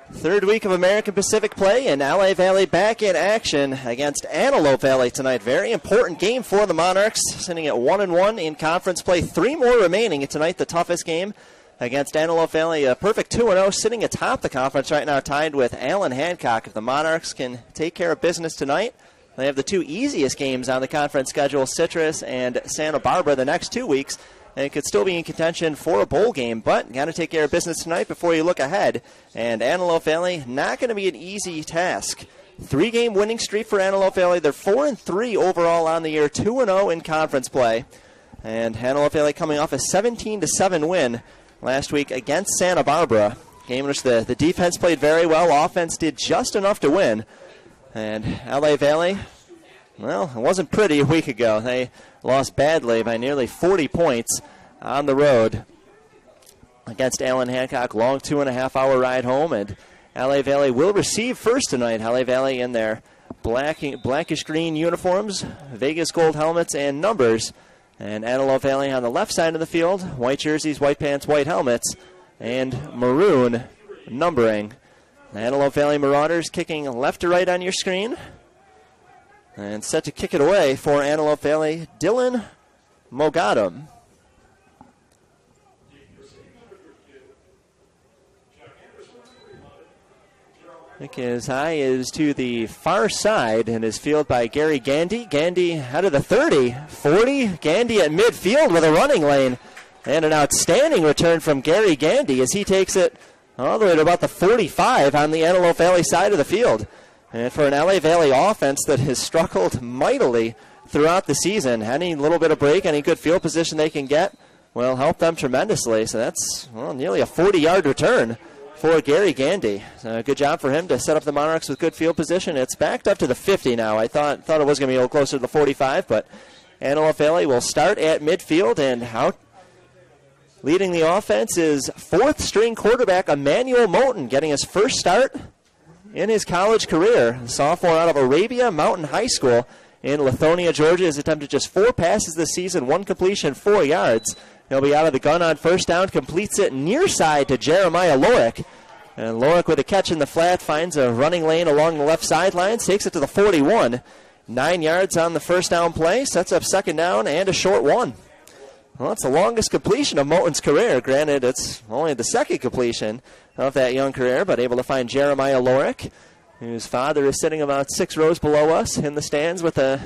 Third week of American Pacific play, and LA Valley back in action against Antelope Valley tonight. Very important game for the Monarchs, sitting at 1-1 in conference play. 3 more remaining tonight, the toughest game against Antelope Valley. A perfect 2-0, sitting atop the conference right now, tied with Allen Hancock. If the Monarchs can take care of business tonight, they have the 2 easiest games on the conference schedule, Citrus and Santa Barbara, the next 2 weeks. And could still be in contention for a bowl game, but got to take care of business tonight before you look ahead. And Antelope Valley, not going to be an easy task. 3-game winning streak for Antelope Valley. They're 4-3 overall on the year, 2-0 in conference play. And Antelope Valley coming off a 17-7 win last week against Santa Barbara. Game in which the defense played very well. Offense did just enough to win. And LA Valley, well, it wasn't pretty a week ago. They lost badly by nearly 40 points on the road against Allen Hancock. Long 2.5-hour ride home, and LA Valley will receive first tonight. LA Valley in their blackish green uniforms, Vegas gold helmets and numbers. And Antelope Valley on the left side of the field, white jerseys, white pants, white helmets, and maroon numbering. Antelope Valley Marauders kicking left to right on your screen. And set to kick it away for Antelope Valley, Dylan Mogadam. Kick is high, is to the far side and is fielded by Gary Gandy. Gandy out of the 30, 40. Gandy at midfield with a running lane. And an outstanding return from Gary Gandy as he takes it all the way to about the 45 on the Antelope Valley side of the field. And for an LA Valley offense that has struggled mightily throughout the season, any little bit of break, any good field position they can get will help them tremendously. So that's, well, nearly a 40-yard return for Gary Gandy. So good job for him to set up the Monarchs with good field position. It's backed up to the 50 now. I thought it was going to be a little closer to the 45, but Antelope Valley will start at midfield, and out leading the offense is 4th-string quarterback Emmanuel Moten, getting his first start in his college career. A sophomore out of Arabia Mountain High School in Lithonia, Georgia, has attempted just 4 passes this season, 1 completion, 4 yards. He'll be out of the gun on first down, completes it near side to Jeremiah Lorick. And Lorick with a catch in the flat finds a running lane along the left sideline, takes it to the 41. 9 yards on the first down play, sets up second down and a short one. Well, it's the longest completion of Moten's career. Granted, it's only the second completion of that young career, but able to find Jeremiah Lorick, whose father is sitting about 6 rows below us in the stands with the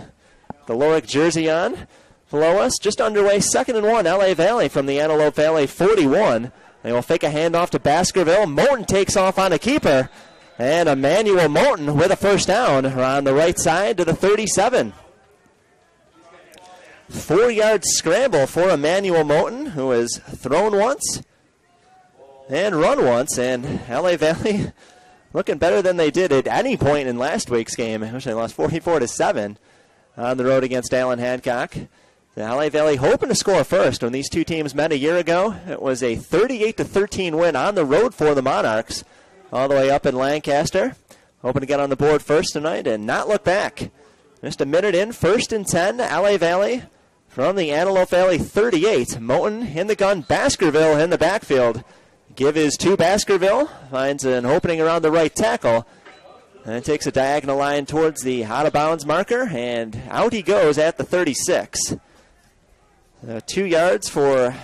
Lorick jersey on. Below us, just underway, 2nd and 1, LA Valley from the Antelope Valley 41. They will fake a handoff to Baskerville. Moten takes off on a keeper, and Emmanuel Moten with a first down on the right side to the 37. 4-yard scramble for Emmanuel Moten, who has thrown once and run once, and LA Valley looking better than they did at any point in last week's game, which they lost 44-7 on the road against Allen Hancock. The LA Valley hoping to score first. When these two teams met a year ago, it was a 38-13 win on the road for the Monarchs, all the way up in Lancaster. Hoping to get on the board first tonight and not look back. Just a minute in, 1st and 10, LA Valley from the Antelope Valley 38. Moten in the gun, Baskerville in the backfield. Give is to Baskerville, finds an opening around the right tackle, and takes a diagonal line towards the out-of-bounds marker, and out he goes at the 36. 2 yards for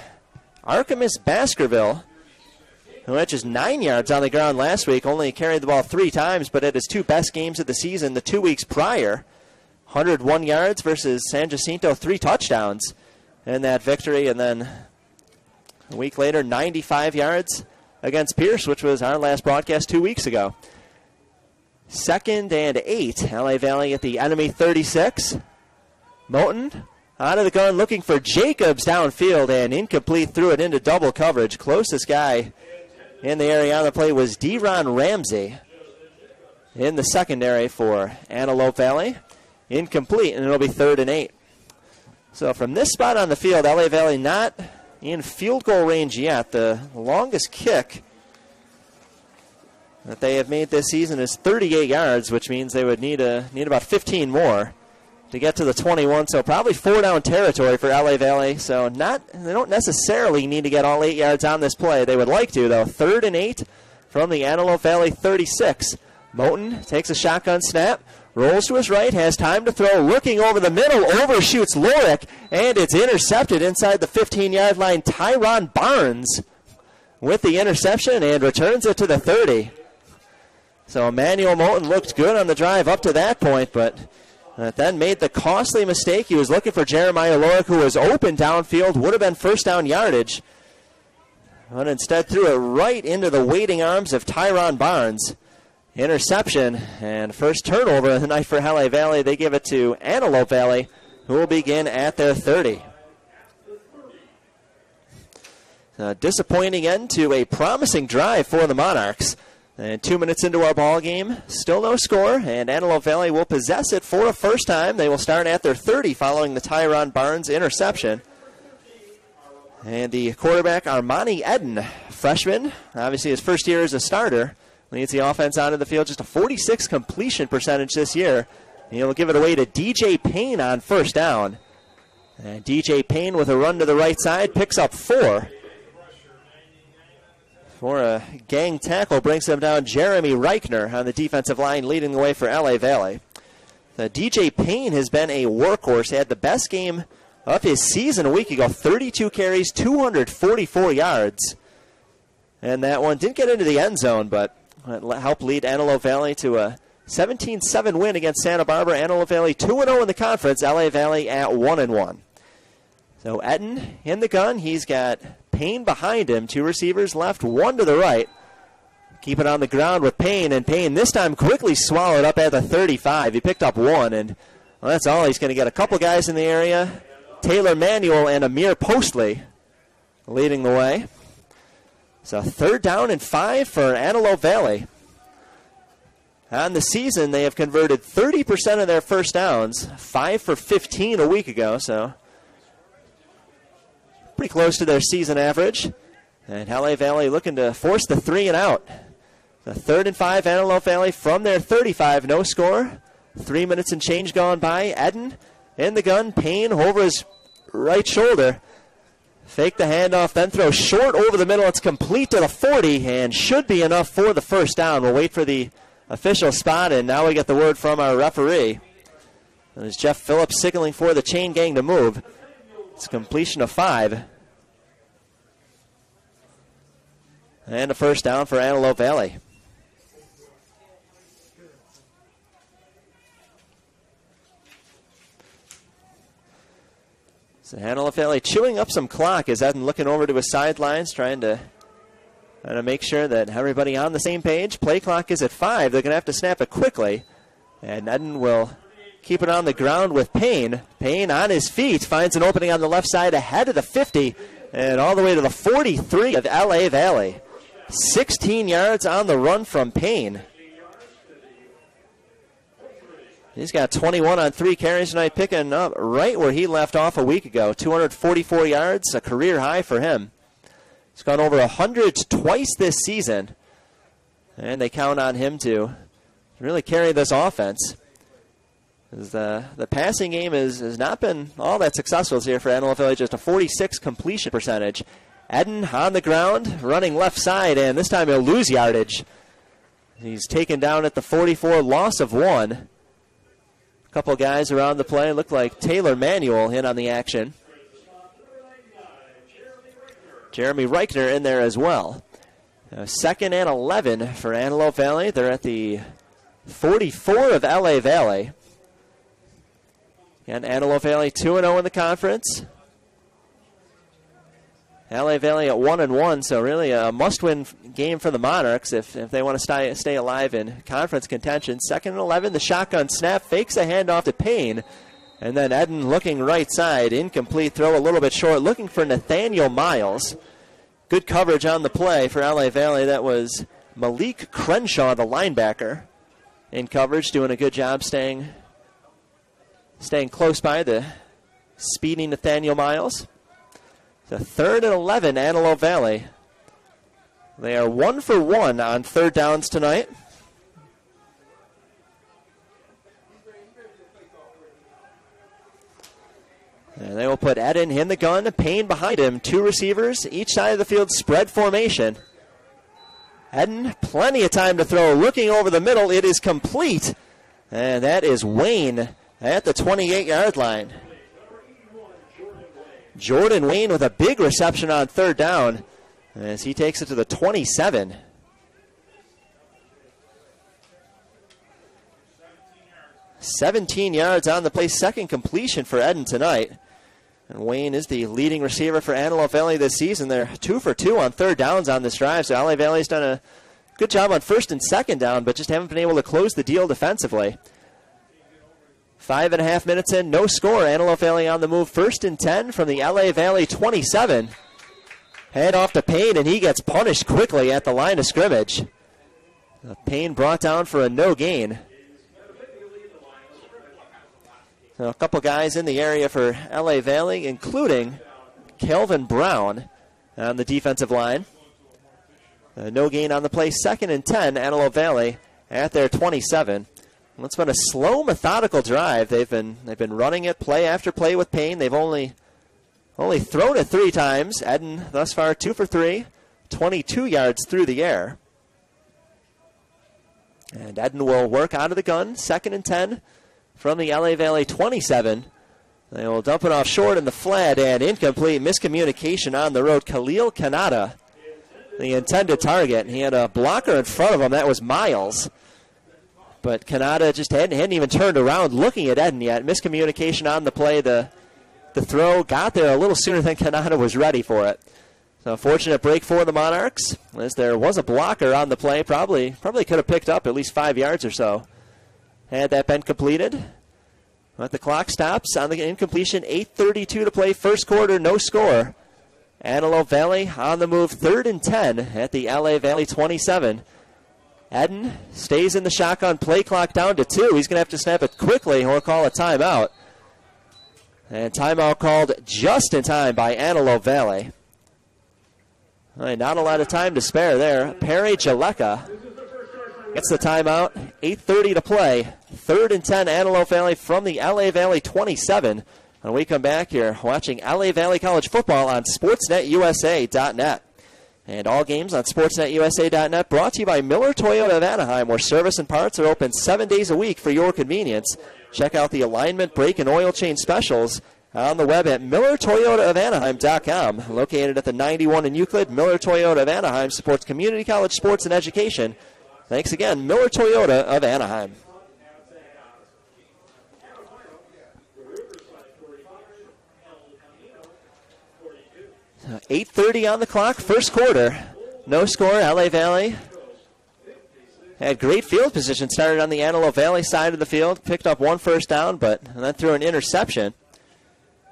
Artemis Baskerville, who had just 9 yards on the ground last week, only carried the ball 3 times, but at his 2 best games of the season, the 2 weeks prior, 101 yards versus San Jacinto, 3 touchdowns in that victory, and then a week later, 95 yards against Pierce, which was our last broadcast 2 weeks ago. 2nd and 8, LA Valley at the enemy 36. Moten out of the gun looking for Jacobs downfield, and incomplete, threw it into double coverage. Closest guy in the area on the play was Deron Ramsey in the secondary for Antelope Valley. Incomplete, and it'll be 3rd and 8. So from this spot on the field, LA Valley not in field goal range yet. The longest kick that they have made this season is 38 yards, which means they would need about 15 more to get to the 21. So probably 4-down territory for LA Valley. So they don't necessarily need to get all 8 yards on this play. They would like to, though. 3rd and 8 from the Antelope Valley 36. Moten takes a shotgun snap, rolls to his right, has time to throw, looking over the middle, overshoots Lorick, and it's intercepted inside the 15-yard line. Tyron Barnes with the interception and returns it to the 30. So Emmanuel Moten looked good on the drive up to that point, but then made the costly mistake. He was looking for Jeremiah Lorick, who was open downfield, would have been first down yardage, but instead threw it right into the waiting arms of Tyron Barnes. Interception and first turnover of the night for Halle Valley. They give it to Antelope Valley, who will begin at their 30. A disappointing end to a promising drive for the Monarchs. And 2 minutes into our ball game, still no score, and Antelope Valley will possess it for a first time. They will start at their 30 following the Tyron Barnes interception. And the quarterback, Armani Eden, freshman, obviously his first year as a starter, leads the offense onto the field. Just a 46 completion percentage this year. He'll give it away to DJ Payne on first down. And DJ Payne with a run to the right side picks up 4. For a gang tackle, brings them down. Jeremy Reichner on the defensive line leading the way for LA Valley. DJ Payne has been a workhorse. He had the best game of his season a week ago. 32 carries, 244 yards. And that one didn't get into the end zone, but helped lead Antelope Valley to a 17-7 win against Santa Barbara. Antelope Valley 2-0 in the conference. LA Valley at 1-1. So Etten in the gun. He's got Payne behind him. 2 receivers left, 1 to the right. Keep it on the ground with Payne, and Payne this time quickly swallowed up at the 35. He picked up 1, and well, that's all. He's going to get a couple guys in the area. Taylor Manuel and Amir Postley leading the way. So 3rd down and 5 for Antelope Valley. On the season, they have converted 30% of their first downs, 5 for 15 a week ago, so pretty close to their season average. And LA Valley looking to force the 3 and out. The 3rd and 5, Antelope Valley from their 35, no score. 3 minutes and change gone by. Eden in the gun, Payne over his right shoulder. Fake the handoff, then throw short over the middle. It's complete to the 40 and should be enough for the first down. We'll wait for the official spot, and now we get the word from our referee. There's Jeff Phillips signaling for the chain gang to move. It's completion of 5. And a first down for Antelope Valley. So Antelope Valley chewing up some clock as Eden looking over to his sidelines, trying to make sure that everybody on the same page. Play clock is at 5. They're going to have to snap it quickly. And Eden will keep it on the ground with Payne. Payne on his feet finds an opening on the left side ahead of the 50 and all the way to the 43 of LA Valley. 16 yards on the run from Payne. He's got 21 on 3 carries tonight, picking up right where he left off a week ago. 244 yards, a career high for him. He's gone over 100 twice this season, and they count on him to really carry this offense. The passing game has not been all that successful here for Antelope Valley, just a 46 completion percentage. Eden on the ground, running left side, and this time he'll lose yardage. He's taken down at the 44, loss of 1. A couple guys around the play. Looked like Taylor Manuel in on the action. Jeremy Reichner in there as well. 2nd and 11 for Antelope Valley. They're at the 44 of LA Valley. And Antelope Valley 2-0 in the conference. LA Valley at 1-1, so really a must-win game for the Monarchs if they want to stay alive in conference contention. 2nd and 11, the shotgun snap, fakes a handoff to Payne, and then Eden looking right side, incomplete throw a little bit short, looking for Nathaniel Miles. Good coverage on the play for LA Valley. That was Malik Crenshaw, the linebacker, in coverage, doing a good job staying close by the speedy Nathaniel Miles. The 3rd and 11, Antelope Valley. They are 1 for 1 on 3rd downs tonight. And they will put Eden in the gun, Payne behind him, 2 receivers, each side of the field, spread formation. Eden, plenty of time to throw. Looking over the middle, it is complete. And that is Wayne at the 28-yard line. Jordan Wayne with a big reception on third down as he takes it to the 27. "17 yards on the play, second completion for Eden tonight. And Wayne is the leading receiver for Antelope Valley this season. They're 2 for 2 on third downs on this drive, so LA Valley's done a good job on first and second down, but just haven't been able to close the deal defensively. 5.5 minutes in, no score. Antelope Valley on the move, 1st and 10 from the LA Valley 27. Head off to Payne, and he gets punished quickly at the line of scrimmage. Payne brought down for a no gain. So a couple guys in the area for LA Valley, including Kelvin Brown on the defensive line. No gain on the play, 2nd and 10, Antelope Valley at their 27. Well, it's been a slow, methodical drive. They've been running it play after play with Payne. They've only thrown it 3 times. Eden thus far 2 for 3, 22 yards through the air. And Eden will work out of the gun, 2nd and 10 from the LA Valley 27. They will dump it off short in the flat, and incomplete. Miscommunication on the road. Khalil Kanata, the intended target. He had a blocker in front of him. That was Miles. But Kanata just hadn't even turned around looking at Eden yet. Miscommunication on the play. The throw got there a little sooner than Kanata was ready for it. So a fortunate break for the Monarchs, as there was a blocker on the play. Probably could have picked up at least 5 yards or so had that been completed. But the clock stops on the incompletion. 8:32 to play, first quarter, no score. Antelope Valley on the move, 3rd and 10 at the LA Valley 27. Eden stays in the shotgun, play clock down to 2. He's going to have to snap it quickly or call a timeout. And timeout called just in time by Antelope Valley. All right, not a lot of time to spare there. Perry Jaleka gets the timeout. 8:30 to play. 3rd and 10, Antelope Valley from the LA Valley 27. When we come back here, watching LA Valley College football on SportsNetUSA.net. And all games on SportsNetUSA.net brought to you by Miller Toyota of Anaheim, where service and parts are open 7 days a week for your convenience. Check out the alignment, brake, and oil change specials on the web at MillerToyotaofAnaheim.com. Located at the 91 in Euclid, Miller Toyota of Anaheim supports community college sports and education. Thanks again, Miller Toyota of Anaheim. 8:30 on the clock, first quarter. No score, LA Valley had great field position, started on the Antelope Valley side of the field, picked up 1 first down, but then threw an interception.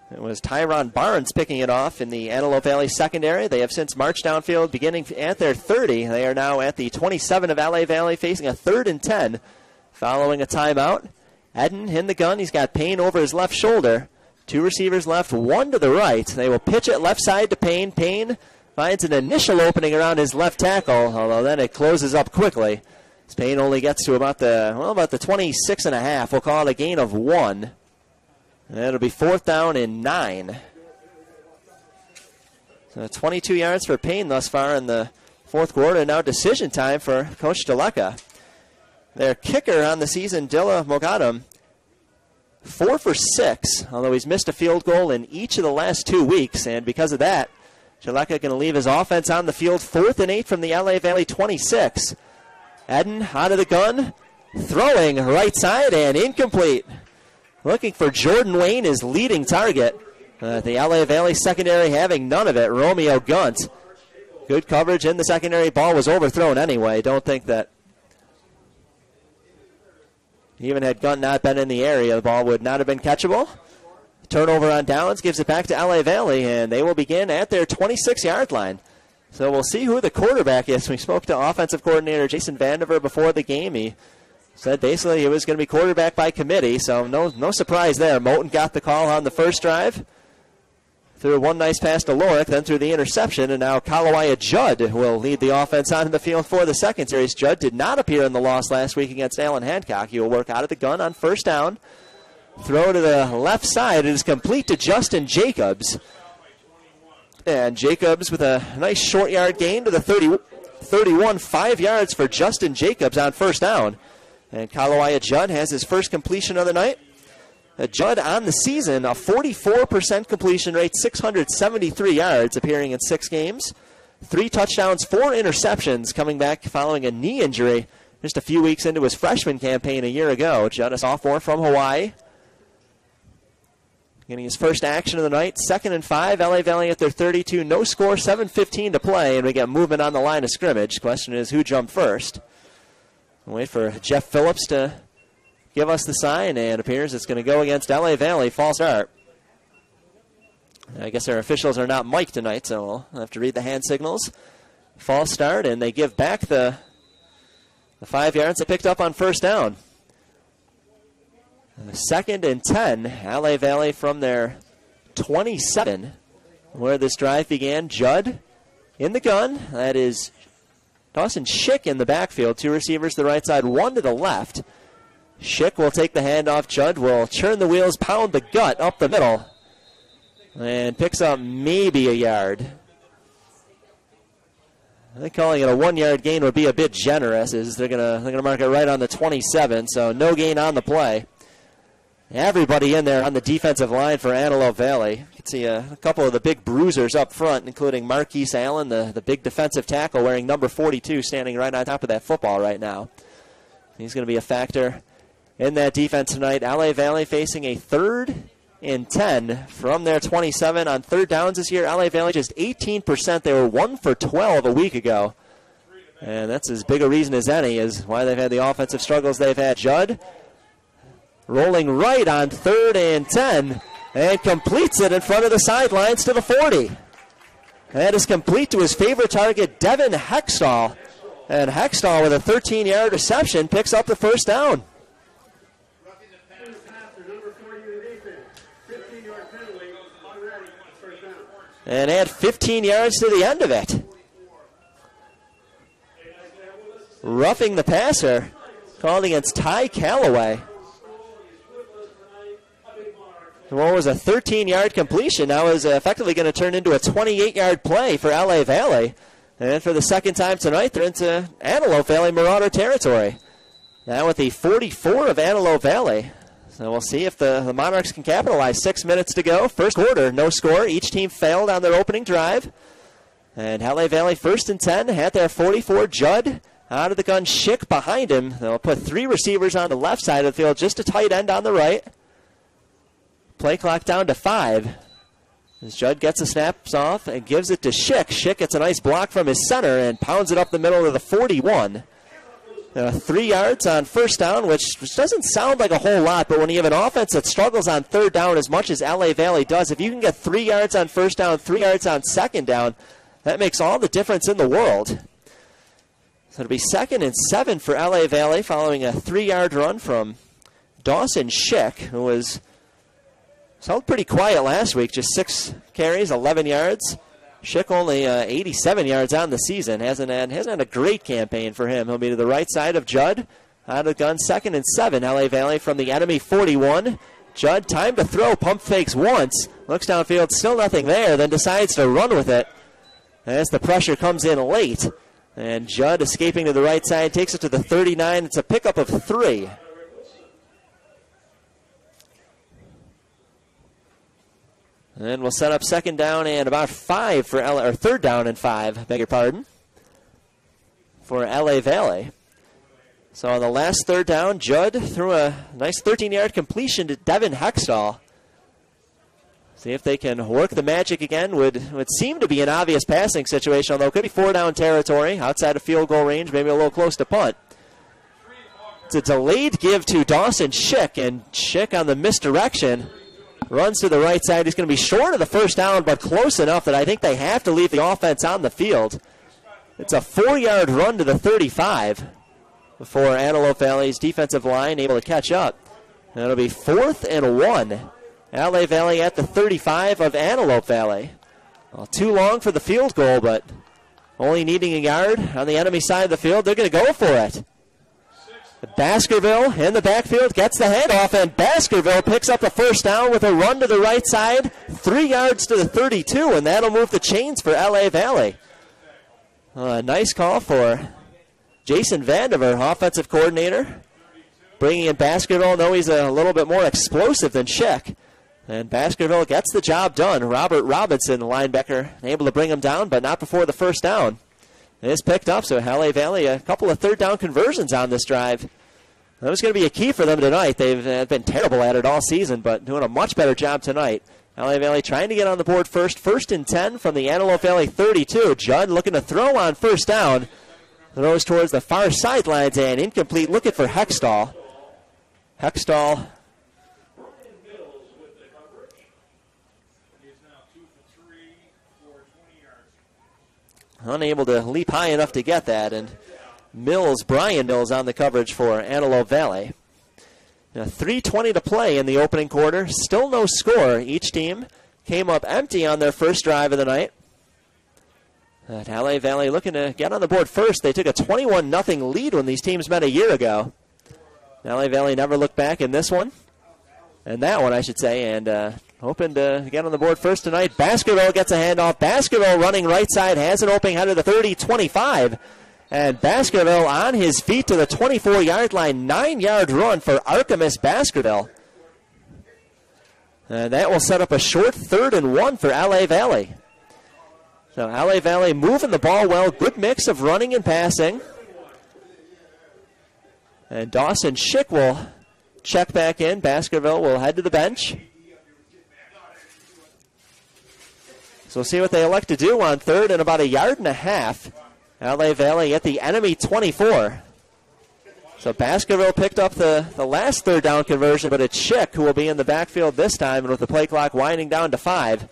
It was Tyron Barnes picking it off in the Antelope Valley secondary. They have since marched downfield, beginning at their 30. They are now at the 27 of LA Valley, facing a 3rd and 10, following a timeout. Eden in the gun. He's got Payne over his left shoulder. 2 receivers left, 1 to the right. They will pitch it left side to Payne. Payne finds an initial opening around his left tackle, although then it closes up quickly. Payne only gets to about the 26 and a half. We'll call it a gain of 1. And it'll be 4th down and 9. So 22 yards for Payne thus far in the 4th quarter. Now decision time for Coach Jaleka. Their kicker on the season, Dilla Mogadam, 4 for 6, although he's missed a field goal in each of the last 2 weeks. And because of that, Jaleka going to leave his offense on the field. 4th and 8 from the LA Valley 26. Eden out of the gun, throwing right side and incomplete. Looking for Jordan Wayne, his leading target. The LA Valley secondary having none of it. Romeo Gunt. Good coverage in the secondary. Ball was overthrown anyway. Don't think that even had Gunt not been in the area, the ball would not have been catchable. Turnover on downs gives it back to LA Valley, and they will begin at their 26-yard line. So we'll see who the quarterback is. We spoke to offensive coordinator Jason Vandiver before the game. He said basically he was going to be quarterback by committee, so no surprise there. Moten got the call on the first drive. Threw 1 nice pass to Lorick, then threw the interception, and now Kalawaya Judd will lead the offense on the field for the second series. Judd did not appear in the loss last week against Allen Hancock. He will work out of the gun on first down. Throw to the left side. It is complete to Justin Jacobs. And Jacobs with a nice short yard gain to the 31, 5 yards for Justin Jacobs on first down. And Kalawaya Judd has his first completion of the night. Judd on the season, a 44% completion rate, 673 yards, appearing in 6 games. 3 touchdowns, 4 interceptions, coming back following a knee injury just a few weeks into his freshman campaign a year ago. Judd, a sophomore from Hawaii. Getting his first action of the night. 2nd and 5, LA Valley at their 32. No score, 7:15 to play, and we get movement on the line of scrimmage. Question is, who jumped first? We'll wait for Jeff Phillips to give us the sign, and it appears it's going to go against LA Valley. False start. I guess our officials are not mic'd tonight, so we'll have to read the hand signals. False start, and they give back the 5 yards they picked up on first down. 2nd and 10, LA Valley from their 27, where this drive began. Judd in the gun. That is Dawson Schick in the backfield. 2 receivers to the right side, 1 to the left. Schick will take the handoff. Judd will churn the wheels, pound the gut up the middle, and picks up maybe a yard. I think calling it a 1-yard gain would be a bit generous, as they're gonna mark it right on the 27, so no gain on the play. Everybody in there on the defensive line for Antelope Valley. You can see a couple of the big bruisers up front, including Marquise Allen, the big defensive tackle wearing number 42, standing right on top of that football right now. He's going to be a factor in that defense tonight. LA Valley facing a 3rd and 10 from their 27 on 3rd downs this year. LA Valley just 18%. They were 1 for 12 a week ago. And that's as big a reason as any is why they've had the offensive struggles they've had. Judd rolling right on 3rd and 10 and completes it in front of the sidelines to the 40. That is complete to his favorite target, Devin Hextall. And Hextall with a 13-yard reception picks up the first down. And add 15 yards to the end of it. Roughing the passer, called against Ty Callaway. What was a 13-yard completion now is effectively going to turn into a 28-yard play for LA Valley. And for the second time tonight, they're into Antelope Valley Marauder territory. Now with the 44 of Antelope Valley. So we'll see if the Monarchs can capitalize. 6 minutes to go. First quarter, no score. Each team failed on their opening drive. And LA Valley 1st and 10 at their 44. Judd out of the gun, Schick behind him. They'll put 3 receivers on the left side of the field, just a tight end on the right. Play clock down to 5. As Judd gets the snaps off and gives it to Schick. Schick gets a nice block from his center and pounds it up the middle of the 41. 3 yards on first down, which doesn't sound like a whole lot, but when you have an offense that struggles on 3rd down as much as LA Valley does, if you can get 3 yards on first down, 3 yards on 2nd down, that makes all the difference in the world. So it'll be 2nd and 7 for LA Valley following a 3-yard run from Dawson Schick, who was held pretty quiet last week, just 6 carries, 11 yards. Schick only 87 yards on the season. Hasn't had a great campaign for him. He'll be to the right side of Judd. Out of the gun, 2nd and 7. LA Valley from the enemy 41. Judd, time to throw, pump fakes once. Looks downfield, still nothing there, then decides to run with it as the pressure comes in late. And Judd escaping to the right side, takes it to the 39. It's a pickup of 3. And we'll set up 2nd down and about 5 for or 3rd down and 5, beg your pardon, for LA Valley. So on the last 3rd down, Judd threw a nice 13-yard completion to Devin Hextall. See if they can work the magic again. Would seem to be an obvious passing situation, although it could be 4-down territory, outside of field goal range, maybe a little close to punt. It's a delayed give to Dawson Schick, and Schick on the misdirection runs to the right side. He's going to be short of the first down, but close enough that I think they have to leave the offense on the field. It's a 4-yard run to the 35 before Antelope Valley's defensive line able to catch up. And it'll be 4th and 1. LA Valley at the 35 of Antelope Valley. Well, too long for the field goal, but only needing a yard on the enemy side of the field. They're going to go for it. Baskerville in the backfield gets the handoff, and Baskerville picks up the first down with a run to the right side, 3 yards to the 32, and that'll move the chains for LA Valley. Nice call for Jason Vandiver, offensive coordinator. Bringing in Baskerville. No, he's a little bit more explosive than Schick. And Baskerville gets the job done. Robert Robinson, the linebacker, able to bring him down, but not before the first down. It is picked up, so LA Valley, a couple of third down conversions on this drive. That was going to be a key for them tonight. They've been terrible at it all season, but doing a much better job tonight. LA Valley trying to get on the board first. 1st and 10 from the Antelope Valley 32. Judd looking to throw on first down. Throws towards the far sidelines and incomplete, looking for Hextall. Hextall unable to leap high enough to get that, and Brian Mills on the coverage for Antelope Valley. Now 3:20 to play in the opening quarter. Still no score. Each team came up empty on their first drive of the night. LA Valley looking to get on the board first. They took a 21-0 lead when these teams met a year ago. LA Valley never looked back in this one, and that one I should say, and hoping to get on the board first tonight. Baskerville gets a handoff. Baskerville running right side, has an opening head of the 30-25. And Baskerville on his feet to the 24-yard line. 9-yard run for Artemis Baskerville. And that will set up a short 3rd and 1 for LA Valley. So LA Valley moving the ball well. Good mix of running and passing. And Dawson Schick will check back in. Baskerville will head to the bench. So we'll see what they elect to do on 3rd and about 1.5 yards. LA Valley at the enemy 24. So Baskerville picked up the last 3rd down conversion, but it's Schick who will be in the backfield this time, and with the play clock winding down to 5.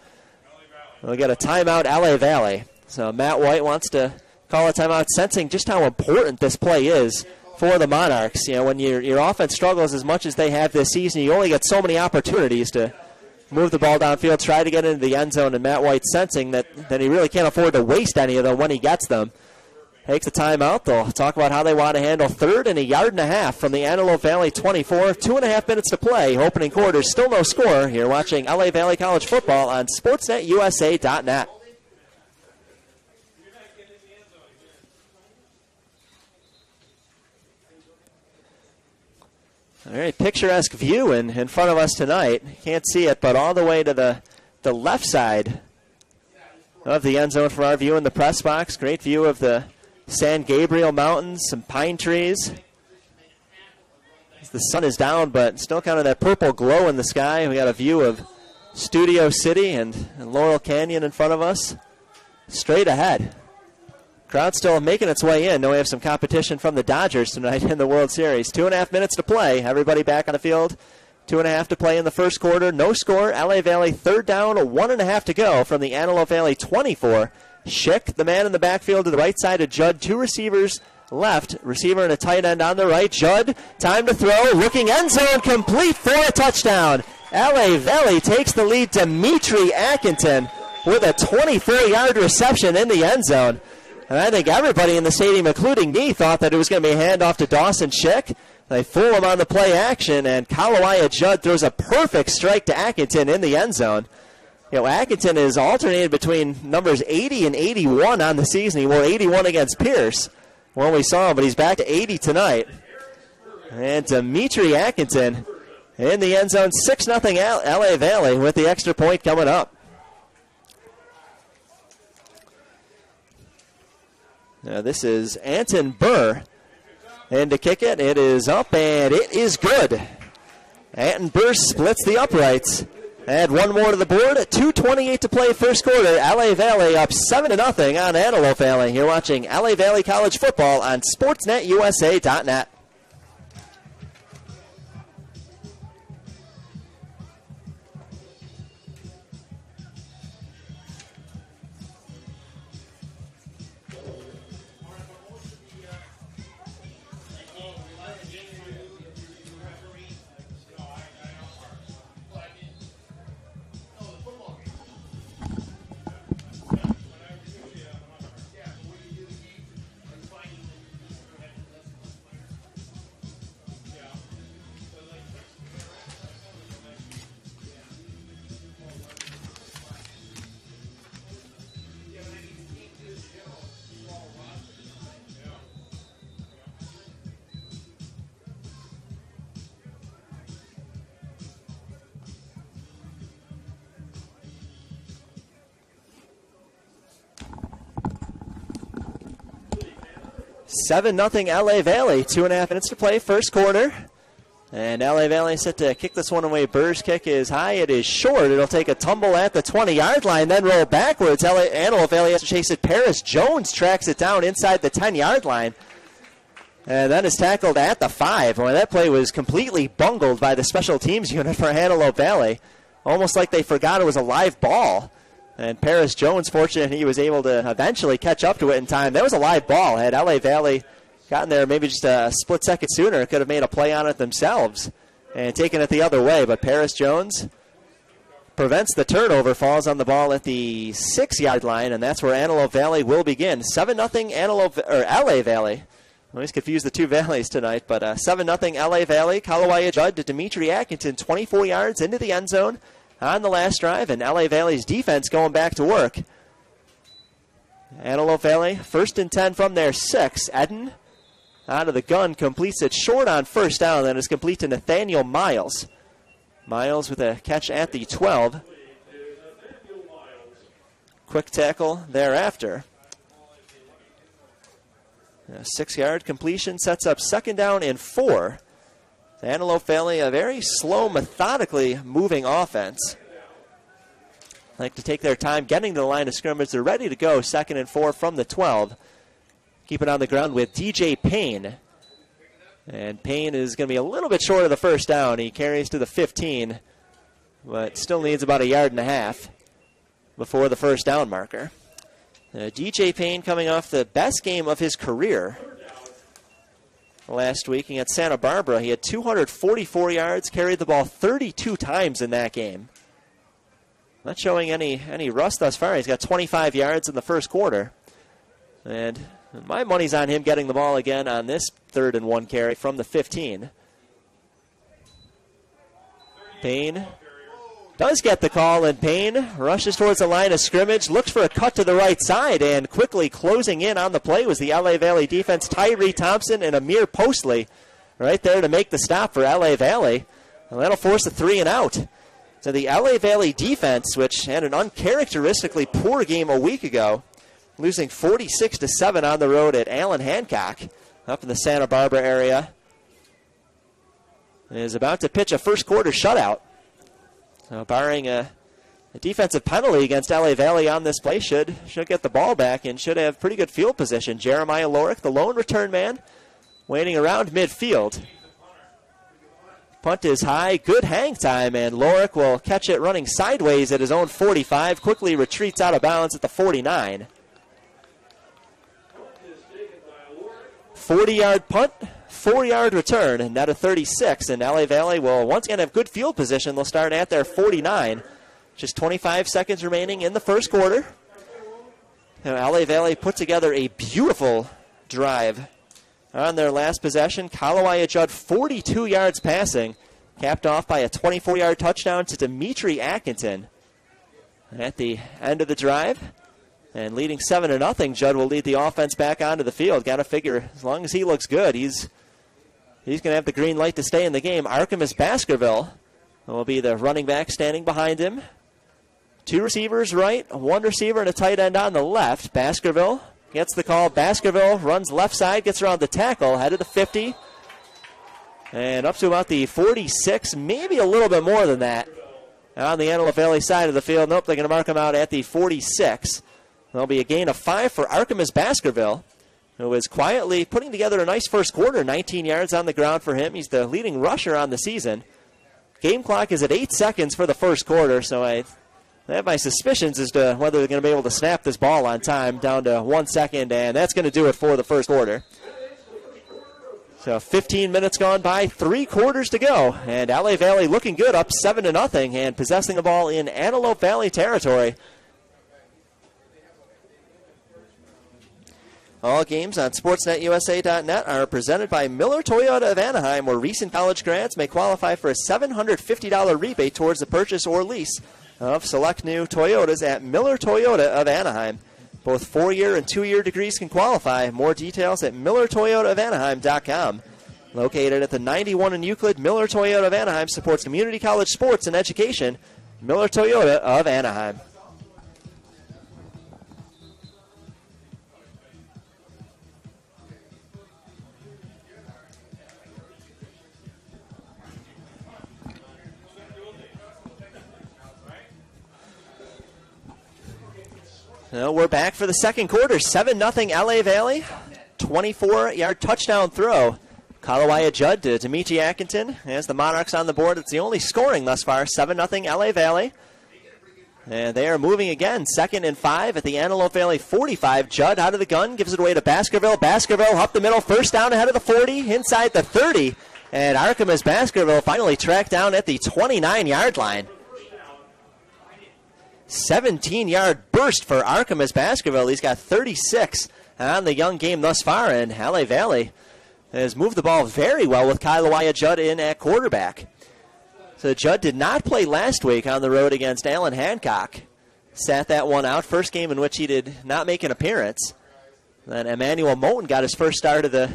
We'll get a timeout, LA Valley. So Matt White wants to call a timeout, sensing just how important this play is for the Monarchs. You know, when your offense struggles as much as they have this season, you only get so many opportunities to move the ball downfield, try to get into the end zone, and Matt White sensing that he really can't afford to waste any of them when he gets them. Takes a timeout. They'll talk about how they want to handle 3rd and 1.5 yards from the Antelope Valley 24. 2.5 minutes to play. Opening quarter, still no score. You're watching LA Valley College football on SportsNetUSA.net. A very picturesque view in front of us tonight. Can't see it, but all the way to the left side of the end zone for our view in the press box. Great view of the San Gabriel Mountains, some pine trees. The sun is down, but still kind of that purple glow in the sky. We got a view of Studio City and Laurel Canyon in front of us. Straight ahead. Crowd still making its way in. Now we have some competition from the Dodgers tonight in the World Series. 2.5 minutes to play. Everybody back on the field. 2.5 to play in the first quarter. No score. LA Valley 3rd down. 1.5 to go from the Antelope Valley 24. Schick, the man in the backfield to the right side of Judd. 2 receivers left. Receiver and a tight end on the right. Judd, time to throw. Looking end zone complete for a touchdown. LA Valley takes the lead. Dimitri Atkinson with a 24-yard reception in the end zone. And I think everybody in the stadium, including me, thought that it was going to be a handoff to Dawson Schick. They fool him on the play action, and Kalawaya Judd throws a perfect strike to Atkinson in the end zone. You know, Atkinson is alternated between numbers 80 and 81 on the season. He wore 81 against Pierce when we saw him, but he's back to 80 tonight. And Dimitri Atkinson in the end zone, 6-0 LA Valley with the extra point coming up. Now this is Anton Burr. And to kick it, it is up, and it is good. Anton Burr splits the uprights. Add one more to the board. 2:28 to play first quarter. LA Valley up 7-0 on Antelope Valley. You're watching LA Valley College football on SportsNetUSA.net. 7-0 LA Valley. 2.5 minutes to play, first quarter. And LA Valley set to kick this one away. Burr's kick is high. It is short. It'll take a tumble at the 20-yard line, then roll backwards. Antelope Valley has to chase it. Paris Jones tracks it down inside the 10-yard line. And then is tackled at the 5. Well, that play was completely bungled by the special teams unit for Antelope Valley. Almost like they forgot it was a live ball. And Paris Jones, fortunate he was able to eventually catch up to it in time. That was a live ball. Had LA Valley gotten there maybe just a split second sooner, could have made a play on it themselves and taken it the other way. But Paris Jones prevents the turnover, falls on the ball at the 6-yard line, and that's where Antelope Valley will begin. 7-0 LA Valley. I always confuse the two valleys tonight, but 7-0 LA Valley. Kalawaya Judd to Dimitri Atkinson, 24 yards into the end zone on the last drive, and LA Valley's defense going back to work. Antelope Valley, 1st and 10 from their 6. Eden out of the gun, completes it short on first down, then is complete to Nathaniel Miles. Miles with a catch at the 12. Quick tackle thereafter. A 6-yard completion sets up 2nd down and 4. Antelope Valley, a very slow, methodically moving offense. Like to take their time getting to the line of scrimmage. They're ready to go. 2nd and 4 from the 12. Keep it on the ground with DJ Payne. And Payne is going to be a little bit short of the first down. He carries to the 15, but still needs about 1.5 yards before the first down marker. DJ Payne coming off the best game of his career last week against Santa Barbara. He had 244 yards, carried the ball 32 times in that game. Not showing any rust thus far. He's got 25 yards in the first quarter. And my money's on him getting the ball again on this 3rd and 1 carry from the 15. Payne does get the call, and Payne rushes towards the line of scrimmage, looks for a cut to the right side, and quickly closing in on the play was the LA Valley defense. Tyree Thompson and Amir Postley right there to make the stop for LA Valley. And that'll force a 3 and out. So the LA Valley defense, which had an uncharacteristically poor game a week ago, losing 46-7 on the road at Allen Hancock up in the Santa Barbara area, is about to pitch a first quarter shutout. So barring a defensive penalty against LA Valley on this play, should get the ball back and should have pretty good field position. Jeremiah Lorick, the lone return man, waiting around midfield. Punt is high, good hang time, and Lorick will catch it running sideways at his own 45, quickly retreats out of bounds at the 49. 40-yard punt, 4-yard return, and net of 36. And LA Valley will once again have good field position. They'll start at their 49. Just 25 seconds remaining in the first quarter. Now, LA Valley put together a beautiful drive on their last possession. Kalawaya Judd, 42 yards passing, capped off by a 24-yard touchdown to Dimitri Atkinson at the end of the drive. And leading 7-0, Judd will lead the offense back onto the field. Got to figure, as long as he looks good, he's going to have the green light to stay in the game. Artemis Baskerville will be the running back standing behind him. 2 receivers right, 1 receiver and a tight end on the left. Baskerville gets the call. Baskerville runs left side, gets around the tackle, head of the 50, and up to about the 46, maybe a little bit more than that. On the Antelope Valley side of the field, nope, they're going to mark him out at the 46. There'll be a gain of 5 for Artemis Baskerville, who is quietly putting together a nice first quarter. 19 yards on the ground for him. He's the leading rusher on the season. Game clock is at 8 seconds for the first quarter, so I have my suspicions as to whether they're going to be able to snap this ball on time, down to 1 second, and that's going to do it for the first quarter. So 15 minutes gone by, 3 quarters to go, and LA Valley looking good, up 7-0, and possessing the ball in Antelope Valley territory. All games on SportsNetUSA.net are presented by Miller Toyota of Anaheim, where recent college grads may qualify for a $750 rebate towards the purchase or lease of select new Toyotas at Miller Toyota of Anaheim. Both 4-year and 2-year degrees can qualify. More details at MillerToyotaofAnaheim.com. Located at the 91 in Euclid, Miller Toyota of Anaheim supports community college sports and education. Miller Toyota of Anaheim. Well, we're back for the second quarter. 7-0 LA Valley. 24-yard touchdown throw. Kalawaya Judd to Demichi Atkinson has the Monarchs on the board. It's the only scoring thus far. 7-0 LA Valley. And they are moving again. 2nd and 5 at the Antelope Valley 45. Judd out of the gun, gives it away to Baskerville. Baskerville up the middle, first down ahead of the 40, inside the 30. And Artemis Baskerville finally tracked down at the 29-yard line. 17-yard burst for Artemis Baskerville. He's got 36 on the young game thus far, and LA Valley has moved the ball very well with Kalawaya Judd in at quarterback. So Judd did not play last week on the road against Allen Hancock. Sat that one out. First game in which he did not make an appearance. Then Emmanuel Moten got his first start of the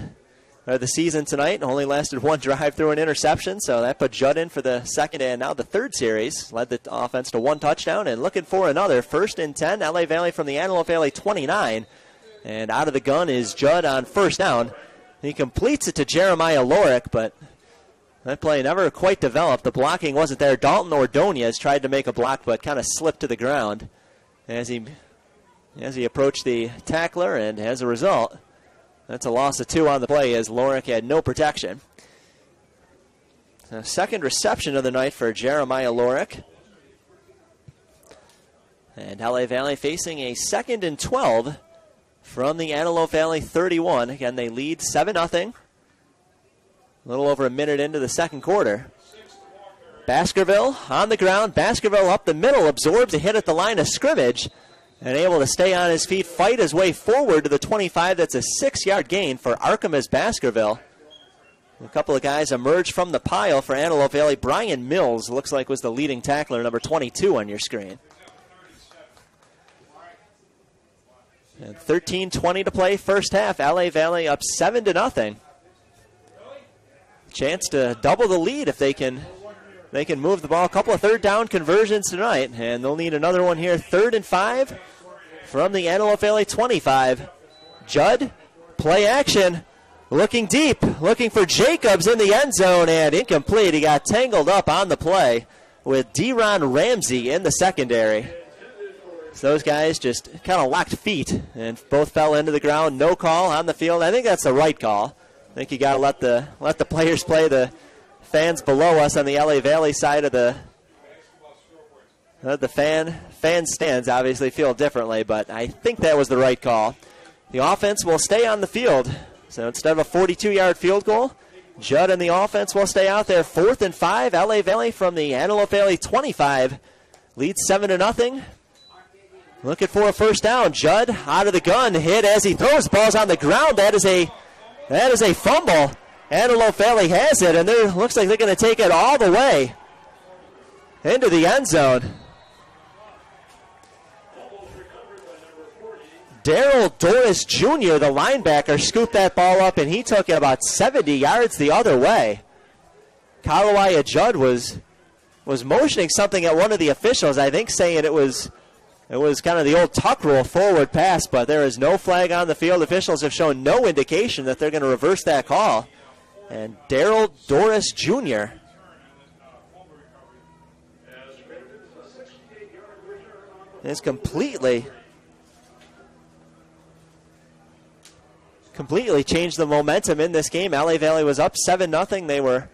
season tonight. Only lasted one drive through an interception, so that put Judd in for the second and now the third series. Led the offense to one touchdown and looking for another. 1st and 10, LA Valley from the Antelope Valley 29. And out of the gun is Judd on first down. He completes it to Jeremiah Lorick, but that play never quite developed. The blocking wasn't there. Dalton Ordonez tried to make a block, but kind of slipped to the ground as he approached the tackler, and as a result, that's a loss of 2 on the play as Lorick had no protection. So second reception of the night for Jeremiah Lorick. And LA Valley facing a 2nd and 12 from the Antelope Valley 31. Again, they lead 7-0. A little over a minute into the second quarter. Baskerville on the ground. Baskerville up the middle, absorbs a hit at the line of scrimmage, and able to stay on his feet, fight his way forward to the 25. That's a 6-yard gain for Artemis Baskerville. A couple of guys emerged from the pile for Antelope Valley. Brian Mills looks like was the leading tackler, number 22 on your screen. And 13:20 to play, first half. LA Valley up 7-0. Chance to double the lead if they can move the ball. A couple of third down conversions tonight, and they'll need another one here. 3rd and 5 from the Antelope Valley 25. Judd, play action, looking deep, looking for Jacobs in the end zone, and incomplete. He got tangled up on the play with Deron Ramsey in the secondary. So those guys just kind of locked feet, and both fell into the ground. No call on the field. I think that's the right call. I think you got to let the players play. The fans below us on the LA Valley side of the fan stands obviously feel differently, but I think that was the right call. The offense will stay on the field. So instead of a 42-yard field goal, Judd and the offense will stay out there. 4th and 5, LA Valley from the Antelope Valley 25. Leads 7-0. Looking for a first down. Judd out of the gun, hit as he throws. Ball's on the ground. That is a fumble. Antelope Valley has it, and it looks like they're going to take it all the way into the end zone. Daryl Doris Jr., the linebacker, scooped that ball up, and he took it about 70 yards the other way. Kalawaya Judd was motioning something at one of the officials, I think saying it was kind of the old tuck rule, forward pass, but there is no flag on the field. Officials have shown no indication that they're going to reverse that call. And Daryl Doris Jr. is completely changed the momentum in this game. LA Valley was up 7-0. They were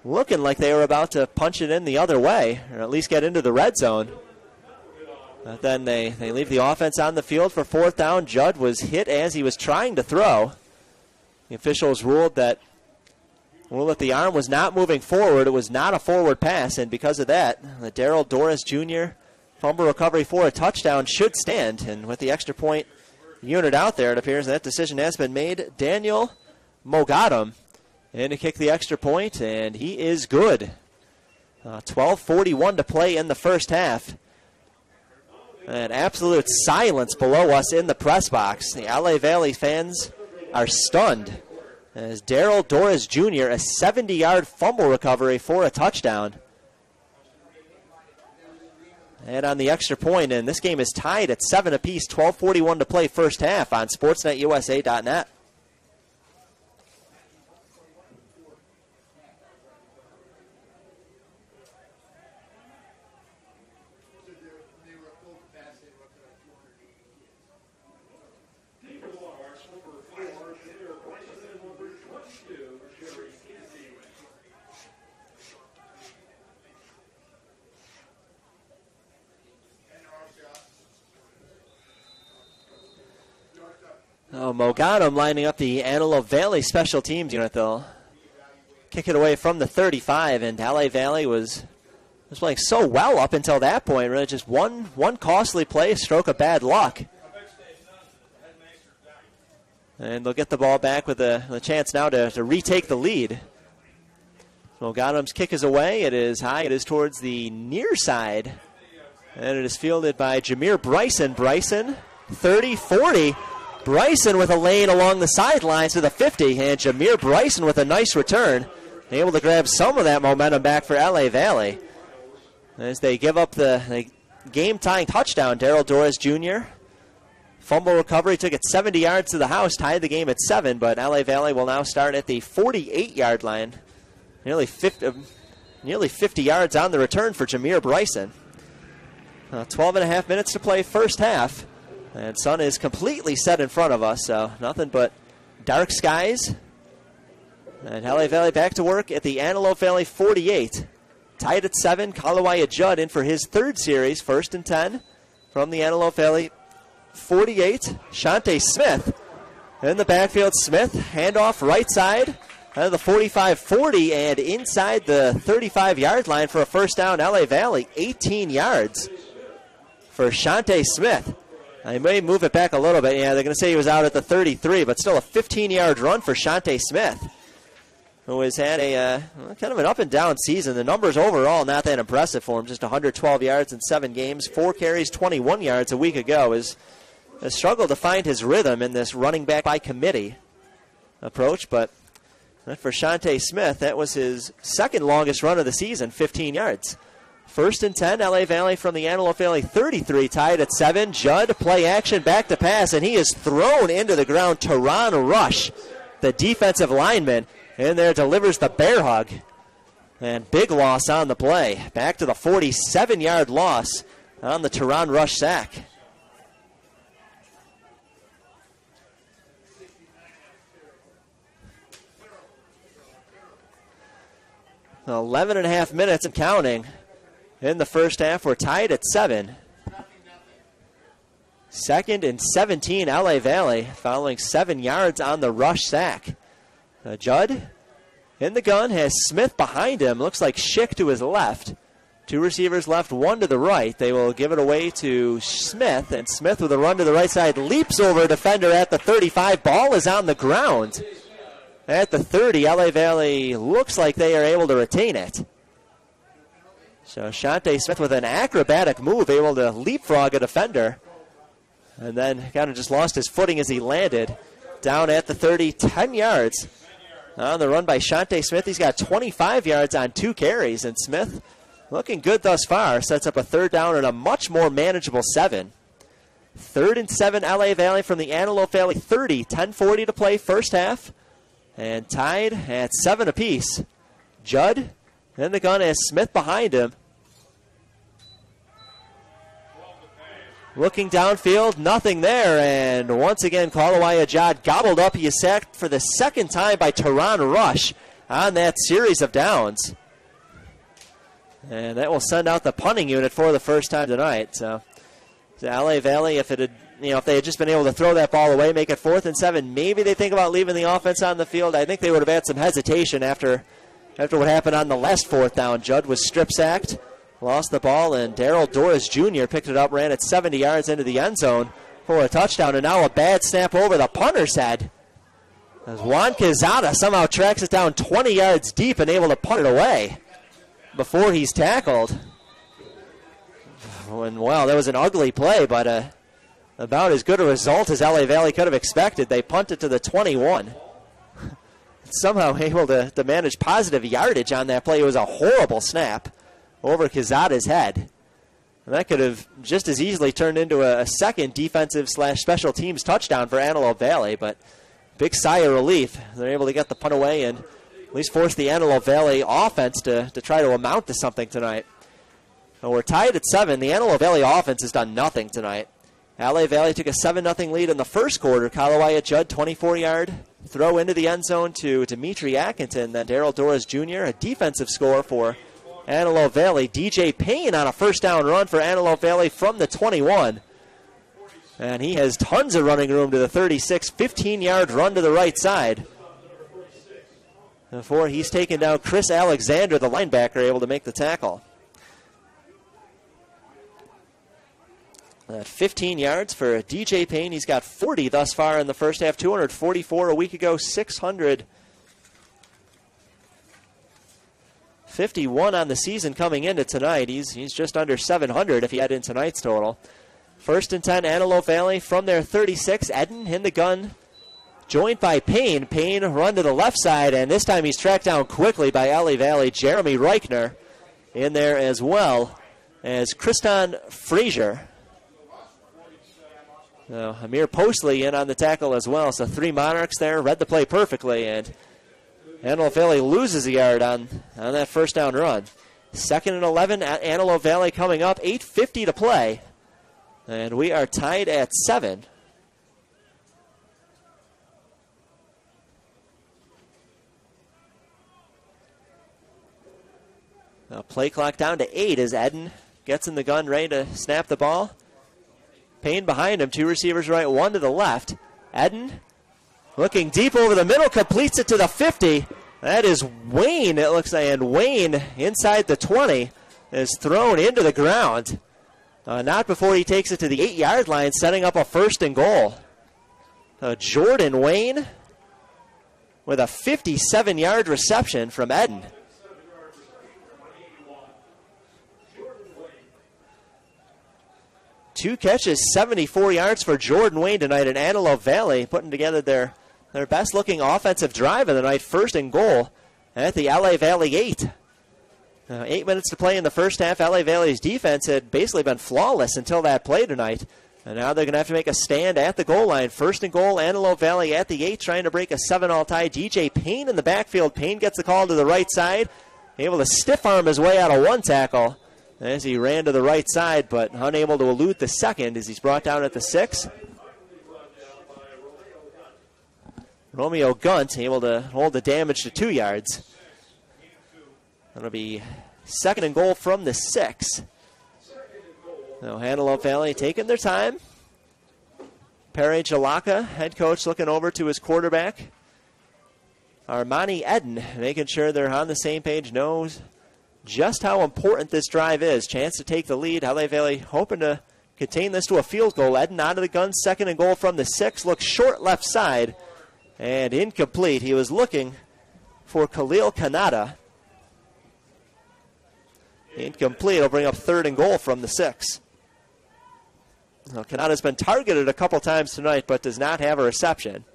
looking like they were about to punch it in the other way, or at least get into the red zone. But then they leave the offense on the field for 4th down. Judd was hit as he was trying to throw. The officials ruled that the arm was not moving forward. It was not a forward pass, and because of that, the Daryl Doris Jr. fumble recovery for a touchdown should stand. And with the extra point unit out there, it appears that decision has been made. Daniel Mogadam in to kick the extra point, and he is good. 12:41 to play in the first half. And absolute silence below us in the press box. The LA Valley fans are stunned as Daryl Doris Jr., a 70-yard fumble recovery for a touchdown. And on the extra point, and this game is tied at 7 apiece, 12:41 to play first half on SportsNetUSA.net. Mogadam lining up the Antelope Valley special teams unit. They'll kick it away from the 35, and LA Valley was playing so well up until that point. Really just one costly play, a stroke of bad luck. And they'll get the ball back with a chance now to retake the lead. Mogadam's kick is away. It is high. It is towards the near side. And it is fielded by Jameer Bryson. Bryson, 30-40. Bryson with a lane along the sidelines to the 50. And Jameer Bryson with a nice return. Able to grab some of that momentum back for LA Valley. As they give up the game-tying touchdown, Darrell Doris Jr. Fumble recovery took it 70 yards to the house, tied the game at 7, but LA Valley will now start at the 48-yard line. Nearly 50 yards on the return for Jameer Bryson. 12 and a half minutes to play first half. And sun is completely set in front of us, so nothing but dark skies. And LA Valley back to work at the Antelope Valley 48. Tied at 7, Kalawaya Judd in for his third series, 1st and 10 from the Antelope Valley 48. Shante Smith in the backfield. Smith, handoff right side out of the 45-40 and inside the 35-yard line for a first down. LA Valley, 18 yards for Shante Smith. They may move it back a little bit. Yeah, they're going to say he was out at the 33, but still a 15-yard run for Shante Smith, who has had a kind of an up-and-down season. The numbers overall not that impressive for him. Just 112 yards in 7 games, 4 carries, 21 yards a week ago. Has struggled to find his rhythm in this running back by committee approach. But for Shante Smith, that was his second longest run of the season, 15 yards. 1st and 10, LA Valley from the Antelope Valley 33, tied at 7. Judd, play action, back to pass, and he is thrown into the ground. Teron Rush, the defensive lineman, in there delivers the bear hug. And big loss on the play. Back to the 47-yard loss on the Teron Rush sack. 11 and a half minutes and counting in the first half. We're tied at 7. 2nd and 17, LA Valley, following 7 yards on the rush sack. Judd in the gun, has Smith behind him. Looks like Schick to his left. 2 receivers left, 1 to the right. They will give it away to Smith, and Smith with a run to the right side leaps over a defender at the 35. Ball is on the ground. At the 30, LA Valley looks like they are able to retain it. So Shante Smith with an acrobatic move, able to leapfrog a defender. And then kind of just lost his footing as he landed down at the 30, 10 yards on the run by Shante Smith. He's got 25 yards on 2 carries, and Smith looking good thus far. Sets up a 3rd down and a much more manageable 7. 3rd and 7, LA Valley from the Antelope Valley 30, 10:40 to play first half. And tied at 7 apiece. Judd in the gun has Smith behind him. Looking downfield, nothing there. And once again, Kalawaya Judd gobbled up. He is sacked for the 2nd time by Teron Rush on that series of downs. And that will send out the punting unit for the first time tonight. So LA Valley, if they had just been able to throw that ball away, make it 4th and 7, maybe they think about leaving the offense on the field. I think they would have had some hesitation after what happened on the last 4th down. Judd was strip sacked, lost the ball, and Darrell Doris Jr. picked it up, ran it 70 yards into the end zone for a touchdown, and now a bad snap over the punter's head. As Juan Quezada somehow tracks it down 20 yards deep and able to punt it away before he's tackled. And, well, that was an ugly play, but about as good a result as LA Valley could have expected. They punted to the 21. Somehow able to manage positive yardage on that play. It was a horrible snap over Quezada's head. And that could have just as easily turned into a second defensive/special teams touchdown for Antelope Valley, but big sigh of relief. They're able to get the punt away and at least force the Antelope Valley offense to try to amount to something tonight. Well, we're tied at 7. The Antelope Valley offense has done nothing tonight. LA Valley took a 7-0 lead in the first quarter. Kalawaya Judd, 24-yard throw into the end zone to Dimitri Atkinson. Then Darrell Doris Jr., a defensive score for Antelope Valley. DJ Payne on a first down run for Antelope Valley from the 21. And he has tons of running room to the 36, 15-yard run to the right side. Before he's taken down Chris Alexander, the linebacker, able to make the tackle. At 15 yards for DJ Payne. He's got 40 thus far in the first half, 244 a week ago, 651 on the season coming into tonight. He's just under 700 if he had in tonight's total. First and 10, Antelope Valley from their 36. Eden in the gun, joined by Payne. Payne run to the left side, and this time he's tracked down quickly by LA Valley. Jeremy Reichner in there as well as Kriston Frazier. Amir Postley in on the tackle as well. So 3 Monarchs there, read the play perfectly, and Antelope Valley loses a yard on that first down run. 2nd and 11 at Antelope Valley coming up, 8:50 to play. And we are tied at 7. Now play clock down to 8 as Eden gets in the gun, ready to snap the ball. Payne behind him, 2 receivers right, 1 to the left. Eden looking deep over the middle, completes it to the 50. That is Wayne, it looks like, and Wayne inside the 20 is thrown into the ground. Not before he takes it to the 8-yard line, setting up a 1st and goal. Jordan Wayne with a 57-yard reception from Eden. Two catches, 74 yards for Jordan Wayne tonight in Antelope Valley, putting together their best-looking offensive drive of the night, 1st and goal at the LA Valley 8. 8 minutes to play in the first half. LA Valley's defense had basically been flawless until that play tonight. And now they're going to have to make a stand at the goal line. 1st and goal, Antelope Valley at the 8, trying to break a 7-all tie. DJ Payne in the backfield. Payne gets the call to the right side. Able to stiff arm his way out of 1 tackle as he ran to the right side, but unable to elude the 2nd as he's brought down at the 6. Romeo Gunt able to hold the damage to 2 yards. That'll be 2nd and goal from the 6. Now Antelope Valley taking their time. Perry Jalaka, head coach, looking over to his quarterback. Armani Eden, making sure they're on the same page, knows just how important this drive is. Chance to take the lead. LA Valley hoping to contain this to a field goal. Eden out of the gun, 2nd and goal from the 6. Looks short left side and incomplete. He was looking for Khalil Kanata. Incomplete. It'll bring up 3rd and goal from the 6. Now, Kanata's been targeted a couple times tonight, but does not have a reception.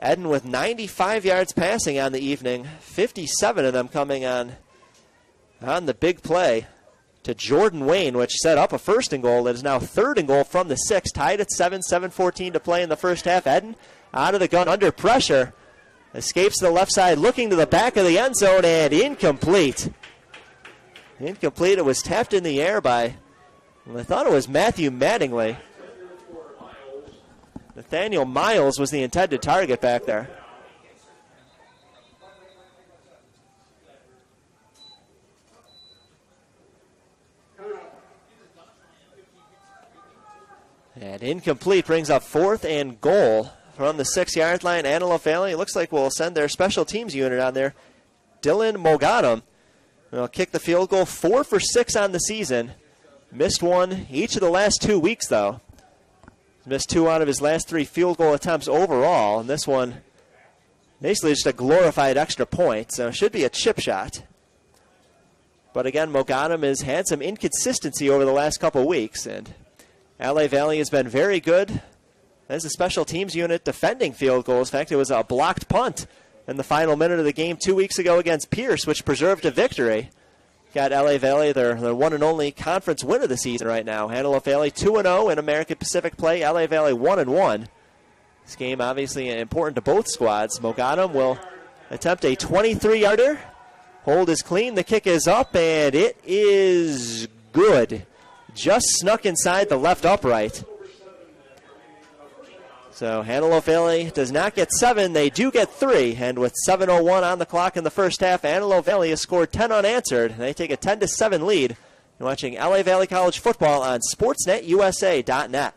Eden with 95 yards passing on the evening, 57 of them coming on the big play to Jordan Wayne, which set up a 1st and goal. It is now 3rd and goal from the 6, tied at 7, 7:14 to play in the first half. Eden out of the gun under pressure, escapes to the left side, looking to the back of the end zone, and incomplete. Incomplete. It was tapped in the air by, I thought it was Matthew Mattingly. Nathaniel Miles was the intended target back there. And incomplete brings up 4th and goal from the 6-yard line. Antelope Valley, it looks like we'll send their special teams unit on there. Dylan Mogadam will kick the field goal, 4 for 6 on the season. Missed one each of the last 2 weeks, though. Missed 2 out of his last 3 field goal attempts overall, and this one basically just a glorified extra point, so it should be a chip shot. But again, Mogadam has had some inconsistency over the last couple weeks, and LA Valley has been very good as a special teams unit defending field goals. In fact, it was a blocked punt in the final minute of the game 2 weeks ago against Pierce, which preserved a victory. Got LA Valley their one and only conference win of the season right now. Antelope Valley 2-0 in American Pacific play. LA Valley 1-1. This game obviously important to both squads. Mogadam will attempt a 23-yarder. Hold is clean. The kick is up, and it is good. Just snuck inside the left upright. So Antelope Valley does not get 7. They do get 3. And with 7:01 on the clock in the first half, Antelope Valley has scored 10 unanswered. They take a 10-7 lead You're watching LA Valley College football on SportsNetUSA.net.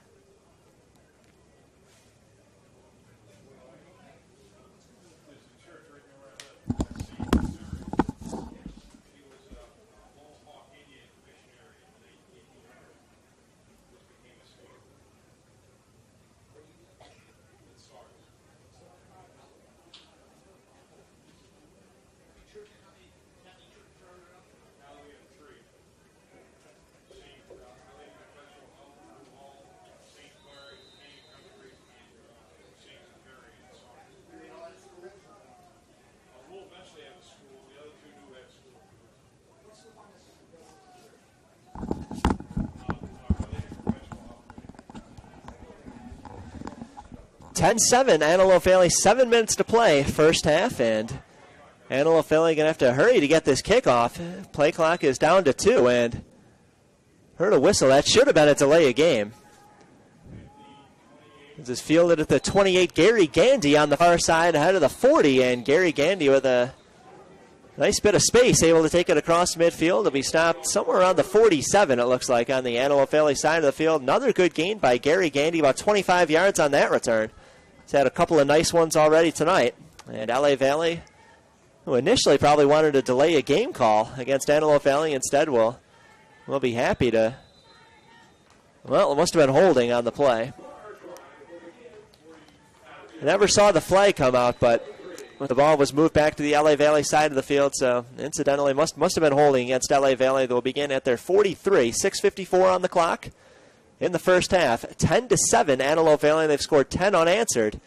(10-7) Antelope Valley, 7 minutes to play, first half, and Antelope Valley going to have to hurry to get this kickoff. Play clock is down to 2, and heard a whistle. That should have been a delay of game. This is fielded at the 28, Gary Gandy on the far side ahead of the 40, and Gary Gandy with a nice bit of space, able to take it across midfield. It'll be stopped somewhere around the 47, it looks like, on the Antelope Valley side of the field. Another good gain by Gary Gandy, about 25 yards on that return. He's had a couple of nice ones already tonight. And LA Valley, who initially probably wanted to delay a game call against Antelope Valley, instead will be happy to, well, it must have been holding on the play. I never saw the flag come out, but the ball was moved back to the LA Valley side of the field, so incidentally must have been holding against LA Valley. They'll begin at their 43, 6:54 on the clock in the first half. 10-7 Antelope Valley. They've scored 10 unanswered.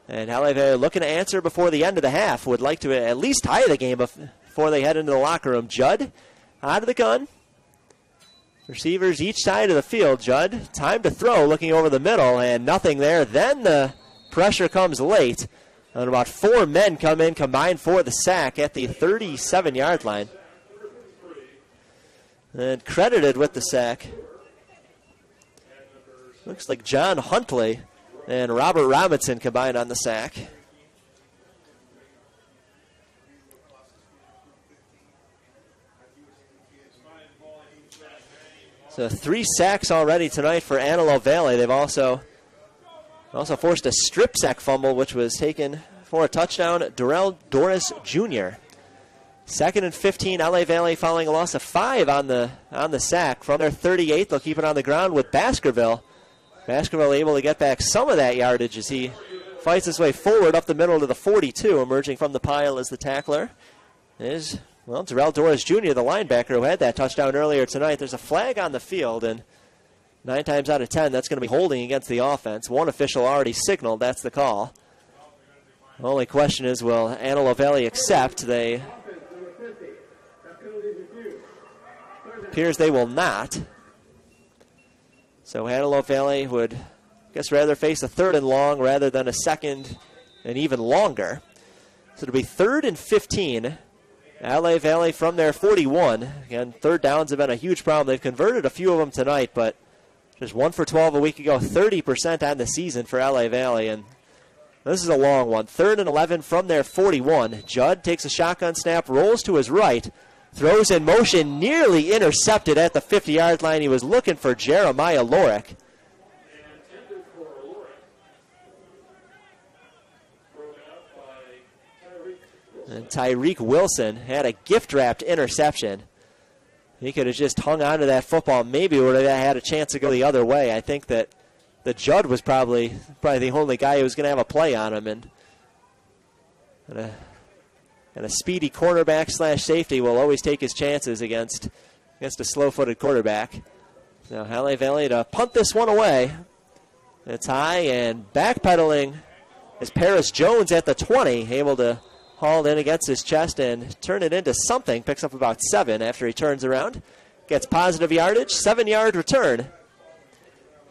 And LA Valley looking to answer before the end of the half. Would like to at least tie the game before they head into the locker room. Judd out of the gun. Receivers each side of the field. Judd, time to throw, looking over the middle, and nothing there. Then the pressure comes late. And about 4 men come in combined for the sack at the 37-yard line. And credited with the sack, looks like John Huntley and Robert Robinson combined on the sack. So 3 sacks already tonight for Antelope Valley. They've also forced a strip sack fumble, which was taken for a touchdown. Durrell Doris Jr. 2nd and 15, LA Valley following a loss of 5 on the sack. From their 38, they'll keep it on the ground with Baskerville. Baskerville able to get back some of that yardage as he fights his way forward up the middle to the 42. Emerging from the pile as the tackler is, well, Durrell Doris Jr., the linebacker who had that touchdown earlier tonight. There's a flag on the field, and 9 times out of 10, that's going to be holding against the offense. One official already signaled that's the call. The only question is, will Antelope Valley accept? They appears they will not. So Antelope Valley would, I guess, rather face a 3rd and long rather than a 2nd and even longer. So it'll be 3rd and 15. LA Valley from their 41. Again, 3rd downs have been a huge problem. They've converted a few of them tonight, but just 1 for 12 a week ago, 30% on the season for LA Valley. And this is a long one. 3rd and 11 from their 41. Judd takes a shotgun snap, rolls to his right, throws in motion, nearly intercepted at the 50-yard line. He was looking for Jeremiah Lorick. And Tyreek Wilson had a gift-wrapped interception. He could have just hung on to that football. Maybe would have had a chance to go the other way. I think that the Judd was probably the only guy who was going to have a play on him. And a speedy cornerback / safety will always take his chances against a slow-footed quarterback. So LA Valley to punt this one away. It's high and backpedaling is Paris Jones at the 20, able to haul in against his chest and turn it into something. Picks up about 7 after he turns around. Gets positive yardage, 7-yard return.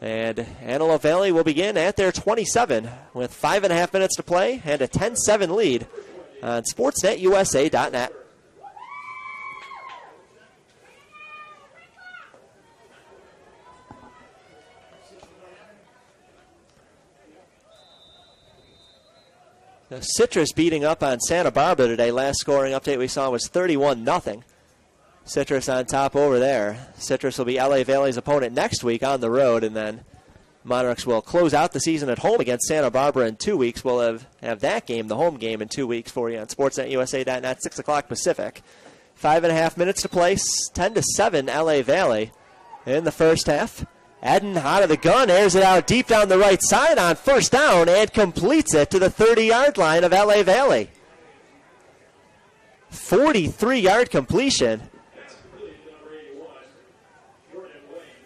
And Antelope Valley will begin at their 27 with 5.5 minutes to play and a 10-7 lead on SportsNetUSA.net. Now, Citrus beating up on Santa Barbara today. Last scoring update we saw was 31-0. Citrus on top over there. Citrus will be LA Valley's opponent next week on the road, and then Monarchs will close out the season at home against Santa Barbara in 2 weeks. We'll have that game, the home game, in 2 weeks for you on SportsNetUSA.net, 6 o'clock Pacific. 5.5 minutes to play, 10-7 LA Valley in the first half. Eden out of the gun, airs it out deep down the right side on first down and completes it to the 30-yard line of LA Valley. 43-yard completion.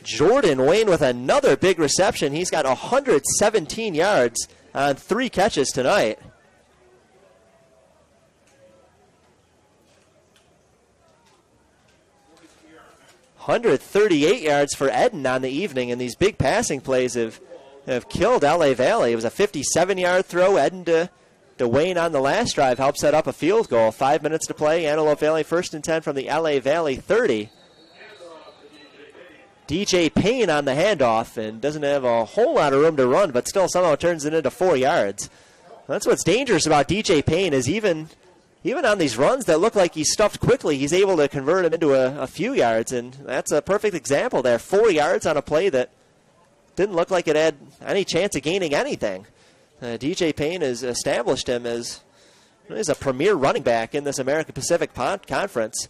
Jordan Wayne with another big reception. He's got 117 yards on 3 catches tonight. $138 yards for Eden on the evening, and these big passing plays have killed LA Valley. It was a 57-yard throw. Eden to Wayne on the last drive helped set up a field goal. 5 minutes to play. Antelope Valley 1st and 10 from the LA Valley 30. DJ Payne on the handoff and doesn't have a whole lot of room to run, but still somehow turns it into 4 yards. That's what's dangerous about DJ Payne is even on these runs that look like he's stuffed quickly, he's able to convert them into a few yards, and that's a perfect example there. 4 yards on a play that didn't look like it had any chance of gaining anything. DJ Payne has established him as a premier running back in this American Pacific Conference.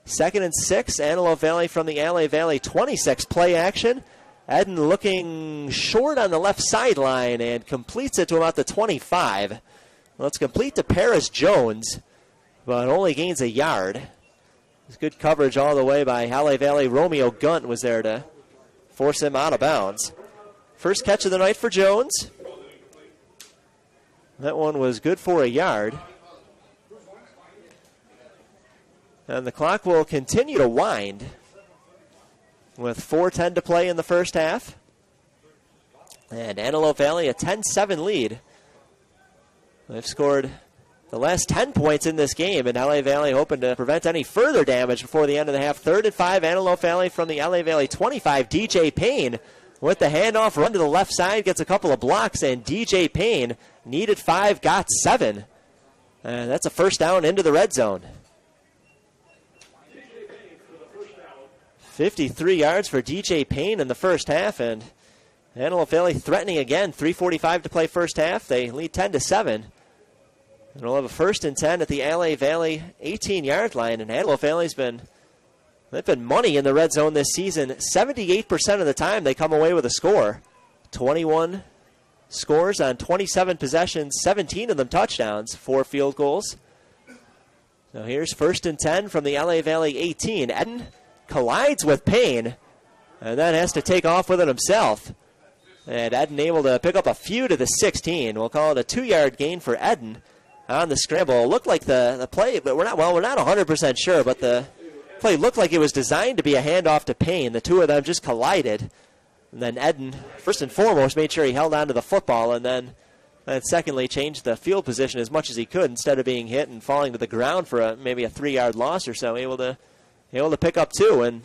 2nd and 6, Antelope Valley from the LA Valley 26. Play action. Eden looking short on the left sideline and completes it to about the 25. Well, it's complete to Paris Jones, but only gains a yard. It's good coverage all the way by LA Valley. Romeo Gunt was there to force him out of bounds. First catch of the night for Jones. That one was good for a yard. And the clock will continue to wind with 4:10 to play in the first half. And Antelope Valley a 10-7 lead. They've scored the last 10 points in this game, and LA Valley hoping to prevent any further damage before the end of the half. 3rd and 5, Antelope Valley from the LA Valley 25. DJ Payne with the handoff, run to the left side, gets a couple of blocks, and DJ Payne needed 5, got 7. And that's a first down into the red zone. 53 yards for DJ Payne in the first half, and Antelope Valley threatening again. 3:45 to play first half. They lead 10-7. And we'll have a 1st and 10 at the LA Valley 18-yard line, and Antelope Valley's been money in the red zone this season. 78% of the time they come away with a score. 21 scores on 27 possessions, 17 of them touchdowns, 4 field goals. So here's 1st and 10 from the LA Valley 18. Eden collides with Payne, and then has to take off with it himself. And Eden able to pick up a few to the 16. We'll call it a 2-yard gain for Eden on the scramble. It looked like the play, but we're not 100% sure, but the play looked like it was designed to be a handoff to Payne. The two of them just collided. And then Eden, first and foremost, made sure he held on to the football, and then secondly changed the field position as much as he could instead of being hit and falling to the ground for maybe a 3-yard loss or so. Able to pick up 2, and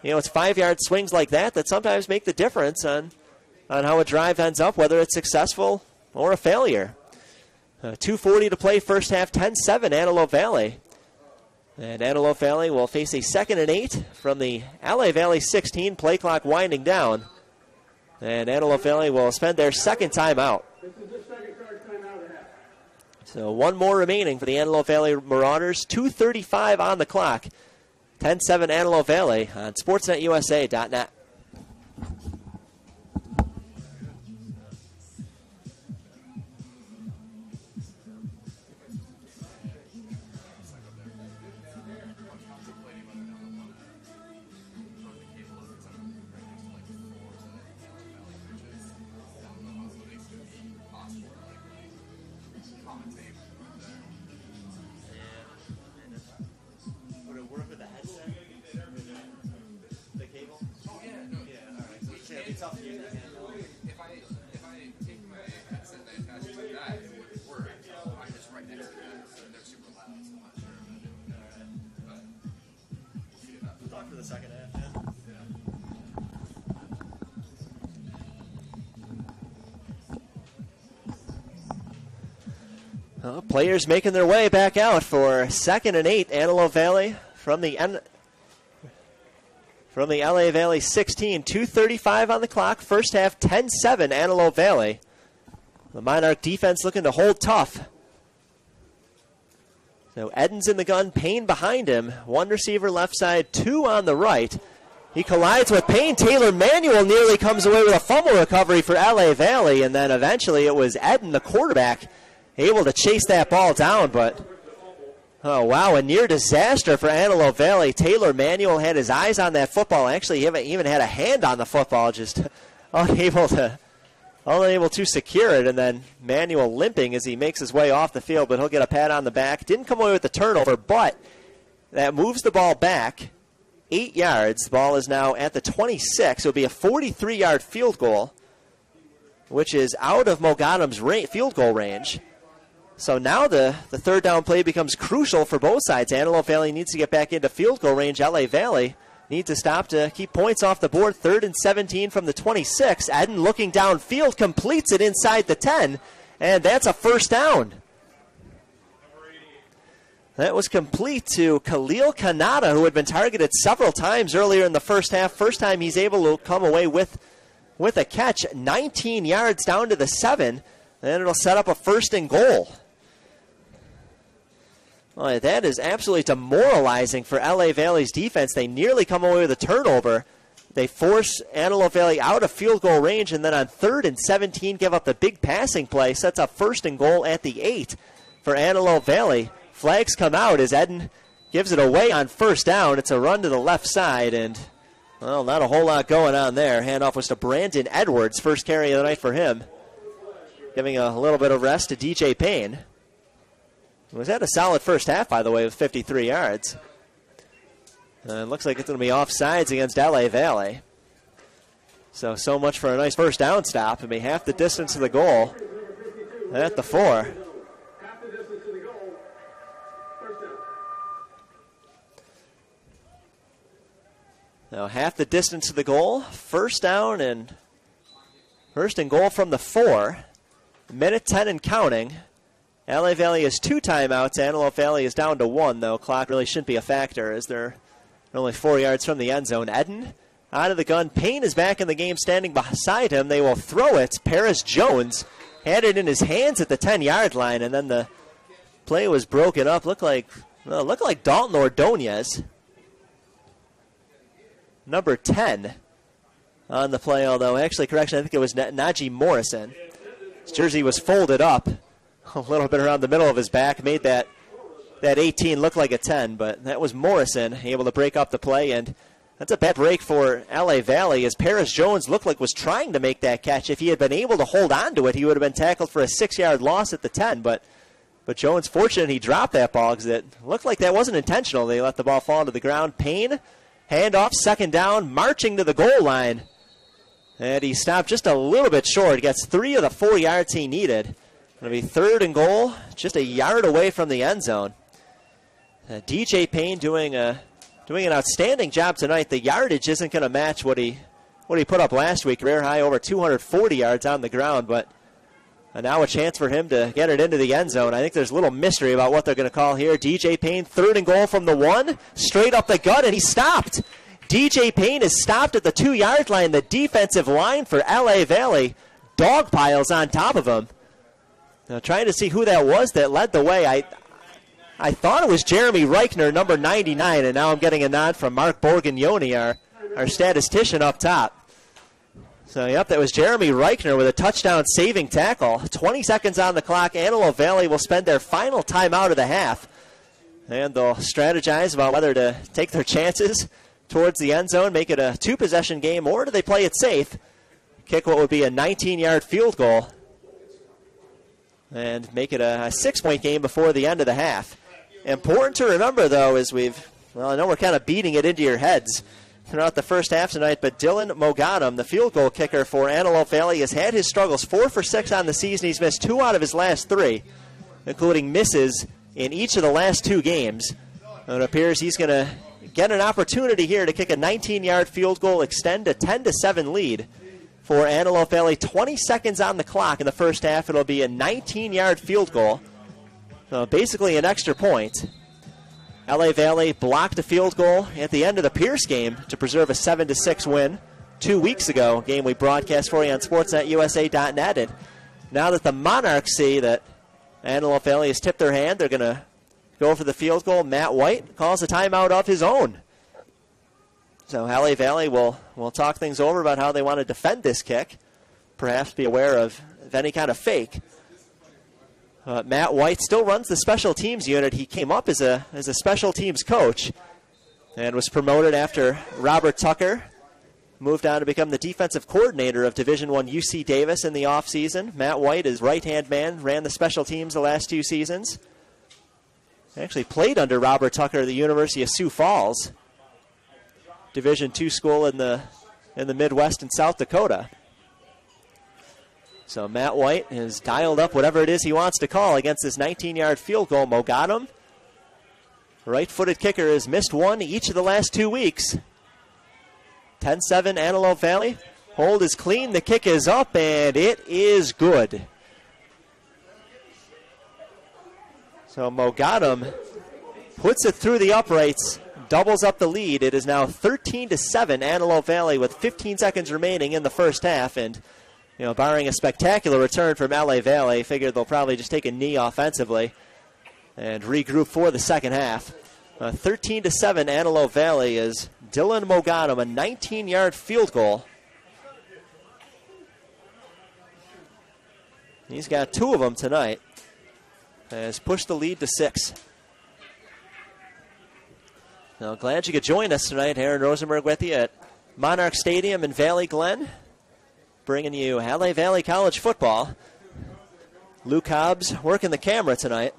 it's 5-yard swings like that sometimes make the difference on how a drive ends up, whether it's successful or a failure. 2:40 to play first half, 10-7 Antelope Valley. And Antelope Valley will face a 2nd and 8 from the LA Valley 16, play clock winding down. And Antelope Valley will spend their second timeout. So one more remaining for the Antelope Valley Marauders, 2:35 on the clock. 10-7 Antelope Valley on SportsNetUSA.net. Players making their way back out for 2nd and 8. Antelope Valley from the from the LA Valley 16. 2:35 on the clock. First half, 10-7 Antelope Valley. The Monarch defense looking to hold tough. So Eden's in the gun, Payne behind him. One receiver left side, two on the right. He collides with Payne. Taylor Manuel nearly comes away with a fumble recovery for LA Valley, and then eventually it was Eden, the quarterback, able to chase that ball down, but oh wow, a near disaster for Antelope Valley. Taylor Manuel had his eyes on that football. Actually, he even had a hand on the football, just unable to secure it, and then Manuel limping as he makes his way off the field, but he'll get a pat on the back. Didn't come away with the turnover, but that moves the ball back 8 yards. The ball is now at the 26. It'll be a 43-yard field goal, which is out of Mogadam's field goal range. So now the third down play becomes crucial for both sides. Antelope Valley needs to get back into field goal range. LA Valley needs to stop to keep points off the board. 3rd and 17 from the 26. Eden looking downfield, completes it inside the 10, and that's a first down. That was complete to Khalil Kanata, who had been targeted several times earlier in the first half. First time he's able to come away with a catch. 19 yards down to the 7, and it'll set up a 1st and goal. Well, that is absolutely demoralizing for LA Valley's defense. They nearly come away with a turnover. They force Antelope Valley out of field goal range, and then on 3rd and 17 give up the big passing play. Sets up 1st and goal at the 8 for Antelope Valley. Flags come out as Eden gives it away on 1st down. It's a run to the left side, and well, not a whole lot going on there. Handoff was to Brandon Edwards. First carry of the night for him. Giving a little bit of rest to DJ Payne. Was at a solid first half, by the way, with 53 yards. And looks like it's going to be offsides against LA Valley. So much for a nice first down stop. It'll be half the distance to the goal at the 4. Now half the distance to the goal. First down and 1st and goal from the 4. Minute 10 and counting. LA Valley has 2 timeouts. Antelope Valley is down to 1, though. Clock really shouldn't be a factor as they're only 4 yards from the end zone. Eden out of the gun. Payne is back in the game standing beside him. They will throw it. Paris Jones had it in his hands at the 10-yard line, and then the play was broken up. Looked like Dalton Ordonez, number 10, on the play, although actually, correction, I think it was Najee Morrison. His jersey was folded up a little bit around the middle of his back, made that 18 look like a 10, but that was Morrison able to break up the play, and that's a bad break for LA Valley as Paris Jones looked like was trying to make that catch. If he had been able to hold on to it, he would have been tackled for a 6-yard loss at the 10, but Jones, fortunate he dropped that ball because it looked like that wasn't intentional. They let the ball fall to the ground. Payne, handoff, 2nd down, marching to the goal line, and he stopped just a little bit short. Gets 3 of the 4 yards he needed. It'll be 3rd and goal, just a yard away from the end zone. DJ Payne doing an outstanding job tonight. The yardage isn't going to match what he put up last week. Career high over 240 yards on the ground, but now a chance for him to get it into the end zone. I think there's a little mystery about what they're going to call here. DJ Payne, 3rd and goal from the 1, straight up the gut, and he stopped. DJ Payne is stopped at the 2-yard line. The defensive line for LA Valley dog piles on top of him. Now trying to see who that was that led the way. I thought it was Jeremy Reichner, number 99, and now I'm getting a nod from Mark Borgognoni, our statistician up top. So, yep, that was Jeremy Reichner with a touchdown saving tackle. 20 seconds on the clock. Antelope Valley will spend their final timeout of the half, and they'll strategize about whether to take their chances towards the end zone, make it a 2-possession game, or do they play it safe, kick what would be a 19-yard field goal, and make it a 6-point game before the end of the half. Important to remember, though, is I know we're kind of beating it into your heads throughout the first half tonight, but Dylan Mogadam, the field goal kicker for Antelope Valley, has had his struggles. 4 for 6 on the season. He's missed 2 out of his last 3, including misses in each of the last 2 games. And it appears he's going to get an opportunity here to kick a 19-yard field goal, extend a 10-7 lead for Antelope Valley. 20 seconds on the clock in the first half. It'll be a 19-yard field goal. So basically an extra point. LA Valley blocked a field goal at the end of the Pierce game to preserve a 7-6 win 2 weeks ago, a game we broadcast for you on SportsNetUSA.net. And now that the Monarchs see that Antelope Valley has tipped their hand, they're going to go for the field goal. Matt White calls a timeout of his own. So LA Valley will talk things over about how they want to defend this kick, perhaps be aware of any kind of fake. Matt White still runs the special teams unit. He came up as a special teams coach and was promoted after Robert Tucker moved on to become the defensive coordinator of Division I UC Davis in the offseason. Matt White is right-hand man, ran the special teams the last 2 seasons. Actually played under Robert Tucker at the University of Sioux Falls, Division II school in the Midwest and South Dakota. So Matt White has dialed up whatever it is he wants to call against this 19-yard field goal. Mo got him. Right-footed kicker has missed one each of the last 2 weeks. 10-7 Antelope Valley. Hold is clean. The kick is up, and it is good. So Mo got him. Puts it through the uprights. Doubles up the lead. It is now 13-7 Antelope Valley with 15 seconds remaining in the first half. And barring a spectacular return from LA Valley, figured they'll probably just take a knee offensively and regroup for the second half. 13-7 Antelope Valley is Dylan Mogadam, a 19-yard field goal. He's got 2 of them tonight. Has pushed the lead to 6. Now, glad you could join us tonight. Aaron Rosenberg with you at Monarch Stadium in Valley Glen, bringing you LA Valley College football. Luke Hobbs working the camera tonight.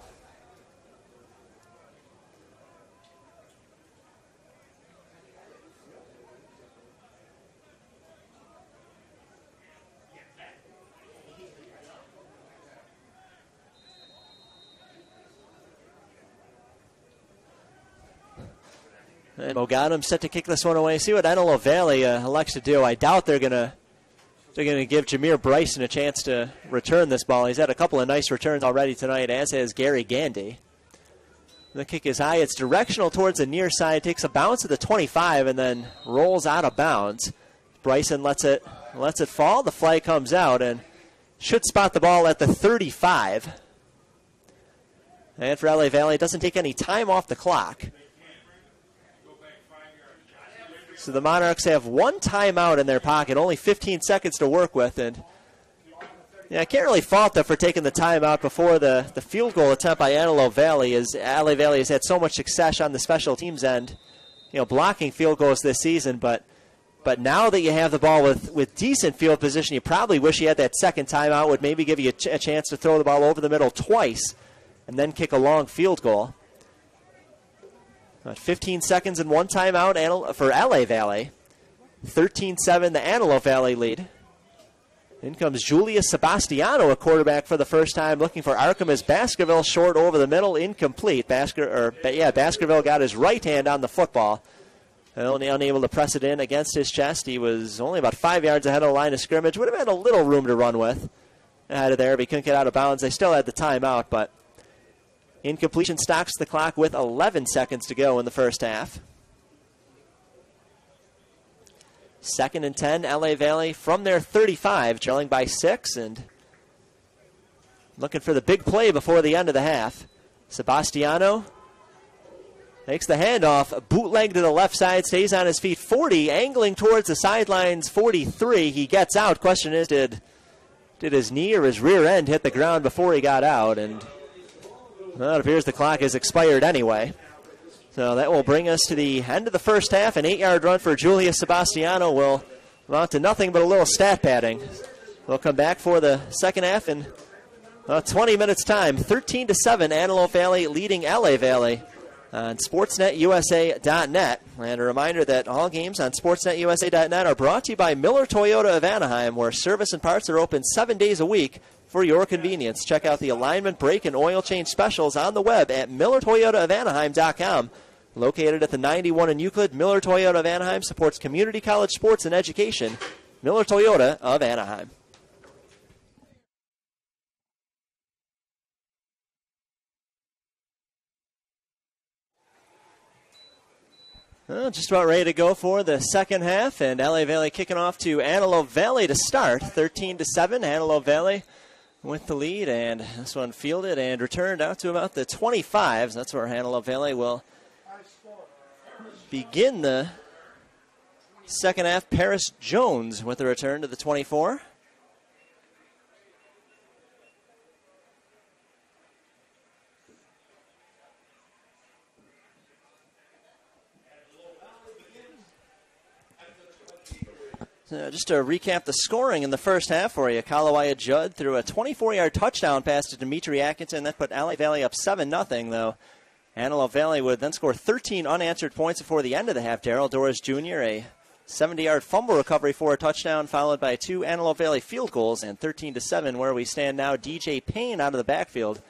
And Mogadam set to kick this one away. See what Antelope Valley elects to do. I doubt they're going to give Jameer Bryson a chance to return this ball. He's had a couple of nice returns already tonight, as has Gary Gandy. The kick is high. It's directional towards the near side. Takes a bounce at the 25 and then rolls out of bounds. Bryson lets it fall. The flag comes out and should spot the ball at the 35. And for LA Valley, it doesn't take any time off the clock. So the Monarchs have 1 timeout in their pocket, only 15 seconds to work with. And I can't really fault them for taking the timeout before the field goal attempt by Antelope Valley, as LA Valley has had so much success on the special teams end, blocking field goals this season. But now that you have the ball with decent field position, you probably wish you had that second timeout, would maybe give you a chance to throw the ball over the middle twice and then kick a long field goal. 15 seconds and 1 timeout for LA Valley. 13-7 the Antelope Valley lead. In comes Julius Sebastiano, a quarterback for the first time, looking for Arkham Baskerville, short over the middle, incomplete. Baskerville got his right hand on the football, only unable to press it in against his chest. He was only about 5 yards ahead of the line of scrimmage. Would have had a little room to run with ahead of there if he couldn't get out of bounds. They still had the timeout, but incompletion stocks the clock with 11 seconds to go in the first half. 2nd and 10, LA Valley from their 35, trailing by 6, and looking for the big play before the end of the half. Sebastiano takes the handoff, bootleg to the left side, stays on his feet, 40, angling towards the sidelines, 43. He gets out. Question is, did his knee or his rear end hit the ground before he got out? And well, it appears the clock has expired anyway. So that will bring us to the end of the first half. An 8-yard run for Julius Sebastiano will amount to nothing but a little stat padding. We'll come back for the second half in 20 minutes' time. 13-7, Antelope Valley leading LA Valley on SportsNetUSA.net. And a reminder that all games on SportsNetUSA.net are brought to you by Miller Toyota of Anaheim, where service and parts are open 7 days a week for your convenience. Check out the alignment, brake, and oil change specials on the web at MillerToyotaofAnaheim.com. Located at the 91 in Euclid, Miller Toyota of Anaheim supports community college sports and education. Miller Toyota of Anaheim. Well, just about ready to go for the second half, and LA Valley kicking off to Antelope Valley to start. 13-7, Antelope Valley with the lead, and this one fielded and returned out to about the 25s. That's where Antelope Valley will begin the second half. Paris Jones with the return to the 24. Just to recap the scoring in the first half for you, Kalawaya Judd threw a 24-yard touchdown pass to Dimitri Atkinson. That put LA Valley up 7-0, though. Antelope Valley would then score 13 unanswered points before the end of the half. Darrell Doris Jr., a 70-yard fumble recovery for a touchdown, followed by 2 Antelope Valley field goals, and 13-7 where we stand now. DJ Payne out of the backfield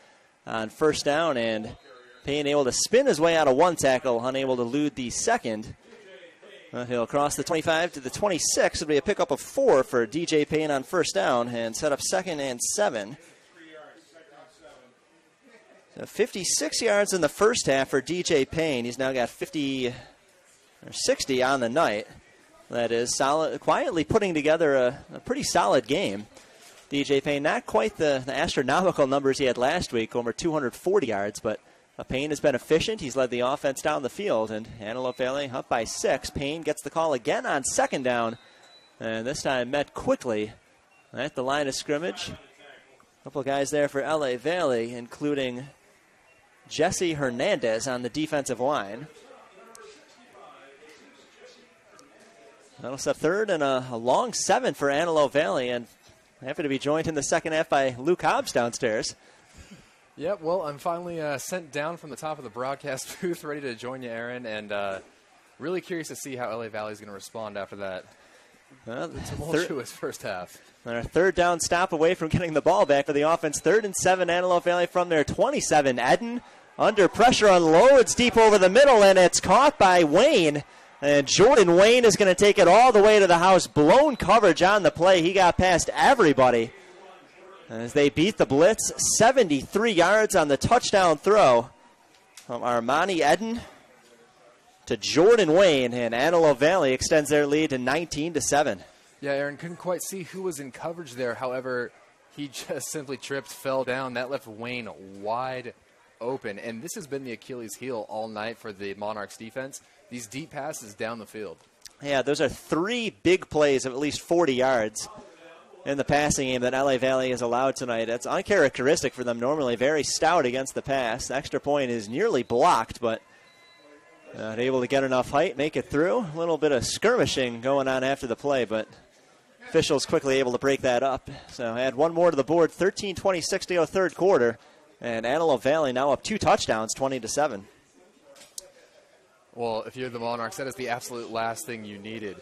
on first down, and Payne able to spin his way out of one tackle, unable to elude the second. He'll cross the 25 to the 26. It'll be a pickup of 4 for DJ Payne on first down and set up 2nd and 7. So 56 yards in the first half for DJ Payne. He's now got 50 or 60 on the night. That is solid, quietly putting together a pretty solid game. DJ Payne, not quite the astronomical numbers he had last week, over 240 yards, but Payne has been efficient. He's led the offense down the field, and Antelope Valley up by 6. Payne gets the call again on second down, and this time met quickly at the line of scrimmage. A couple of guys there for LA Valley, including Jesse Hernandez on the defensive line. That'll set third and a long 7 for Antelope Valley, and happy to be joined in the second half by Luke Hobbs downstairs. Yep, well, I'm finally sent down from the top of the broadcast booth, ready to join you, Aaron, and really curious to see how LA Valley is going to respond after that tumultuous first half. Our third down stop away from getting the ball back for the offense. 3rd and 7, Antelope Valley from their 27. Eden under pressure, unloads deep over the middle, and it's caught by Wayne. And Jordan Wayne is going to take it all the way to the house. Blown coverage on the play. He got past everybody as they beat the blitz. 73 yards on the touchdown throw from Armani Eden to Jordan Wayne, and Antelope Valley extends their lead to 19-7. Yeah, Aaron couldn't quite see who was in coverage there. However, he just simply tripped, fell down. That left Wayne wide open, and this has been the Achilles heel all night for the Monarchs defense. These deep passes down the field. Yeah, those are 3 big plays of at least 40 yards in the passing game that LA Valley has allowed tonight. That's uncharacteristic for them normally. Very stout against the pass. The extra point is nearly blocked, but not able to get enough height, make it through. A little bit of skirmishing going on after the play, but officials quickly able to break that up. So add one more to the board. 13:26 to go third quarter, and Antelope Valley now up 2 touchdowns, 20-7. Well, if you're the Monarchs, that is the absolute last thing you needed.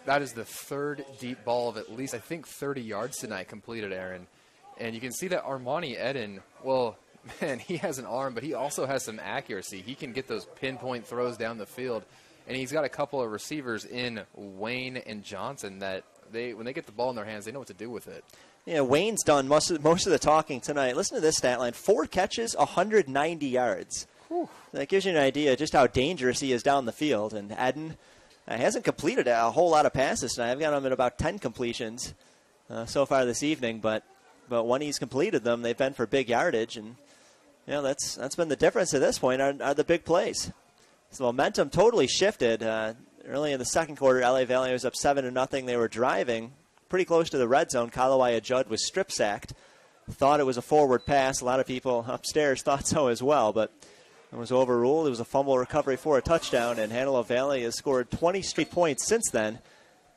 That is the 3rd deep ball of at least, I think, 30 yards tonight completed, Aaron. And you can see that Armani Eden, well, man, he has an arm, but he also has some accuracy. He can get those pinpoint throws down the field. And he's got a couple of receivers in Wayne and Johnson that when they get the ball in their hands, they know what to do with it. Yeah, Wayne's done most of the talking tonight. Listen to this stat line. 4 catches, 190 yards. Whew. That gives you an idea just how dangerous he is down the field. And Eden hasn't completed a whole lot of passes tonight. I've got him at about 10 completions so far this evening. But when he's completed them, they've been for big yardage. And that's been the difference at this point are the big plays. So momentum totally shifted. Early in the second quarter, LA Valley was up 7-0. They were driving pretty close to the red zone. Kalawaya Judd was strip sacked. Thought it was a forward pass. A lot of people upstairs thought so as well, but it was overruled. It was a fumble recovery for a touchdown, and Antelope Valley has scored 20 straight points since then.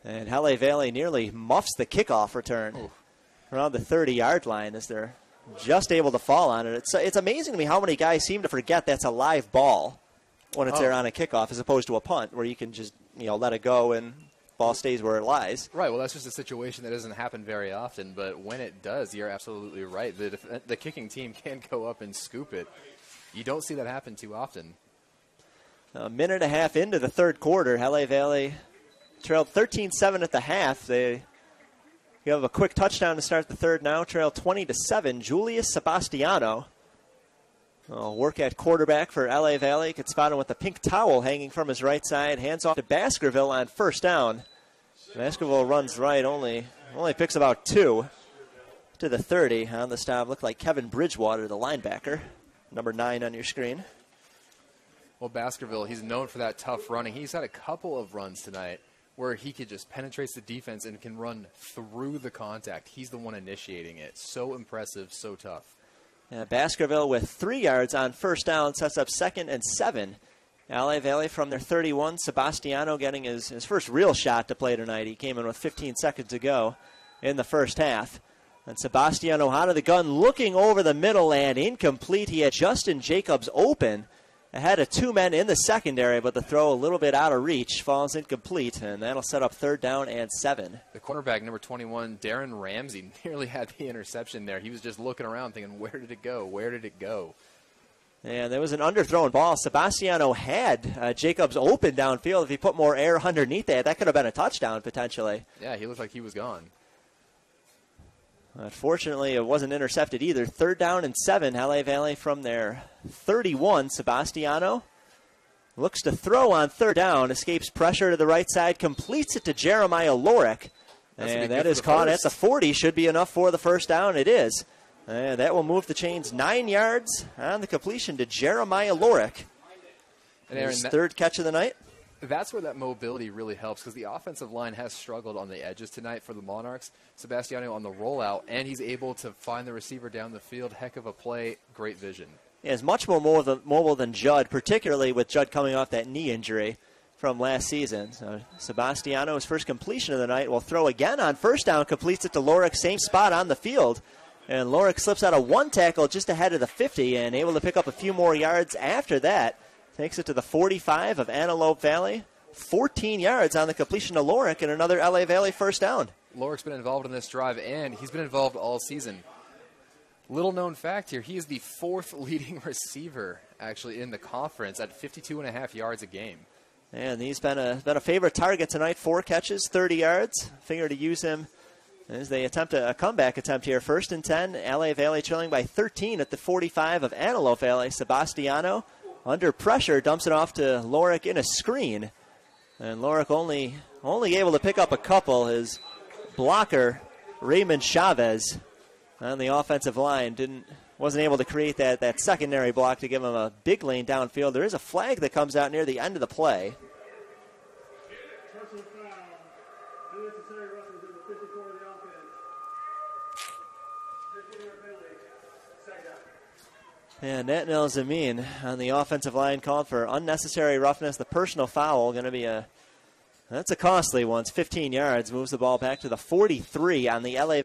And LA Valley nearly muffs the kickoff return around the 30-yard line as they're just able to fall on it. It's amazing to me how many guys seem to forget that's a live ball when it's there on a kickoff as opposed to a punt where you can just let it go and ball stays where it lies. Right, well, that's just a situation that doesn't happen very often, but when it does, you're absolutely right. The kicking team can go up and scoop it. You don't see that happen too often. A minute and a half into the third quarter, LA Valley trailed 13-7 at the half. They have a quick touchdown to start the third now, trail 20-7. Julius Sebastiano Work at quarterback for LA Valley. Could spot him with a pink towel hanging from his right side. Hands off to Baskerville on first down. Baskerville runs right, only picks about 2 to the 30. On the stop, looked like Kevin Bridgewater, the linebacker, number 9 on your screen. Well, Baskerville, he's known for that tough running. He's had a couple of runs tonight where he could just penetrate the defense and can run through the contact. He's the one initiating it. So impressive, so tough. Baskerville with 3 yards on first down sets up 2nd and 7. LA Valley from their 31. Sebastiano getting his first real shot to play tonight. He came in with 15 seconds to go in the first half. And Sebastiano out of the gun, looking over the middle and incomplete. He had Justin Jacobs open. Ahead of 2 men in the secondary, but the throw a little bit out of reach, falls incomplete, and that'll set up 3rd down and 7. The cornerback, number 21, Darren Ramsey, nearly had the interception there. He was just looking around thinking, where did it go? Where did it go? And there was an underthrown ball. Sebastiano had Jacobs open downfield. If he put more air underneath that could have been a touchdown potentially. Yeah, he looked like he was gone. Unfortunately, it wasn't intercepted either. 3rd down and 7. LA Valley from their 31. Sebastiano looks to throw on 3rd down. Escapes pressure to the right side. Completes it to Jeremiah Lorick. And that is caught at the 40. Should be enough for the first down. It is. And that will move the chains 9 yards on the completion to Jeremiah Lorick. And his 3rd catch of the night. That's where that mobility really helps, because the offensive line has struggled on the edges tonight for the Monarchs. Sebastiano on the rollout, and he's able to find the receiver down the field. Heck of a play, great vision. He is much more mobile than Judd, particularly with Judd coming off that knee injury from last season. So Sebastiano's first completion of the night will throw again on first down, completes it to Lorick, same spot on the field. And Lorick slips out of 1 tackle just ahead of the 50 and able to pick up a few more yards after that. Takes it to the 45 of Antelope Valley. 14 yards on the completion to Lorick and another LA Valley first down. Lorick's been involved in this drive, and he's been involved all season. Little known fact here, he is the 4th leading receiver, actually, in the conference at 52.5 yards a game. And he's been a favorite target tonight. 4 catches, 30 yards. Figure to use him as they attempt a comeback attempt here. 1st and 10, LA Valley trailing by 13 at the 45 of Antelope Valley. Sebastiano under pressure, dumps it off to Lorick in a screen. And Lorick only able to pick up a couple. His blocker, Raymond Chavez, on the offensive line, wasn't able to create that secondary block to give him a big lane downfield. There is a flag that comes out near the end of the play. And Natnel Zamin on the offensive line called for unnecessary roughness. The personal foul going to be that's a costly one. It's 15 yards. Moves the ball back to the 43 on the LA.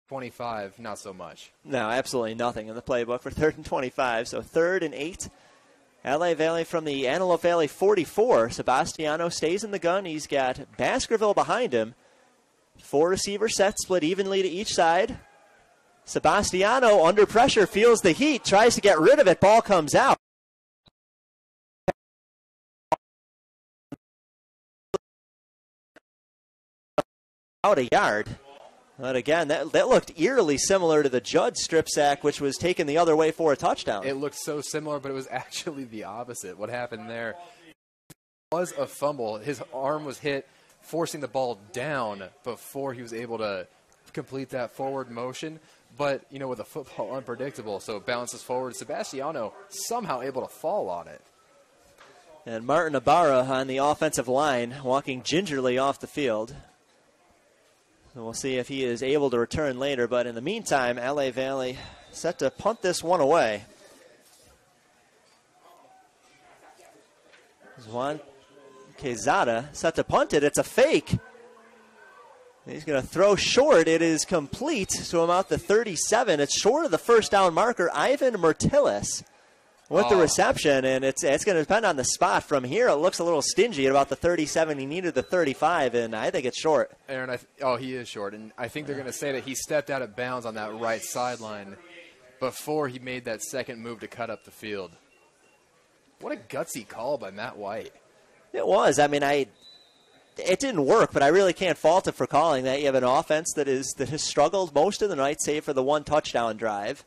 .25, not so much. No, absolutely nothing in the playbook for 3rd and 25. So 3rd and 8. LA Valley from the Antelope Valley 44. Sebastiano stays in the gun. He's got Baskerville behind him. 4 receiver set, split evenly to each side. Sebastiano under pressure, feels the heat, tries to get rid of it. Ball comes out. Out a yard. But again, that looked eerily similar to the Judd strip sack, which was taken the other way for a touchdown. It looked so similar, but it was actually the opposite. What happened there was a fumble. His arm was hit, forcing the ball down before he was able to complete that forward motion. But, with a football, unpredictable, so it bounces forward. Sebastiano somehow able to fall on it. And Martin Ibarra on the offensive line, walking gingerly off the field. So we'll see if he is able to return later. But in the meantime, LA Valley set to punt this one away. Juan Quezada set to punt it. It's a fake. He's going to throw short. It is complete to about the 37. It's short of the first down marker. Ivan Mertilis with the reception, and it's going to depend on the spot. From here, it looks a little stingy at about the 37. He needed the 35, and I think it's short. Aaron, he is short, and I think they're going to say that he stepped out of bounds on that right sideline before he made that second move to cut up the field. What a gutsy call by Matt White. It was. I mean, it didn't work, but I really can't fault him for calling that. You have an offense that has struggled most of the night, save for the one touchdown drive.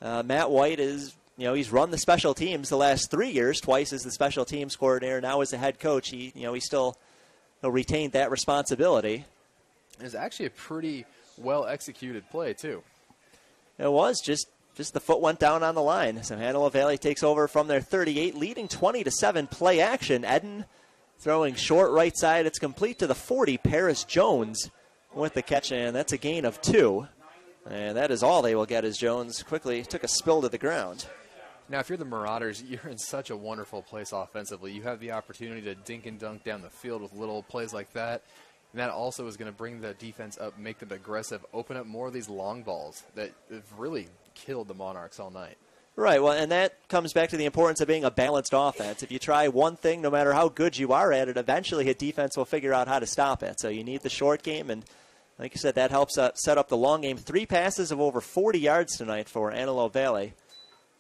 Matt White is, he's run the special teams the last 3 years, twice as the special teams coordinator. Now as the head coach, he still retained that responsibility. It was actually a pretty well executed play too. It was just the foot went down on the line. So Antelope Valley takes over from their 38, leading 20-7. Play action. Eden throwing short right side. It's complete to the 40. Paris Jones with the catch, and that's a gain of 2. And that is all they will get as Jones quickly took a spill to the ground. Now, if you're the Marauders, you're in such a wonderful place offensively. You have the opportunity to dink and dunk down the field with little plays like that. And that also is going to bring the defense up, make them aggressive, open up more of these long balls that have really killed the Monarchs all night. Right, well, and that comes back to the importance of being a balanced offense. If you try one thing, no matter how good you are at it, eventually a defense will figure out how to stop it. So you need the short game, and like you said, that helps set up the long game. 3 passes of over 40 yards tonight for Antelope Valley,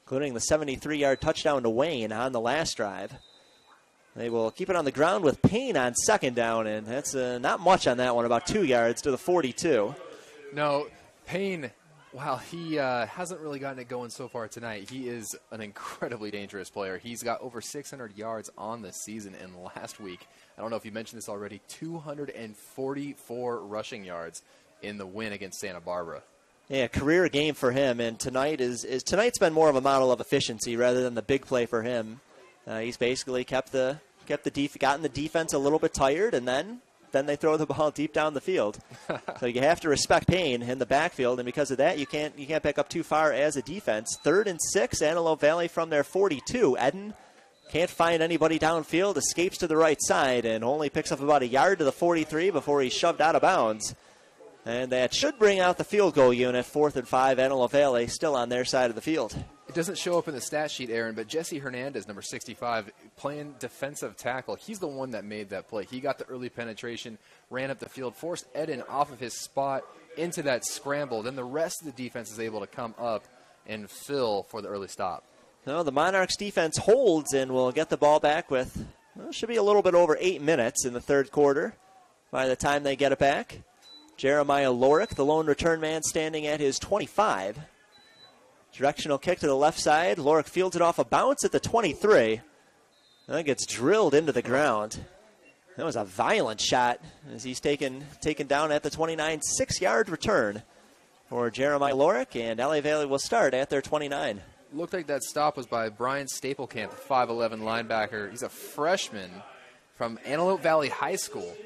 including the 73-yard touchdown to Wayne on the last drive. They will keep it on the ground with Payne on second down, and that's not much on that one, about 2 yards to the 42. No, Payne, while he hasn't really gotten it going so far tonight, he is an incredibly dangerous player. He's got over 600 yards on the season, and last week, I don't know if you mentioned this already, 244 rushing yards in the win against Santa Barbara. Yeah, career game for him, and tonight's been more of a model of efficiency rather than the big play for him. He's basically gotten the defense a little bit tired, and then they throw the ball deep down the field. So you have to respect Payne in the backfield, and because of that, you can't back up too far as a defense. 3rd and 6, Antelope Valley from their 42. Eden can't find anybody downfield, escapes to the right side, and only picks up about a yard to the 43 before he's shoved out of bounds. And that should bring out the field goal unit. 4th and 5, Antelope Valley still on their side of the field. It doesn't show up in the stat sheet, Aaron, but Jesse Hernandez, number 65, playing defensive tackle. He's the one that made that play. He got the early penetration, ran up the field, forced Eden off of his spot into that scramble. Then the rest of the defense is able to come up and fill for the early stop. No, the Monarchs defense holds and will get the ball back with, should be a little bit over 8 minutes in the third quarter by the time they get it back. Jeremiah Lorick, the lone return man, standing at his 25. Directional kick to the left side. Lorick fields it off a bounce at the 23. I think it's drilled into the ground. That was a violent shot as he's taken down at the 29. 6-yard return for Jeremiah Lorick, and LA Valley will start at their 29. Looked like that stop was by Brian Staplekamp, 5'11 linebacker. He's a freshman from Antelope Valley High School.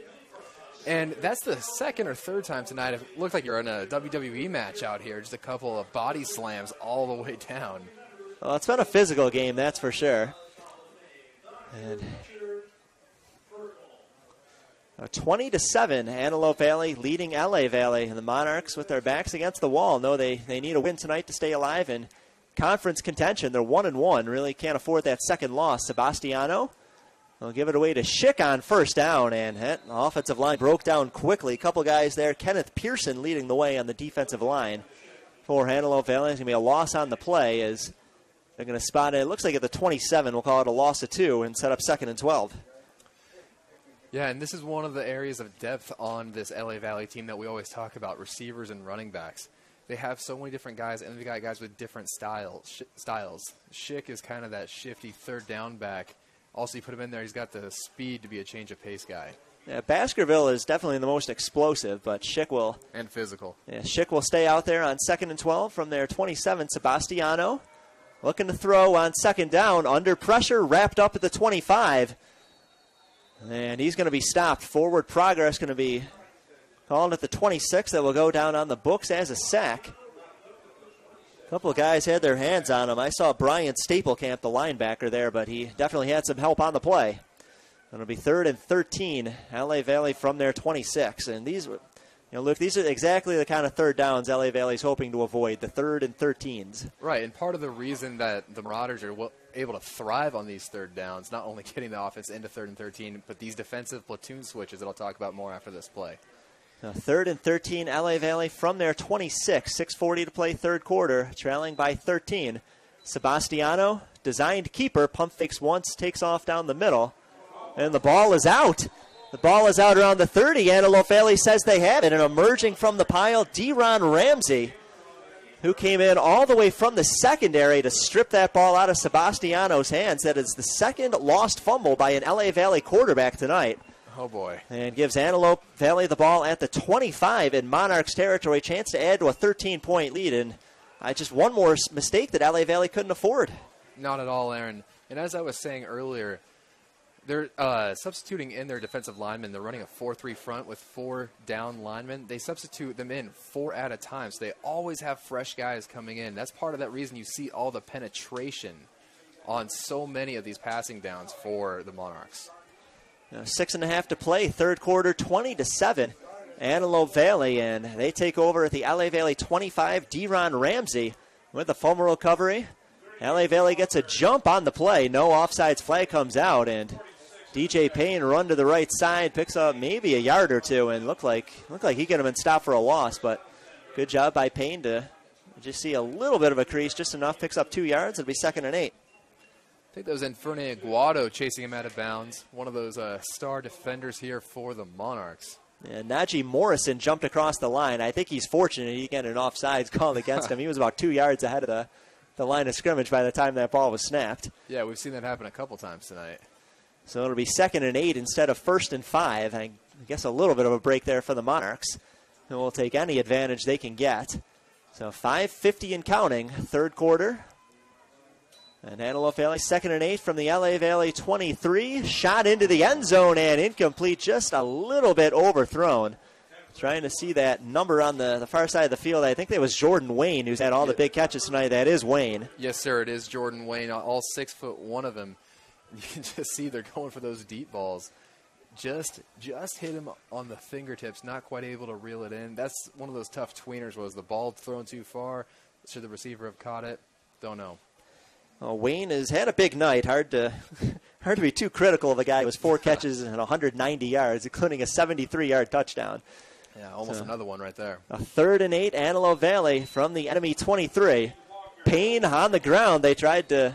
And that's the second or third time tonight. It looked like you're in a WWE match out here. Just a couple of body slams all the way down. Well, it's been a physical game, that's for sure. And 20-7, Antelope Valley leading LA Valley. And the Monarchs, with their backs against the wall, know they need a win tonight to stay alive in conference contention. They're 1-1. Really can't afford that second loss. Sebastiano will give it away to Schick on first down, and the offensive line broke down quickly. A couple guys there. Kenneth Pearson leading the way on the defensive line for Antelope Valley. It's going to be a loss on the play as they're going to spot it. It looks like at the 27. We'll call it a loss of 2 and set up 2nd and 12. Yeah, and this is one of the areas of depth on this LA Valley team that we always talk about, receivers and running backs. They have so many different guys, and they got guys with different styles. Schick is kind of that shifty third down back. Also, you put him in there, he's got the speed to be a change of pace guy. Yeah, Baskerville is definitely the most explosive, but Schick will... And physical. Yeah, Schick will stay out there on 2nd and 12 from their 27. Sebastiano looking to throw on 2nd down. Under pressure, wrapped up at the 25. And he's going to be stopped. Forward progress going to be called at the 26. That will go down on the books as a sack. A couple of guys had their hands on him. I saw Brian Staplekamp, the linebacker there, but he definitely had some help on the play. It'll be 3rd and 13. LA Valley from their 26. And these, Luke, these are exactly the kind of third downs LA Valley's hoping to avoid, the 3rd and 13s. Right, and part of the reason that the Marauders are able to thrive on these third downs, not only getting the offense into 3rd and 13, but these defensive platoon switches that I'll talk about more after this play. 3rd and 13, LA Valley from their 26. 6:40 to play third quarter, trailing by 13. Sebastiano, designed keeper, pump fakes once, takes off down the middle, and the ball is out. The ball is out around the 30. Antelope Valley says they have it, and emerging from the pile, Deron Ramsey, who came in all the way from the secondary to strip that ball out of Sebastiano's hands. That is the second lost fumble by an LA Valley quarterback tonight. Oh, boy. And gives Antelope Valley the ball at the 25 in Monarchs territory. Chance to add to a 13-point lead. And just one more mistake that LA Valley couldn't afford. Not at all, Aaron. And as I was saying earlier, they're substituting in their defensive linemen. They're running a 4-3 front with 4 down linemen. They substitute them in 4 at a time, so they always have fresh guys coming in. That's part of that reason you see all the penetration on so many of these passing downs for the Monarchs. 6.5 to play, third quarter, 20-7. Antelope Valley, and they take over at the LA Valley 25. Deron Ramsey with the fumble recovery. LA Valley gets a jump on the play. No offsides flag comes out, and DJ Payne run to the right side, picks up maybe a yard or two, and looked like he could have been stopped for a loss, but good job by Payne to just see a little bit of a crease, just enough, picks up 2 yards. It'll be 2nd and 8. I think that was Inferne Aguado chasing him out of bounds, one of those star defenders here for the Monarchs. And Najee Morrison jumped across the line. I think he's fortunate he got an offsides called against him. He was about 2 yards ahead of the line of scrimmage by the time that ball was snapped. Yeah, we've seen that happen a couple times tonight. So it'll be 2nd and 8 instead of 1st and 5. I guess a little bit of a break there for the Monarchs, who will take any advantage they can get. So 5:50 and counting, third quarter. And Antelope Valley, 2nd and 8 from the LA Valley 23. Shot into the end zone and incomplete, just a little bit overthrown. Trying to see that number on the far side of the field. I think that was Jordan Wayne who's had all the big catches tonight. That is Wayne. Yes, sir, it is Jordan Wayne, all 6'1" of them. You can just see they're going for those deep balls. Just hit him on the fingertips, not quite able to reel it in. That's one of those tough tweeners. Was the ball thrown too far? Should the receiver have caught it? Don't know. Well, Wayne has had a big night. Hard to be too critical of a guy who has 4 catches and 190 yards, including a 73-yard touchdown. Yeah, almost another one right there. A 3rd and 8, Antelope Valley from the enemy 23. Payne on the ground. They tried to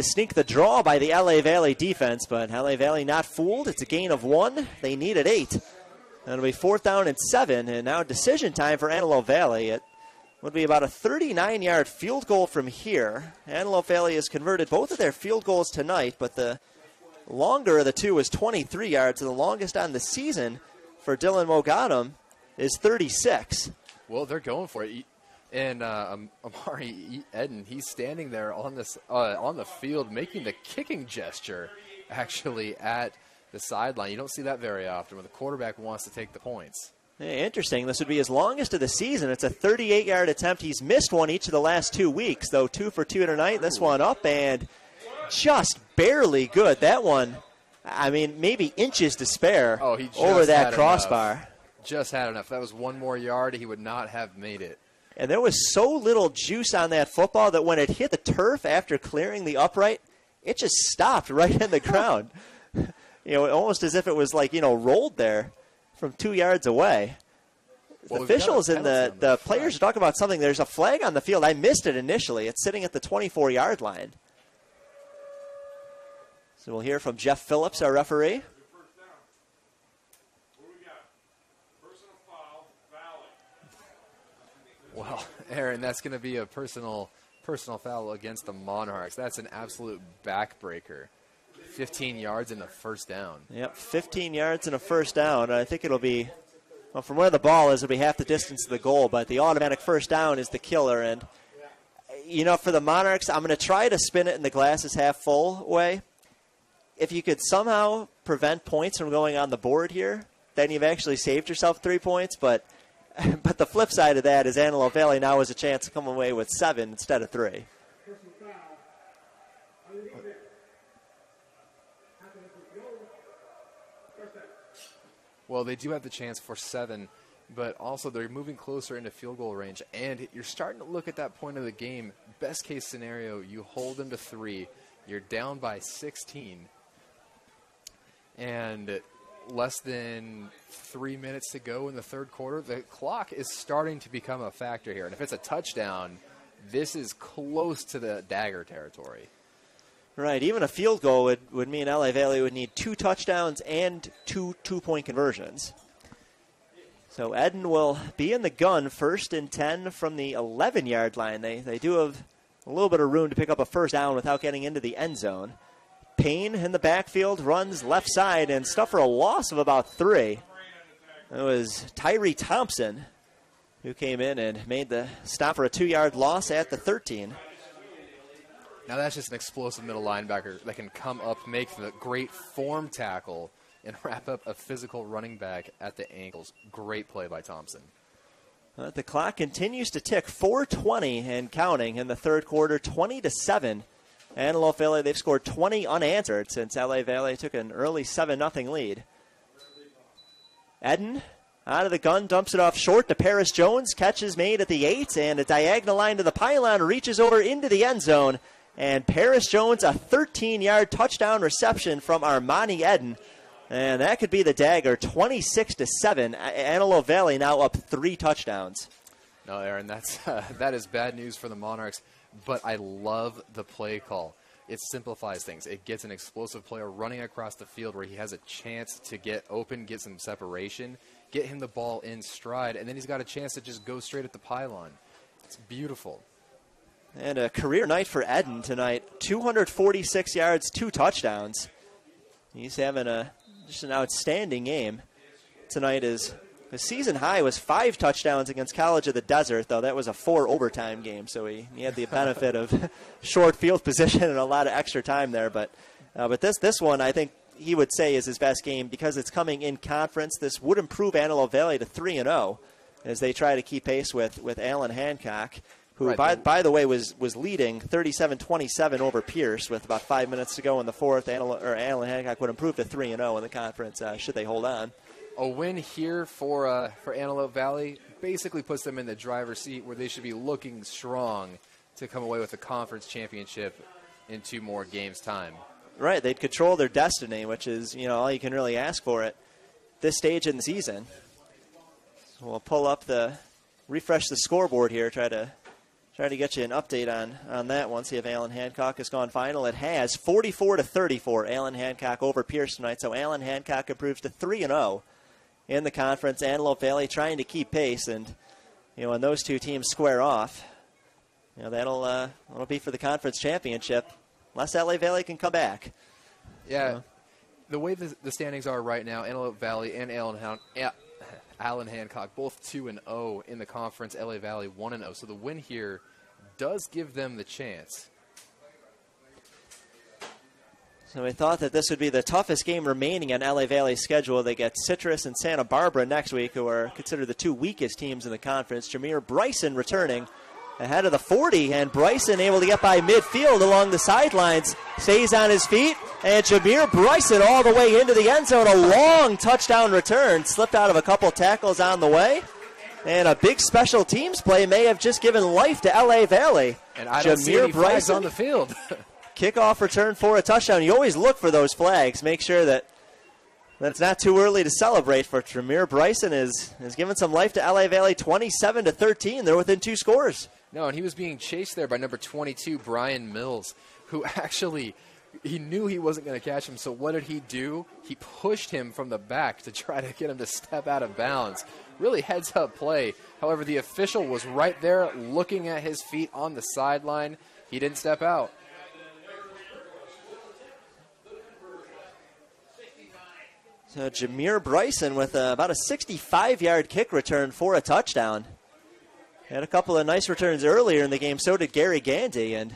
sneak the draw by the LA Valley defense, but LA Valley not fooled. It's a gain of 1. They needed 8. It'll be 4th down and 7, and now decision time for Antelope Valley. It would be about a 39-yard field goal from here. Antelope Valley has converted both of their field goals tonight, but the longer of the two is 23 yards, and the longest on the season for Dylan Mogadam is 36. Well, they're going for it. And Amari Eden, he's standing there on the field making the kicking gesture, actually, at the sideline. You don't see that very often when the quarterback wants to take the points. Yeah, interesting. This would be his longest of the season. It's a 38-yard attempt. He's missed one each of the last 2 weeks, though 2 for 2 tonight. This one up and just barely good. That one, I mean, maybe inches to spare over that crossbar. Enough. Just had enough. That was 1 more yard. He would not have made it. And there was so little juice on that football that when it hit the turf after clearing the upright, it just stopped right in the ground. Almost as if it was rolled there from 2 yards away. The officials and the players are talking about something. There's a flag on the field. I missed it initially. It's sitting at the 24-yard line. So we'll hear from Jeff Phillips, our referee. Well, Aaron, that's going to be a personal foul against the Monarchs. That's an absolute backbreaker. 15 yards and a first down. Yep, 15 yards and a first down. I think it'll be, from where the ball is, it'll be half the distance to the goal, but the automatic first down is the killer. And, for the Monarchs, I'm going to try to spin it in the glass is half full way. If you could somehow prevent points from going on the board here, then you've actually saved yourself 3 points, but the flip side of that is Antelope Valley now has a chance to come away with 7 instead of 3. Well, they do have the chance for 7, but also they're moving closer into field goal range. And you're starting to look at that point of the game. Best case scenario, you hold them to 3. You're down by 16. And less than 3 minutes to go in the third quarter. The clock is starting to become a factor here. And if it's a touchdown, this is close to the dagger territory. Right, even a field goal would mean LA Valley would need 2 touchdowns and 2 two-point conversions. So Eden will be in the gun, 1st and 10 from the 11-yard line. They do have a little bit of room to pick up a first down without getting into the end zone. Payne in the backfield runs left side and stuff for a loss of about 3. It was Tyree Thompson who came in and made the stop for a 2-yard loss at the 13. Now that's just an explosive middle linebacker that can come up, make the great form tackle, and wrap up a physical running back at the ankles. Great play by Thompson. The clock continues to tick, 4:20 and counting in the third quarter, 20-7. Antelope Valley, they've scored 20 unanswered since LA Valley took an early 7-0 lead. Eden out of the gun, dumps it off short to Paris Jones. Catch is made at the 8, and a diagonal line to the pylon reaches over into the end zone. And Paris Jones, a 13-yard touchdown reception from Armani Eden. And that could be the dagger, 26-7. Antelope Valley now up 3 touchdowns. No, Aaron, that is bad news for the Monarchs. But I love the play call. It simplifies things. It gets an explosive player running across the field where he has a chance to get open, get some separation, get him the ball in stride, and then he's got a chance to just go straight at the pylon. It's beautiful. And a career night for Eden tonight. 246 yards, 2 touchdowns. He's having just an outstanding game. Tonight his season high was 5 touchdowns against College of the Desert, though that was a 4 overtime game, so he had the benefit of short field position and a lot of extra time there. But this one, I think he would say is his best game because it's coming in conference. This would improve Antelope Valley to 3-0 as they try to keep pace with Allen Hancock, who, right, by the way, was leading 37-27 over Pierce with about 5 minutes to go in the fourth. Allen Hancock would improve to 3-0 in the conference should they hold on. A win here for Antelope Valley basically puts them in the driver's seat where they should be looking strong to come away with the conference championship in 2 more games' time. Right, they'd control their destiny, which is all you can really ask for at this stage in the season. So we'll pull up refresh the scoreboard here, try to get you an update on that one. See if Allen Hancock has gone final. It has, 44-34. Allen Hancock over Pierce tonight. So Allen Hancock improves to 3-0 in the conference. Antelope Valley trying to keep pace, and when those 2 teams square off, that'll be for the conference championship, unless LA Valley can come back. Yeah, the way the standings are right now, Antelope Valley and Allen Hancock both 2-0 in the conference. LA Valley 1-0. So the win here does give them the chance. So we thought that this would be the toughest game remaining on LA Valley's schedule. They get Citrus and Santa Barbara next week, who are considered the 2 weakest teams in the conference. Jameer Bryson returning ahead of the 40, and Bryson able to get by midfield along the sidelines, stays on his feet, and Jameer Bryson all the way into the end zone. A long touchdown return, slipped out of a couple tackles on the way, and a big special teams play may have just given life to LA Valley. And I don't see any flags on the field. Kickoff return for a touchdown. You always look for those flags. Make sure that it's not too early to celebrate, for Jameer Bryson is given some life to LA Valley, 27-13. They're within 2 scores. No, and he was being chased there by number 22, Brian Mills, who actually, he knew he wasn't going to catch him, so what did he do? He pushed him from the back to try to get him to step out of bounds. Really heads-up play. However, the official was right there looking at his feet on the sideline. He didn't step out. So Jameer Bryson with about a 65-yard kick return for a touchdown. Had a couple of nice returns earlier in the game. So did Gary Gandy, and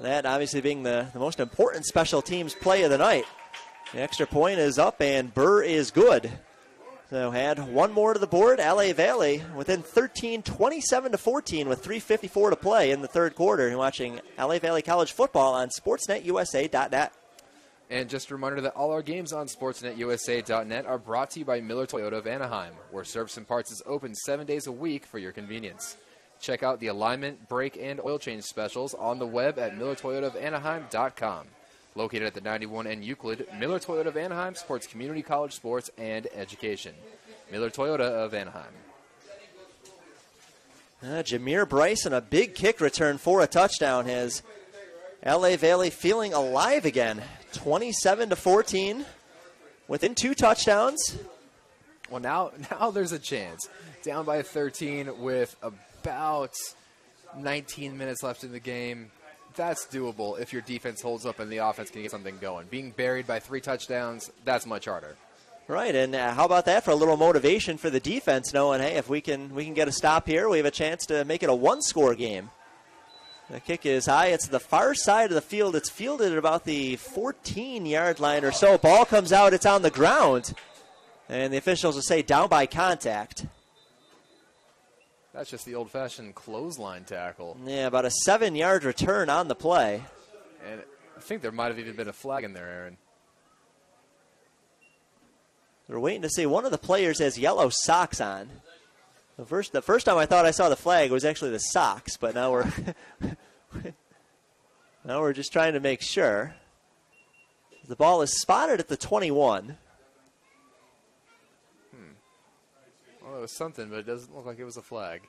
that obviously being the most important special teams play of the night. The extra point is up, and Burr is good. So had 1 more to the board. LA Valley within 13, 27-14 with 3:54 to play in the third quarter. You're watching LA Valley College football on SportsNetUSA.net. And just a reminder that all our games on SportsNetUSA.net are brought to you by Miller Toyota of Anaheim, where service and parts is open 7 days a week for your convenience. Check out the alignment, brake, and oil change specials on the web at MillerToyotaofAnaheim.com. Located at the 91 and Euclid, Miller Toyota of Anaheim supports community college sports and education. Miller Toyota of Anaheim. Jameer Bryson, a big kick return for a touchdown, has LA Valley feeling alive again. 27-14, within 2 touchdowns. Well, now there's a chance. Down by 13 with about 19 minutes left in the game. That's doable if your defense holds up and the offense can get something going. Being buried by 3 touchdowns, that's much harder. Right, and how about that for a little motivation for the defense, knowing, hey, if we can get a stop here, we have a chance to make it a 1-score game. The kick is high. It's the far side of the field. It's fielded at about the 14-yard line or so. Ball comes out. It's on the ground. And the officials will say down by contact. That's just the old-fashioned clothesline tackle. Yeah, about a 7-yard return on the play. And I think there might have even been a flag in there, Aaron. We're waiting to see. One of the players has yellow socks on. The first time I thought I saw the flag was actually the socks, but now we're just trying to make sure. The ball is spotted at the 21. Well, it was something, but it doesn't look like it was a flag.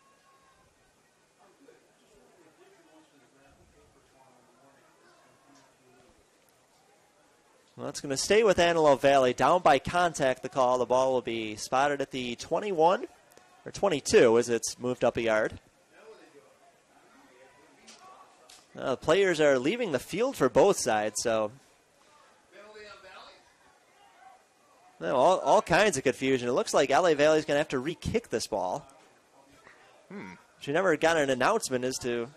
Well, it's going to stay with Antelope Valley. Down by contact, the call. The ball will be spotted at the 21. Or 22 as it's moved up a yard. The players are leaving the field for both sides, so all kinds of confusion. It looks like LA Valley is going to have to re-kick this ball. She never got an announcement as to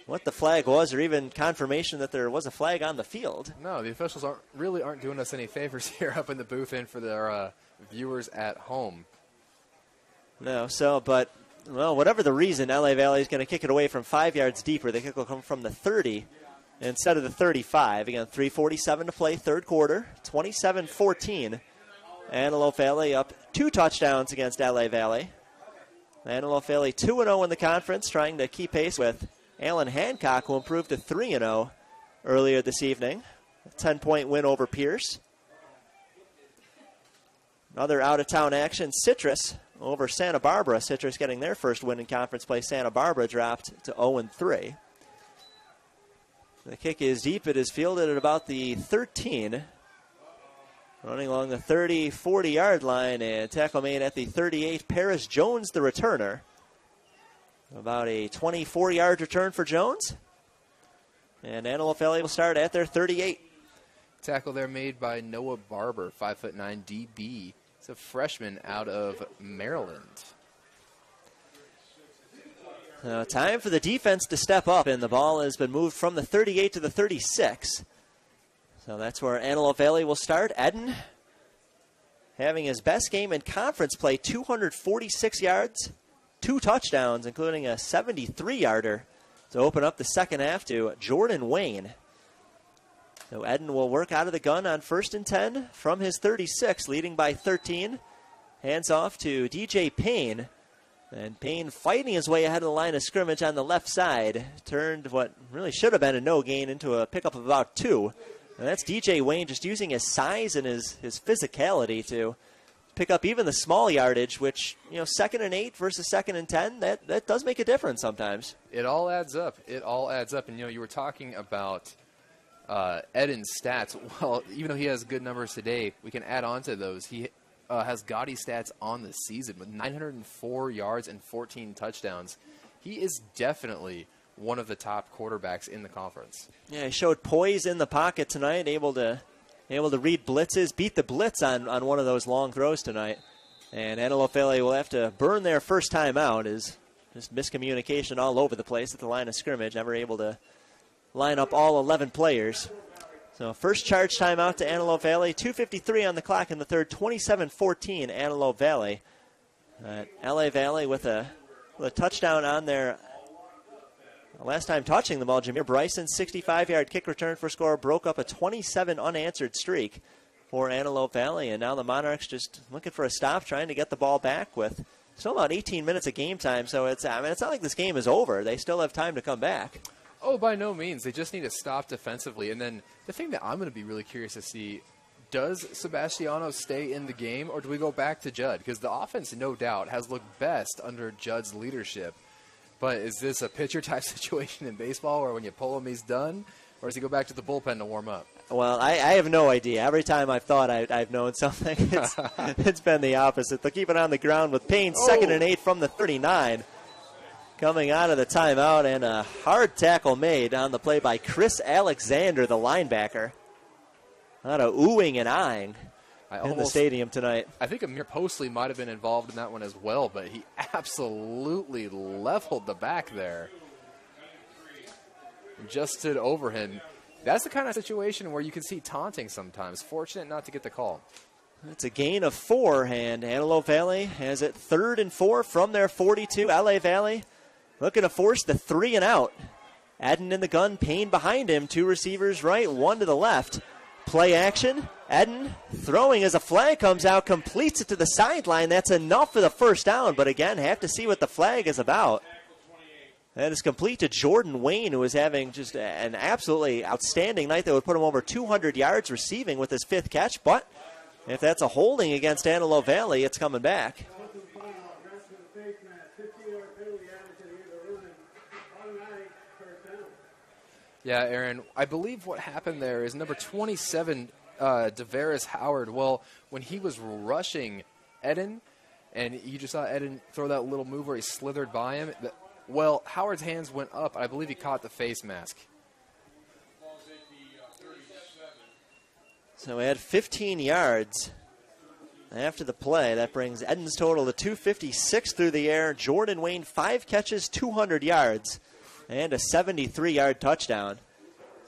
what the flag was or even confirmation that there was a flag on the field. No, the officials aren't doing us any favors here up in the booth and for their viewers at home. No, but whatever the reason, LA Valley is going to kick it away from 5 yards deeper. The kick will come from the 30 instead of the 35. Again, 3:47 to play, third quarter, 27-14. Antelope Valley up 2 touchdowns against LA Valley. Antelope Valley 2-0 in the conference, trying to keep pace with Allen Hancock, who improved to 3-0 earlier this evening. A 10-point win over Pierce. Another out-of-town action, Citrus over Santa Barbara. Citrus getting their first win in conference play. Santa Barbara dropped to 0-3. The kick is deep. It is fielded at about the 13. Running along the 30, 40-yard line, and tackle made at the 38. Paris Jones, the returner. About a 24-yard return for Jones. And Antelope Valley will start at their 38. Tackle there made by Noah Barber, 5'9" DB. It's a freshman out of Maryland. Time for the defense to step up, and the ball has been moved from the 38 to the 36. So that's where Antelope Valley will start. Eden having his best game in conference play, 246 yards, 2 touchdowns, including a 73-yarder to open up the second half to Jordan Wayne. So Eden will work out of the gun on 1st and 10 from his 36, leading by 13. Hands off to DJ Payne. And Payne fighting his way ahead of the line of scrimmage on the left side. Turned what really should have been a no gain into a pickup of about 2. And that's DJ Wayne just using his size and his physicality to pick up even the small yardage, which, 2nd and 8 versus 2nd and 10, that does make a difference sometimes. It all adds up. And, you were talking about Eden's stats. Well, even though he has good numbers today, we can add on to those. He has gaudy stats on the season with 904 yards and 14 touchdowns. He is definitely one of the top quarterbacks in the conference. Yeah, he showed poise in the pocket tonight, able to read blitzes, beat the blitz on one of those long throws tonight. And Antelope Valley will have to burn their first time out. Is just miscommunication all over the place at the line of scrimmage, never able to line up all 11 players. So first charge timeout to Antelope Valley. 2:53 on the clock in the third. 27-14 Antelope Valley. LA Valley with a touchdown on their last time touching the ball, Jameer Bryson's 65-yard kick return for score broke up a 27 unanswered streak for Antelope Valley. And now the Monarchs just looking for a stop, trying to get the ball back with still about 18 minutes of game time. So it's not like this game is over. They still have time to come back. Oh, by no means. They just need to stop defensively. And then the thing that I'm going to be really curious to see, does Sebastiano stay in the game, or do we go back to Judd? Because the offense, no doubt, has looked best under Judd's leadership. But is this a pitcher-type situation in baseball where when you pull him, he's done? Or does he go back to the bullpen to warm up? Well, I have no idea. Every time I've thought I've known something, it's been the opposite. They'll keep it on the ground with Payne, 2nd and 8 from the 39. Coming out of the timeout, and a hard tackle made on the play by Chris Alexander, the linebacker. A lot of oohing and eyeing in the stadium tonight. I think Amir Postley might have been involved in that one as well, but he absolutely leveled the back there. Just stood over him. That's the kind of situation where you can see taunting sometimes. Fortunate not to get the call. It's a gain of 4, and Antelope Valley has it 3rd and 4 from their 42. LA Valley looking to force the 3 and out. Eden in the gun, Payne behind him. 2 receivers right, 1 to the left. Play action. Eden throwing as a flag comes out, completes it to the sideline. That's enough for the first down, but again, have to see what the flag is about. That is complete to Jordan Wayne, who is having just an absolutely outstanding night that would put him over 200 yards receiving with his 5th catch. But if that's a holding against Antelope Valley, it's coming back. Yeah, Aaron, I believe what happened there is number 27, Devaris Howard. Well, when he was rushing Eden, and you just saw Eden throw that little move where he slithered by him, well, Howard's hands went up. I believe he caught the face mask. So we had 15 yards after the play. That brings Eden's total to 256 through the air. Jordan Wayne, 5 catches, 200 yards, and a 73-yard touchdown.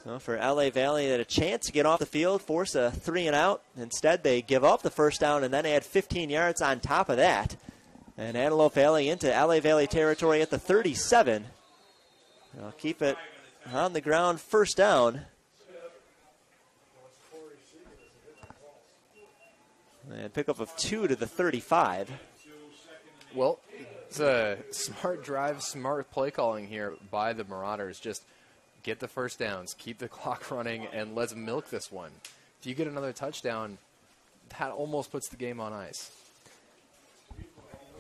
So for LA Valley, they had a chance to get off the field, force a 3 and out. Instead, they give up the first down and then add 15 yards on top of that. And Antelope Valley into LA Valley territory at the 37. They'll keep it on the ground, first down. And pick up of 2 to the 35. Well, it's a smart drive, smart play calling here by the Marauders. Just get the first downs, keep the clock running, and let's milk this one. If you get another touchdown, that almost puts the game on ice.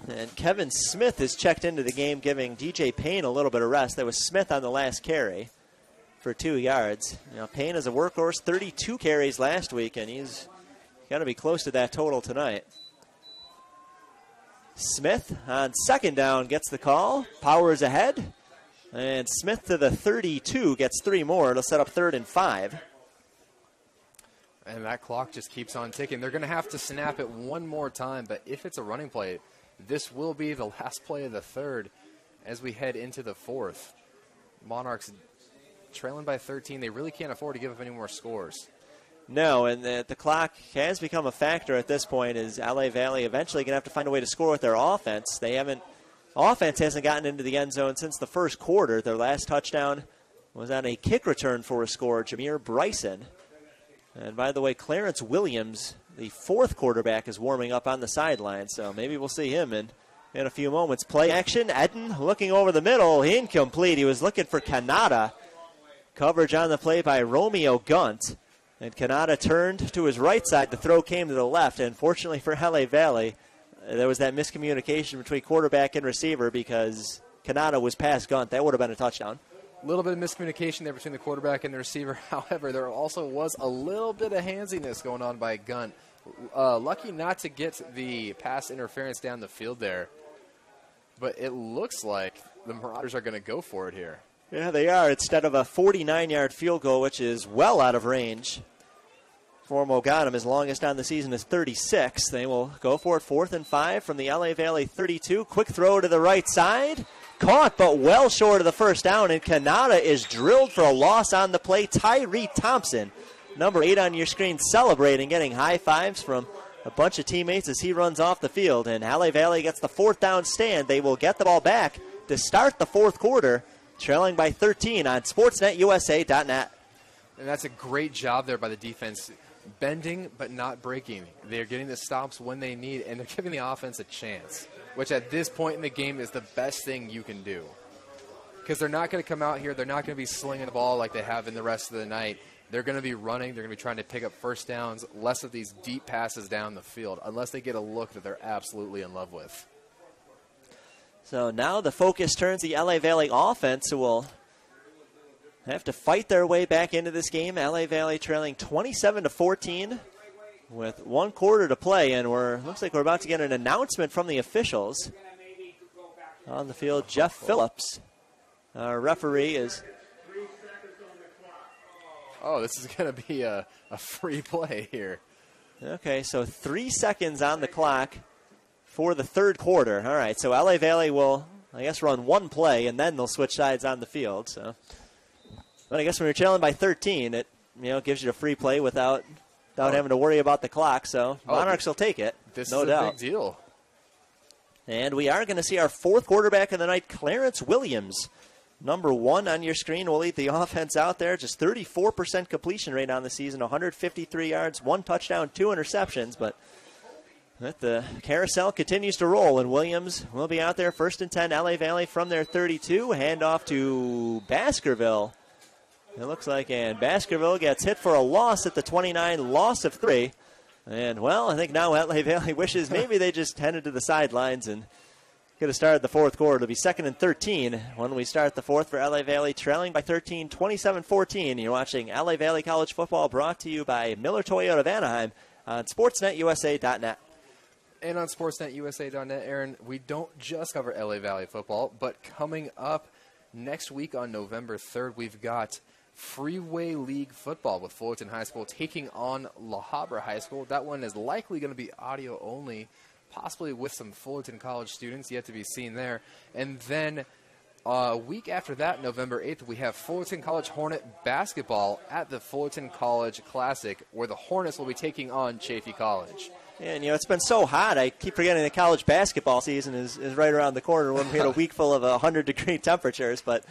And Kevin Smith is checked into the game, giving DJ Payne a little bit of rest. That was Smith on the last carry for 2 yards. You know, Payne is a workhorse, 32 carries last week, and he's got to be close to that total tonight. Smith on 2nd down gets the call, powers ahead, and Smith to the 32 gets 3 more. It'll set up 3rd and 5. And that clock just keeps on ticking. They're going to have to snap it one more time, but if it's a running play, this will be the last play of the 3rd as we head into the 4th. Monarchs trailing by 13. They really can't afford to give up any more scores. No, and the clock has become a factor at this point. Is LA Valley eventually going to have to find a way to score with their offense? Offense hasn't gotten into the end zone since the first quarter. Their last touchdown was on a kick return for a score, Jameer Bryson. And by the way, Clarence Williams, the 4th quarterback, is warming up on the sideline, so maybe we'll see him in a few moments. Play action, Eden looking over the middle, incomplete. He was looking for Kanata. Coverage on the play by Romeo Gunt. And Kanata turned to his right side. The throw came to the left, and fortunately for LA Valley, there was that miscommunication between quarterback and receiver because Kanata was past Gunt. That would have been a touchdown. A little bit of miscommunication there between the quarterback and the receiver. However, there also was a little bit of handsiness going on by Gunt. Lucky not to get the pass interference down the field there. But it looks like the Marauders are going to go for it here. Yeah, they are. Instead of a 49-yard field goal, which is well out of range for Mogadam, his longest on the season is 36. They will go for it 4th and 5 from the LA Valley 32. Quick throw to the right side. Caught, but well short of the first down, and Kanata is drilled for a loss on the play. Tyree Thompson, number 8 on your screen, celebrating, getting high fives from a bunch of teammates as he runs off the field. And LA Valley gets the 4th down stand. They will get the ball back to start the 4th quarter. trailing by 13 on SportsNetUSA.net. And that's a great job there by the defense. Bending but not breaking. They're getting the stops when they need, and they're giving the offense a chance, which at this point in the game is the best thing you can do. Because they're not going to come out here, they're not going to be slinging the ball like they have in the rest of the night. They're going to be running, they're going to be trying to pick up first downs, less of these deep passes down the field, unless they get a look that they're absolutely in love with. So now the focus turns the LA Valley offense, who will have to fight their way back into this game. LA Valley trailing 27-14 with 1 quarter to play, and looks like we're about to get an announcement from the officials. On the field, Jeff Phillips, our referee, is... Oh, this is going to be a free play here. Okay, so 3 seconds on the clock for the third quarter. All right, so LA Valley will, I guess, run 1 play, and then they'll switch sides on the field. So, but I guess when you're trailing by 13, it gives you a free play without having to worry about the clock. So Monarchs will take it, this no is doubt. a big deal. And we are going to see our 4th quarterback of the night, Clarence Williams. Number 1 on your screen will lead the offense out there. Just 34% completion rate on the season, 153 yards, 1 touchdown, 2 interceptions. But the carousel continues to roll, and Williams will be out there 1st and 10, LA Valley from their 32. Handoff to Baskerville. It looks like, and Baskerville gets hit for a loss at the 29, loss of 3. And, well, I think now LA Valley wishes maybe they just headed to the sidelines and could have started the 4th quarter. It'll be 2nd and 13 when we start the 4th for LA Valley, trailing by 13, 27-14. You're watching LA Valley College Football, brought to you by Miller Toyota of Anaheim on SportsNetUSA.net. And on SportsNetUSA.net, Aaron, we don't just cover LA Valley football, but coming up next week on November 3rd, we've got Freeway League football with Fullerton High School taking on La Habra High School. That one is likely going to be audio only, possibly with some Fullerton College students, yet to be seen there. And then a week after that, November 8th, we have Fullerton College Hornet basketball at the Fullerton College Classic, where the Hornets will be taking on Chaffey College. And, it's been so hot, I keep forgetting the college basketball season is right around the corner when we had a week full of 100-degree temperatures, but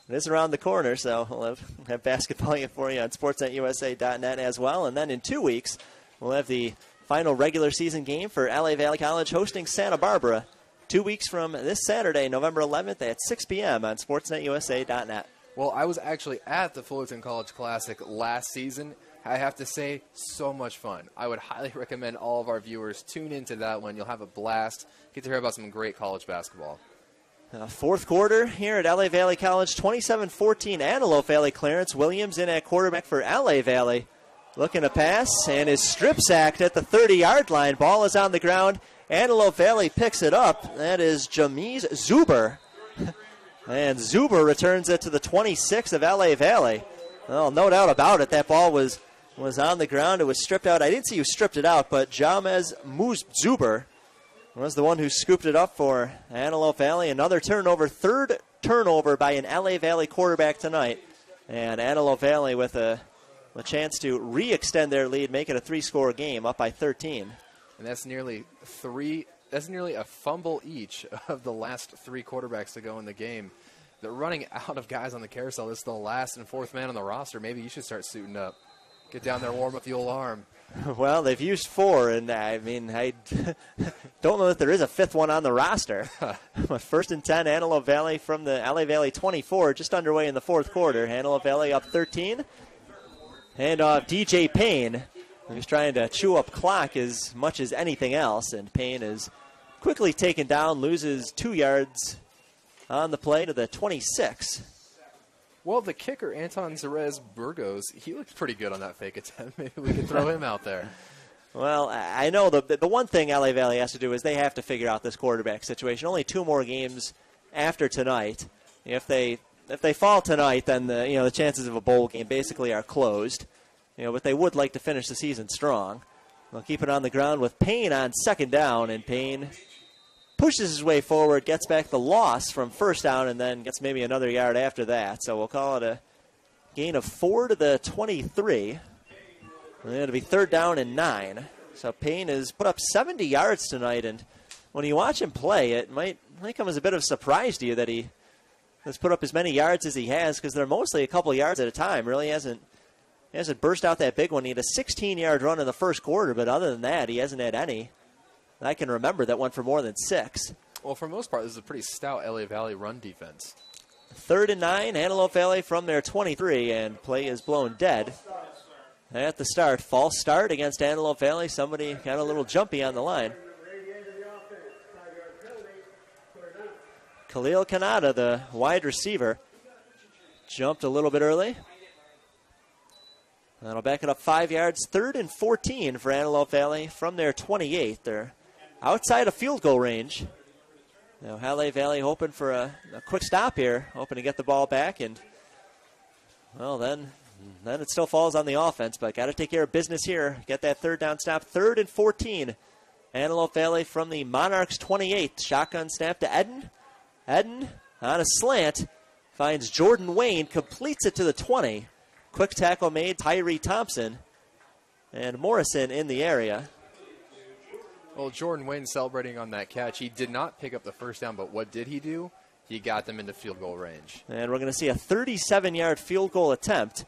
it is around the corner, so we'll have basketball for you on SportsNetUSA.net as well. And then in 2 weeks, we'll have the final regular season game for LA Valley College hosting Santa Barbara 2 weeks from this Saturday, November 11th at 6 p.m. on SportsNetUSA.net. Well, I was actually at the Fullerton College Classic last season. I have to say, so much fun. I would highly recommend all of our viewers tune into that one. You'll have a blast. Get to hear about some great college basketball. 4th quarter here at LA Valley College, 27-14. Antelope Valley. Clarence Williams in at quarterback for LA Valley. Looking to pass and is strip sacked at the 30-yard line. Ball is on the ground. Antelope Valley picks it up. That is Jamiz Zuber. And Zuber returns it to the 26 of LA Valley. Well, no doubt about it. That ball was on the ground. It was stripped out. I didn't see who stripped it out, but Jamiz Zuber was the one who scooped it up for Antelope Valley. Another turnover, 3rd turnover by an LA Valley quarterback tonight. And Antelope Valley with a chance to re-extend their lead, make it a 3-score game, up by 13. And that's nearly a fumble each of the last 3 quarterbacks to go in the game. They're running out of guys on the carousel. This is the last and 4th man on the roster. Maybe you should start suiting up. Get down there, warm up the old arm. Well, they've used 4, and I don't know that there is a 5th one on the roster. 1st and 10, Antelope Valley from the LA Valley 24, just underway in the 4th quarter. Antelope Valley up 13. Handoff DJ Payne, who's trying to chew up clock as much as anything else, and Payne is quickly taken down, loses 2 yards on the play to the 26. Well, the kicker, Anton Zerez Burgos, he looked pretty good on that fake attempt. Maybe we could throw him out there. Well, I know the one thing LA Valley has to do is they have to figure out this quarterback situation. Only 2 more games after tonight. If they fall tonight, then the chances of a bowl game basically are closed. But they would like to finish the season strong. They'll keep it on the ground with Payne on 2nd down, and Payne pushes his way forward, gets back the loss from 1st down, and then gets maybe another yard after that. So we'll call it a gain of 4 to the 23. And it'll be 3rd down and 9. So Payne has put up 70 yards tonight, and when you watch him play, it might come as a bit of a surprise to you that he has put up as many yards as he has, because they're mostly a couple yards at a time. Really hasn't burst out that big one. He had a 16-yard run in the first quarter, but other than that, he hasn't had any I can remember that went for more than 6. Well, for the most part, this is a pretty stout LA Valley run defense. 3rd and 9, Antelope Valley from their 23, and play is blown dead at the start. False start against Antelope Valley. Somebody got a little jumpy on the line. Khalil Kanata, the wide receiver, jumped a little bit early. That'll back it up 5 yards. 3rd and 14 for Antelope Valley from their 28. They're outside of field goal range. Now, Valley Valley hoping for a quick stop here, hoping to get the ball back, and, well, then it still falls on the offense, but got to take care of business here. Get that 3rd down stop. 3rd and 14. Antelope Valley from the Monarchs 28. Shotgun snap to Eden. Eden on a slant finds Jordan Wayne, completes it to the 20. Quick tackle made, Tyree Thompson, and Morrison in the area. Well, Jordan Wayne celebrating on that catch. He did not pick up the first down, but what did he do? He got them into field goal range. And we're going to see a 37-yard field goal attempt,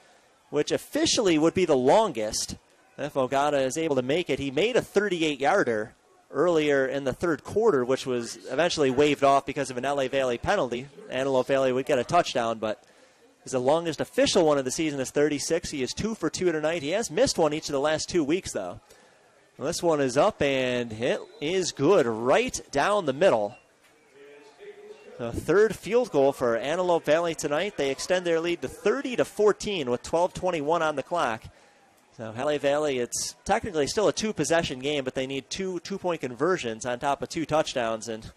which officially would be the longest if Ogata is able to make it. He made a 38-yarder earlier in the 3rd quarter, which was eventually waved off because of an LA Valley penalty. Antelope Valley would get a touchdown, but his longest official one of the season is 36. He is 2 for 2 tonight. He has missed one each of the last 2 weeks, though. Well, this one is up, and it is good right down the middle. The 3rd field goal for Antelope Valley tonight. They extend their lead to 30-14 with 12:21 on the clock. So LA Valley, it's technically still a 2-possession game, but they need 2 two-point conversions on top of 2 touchdowns, and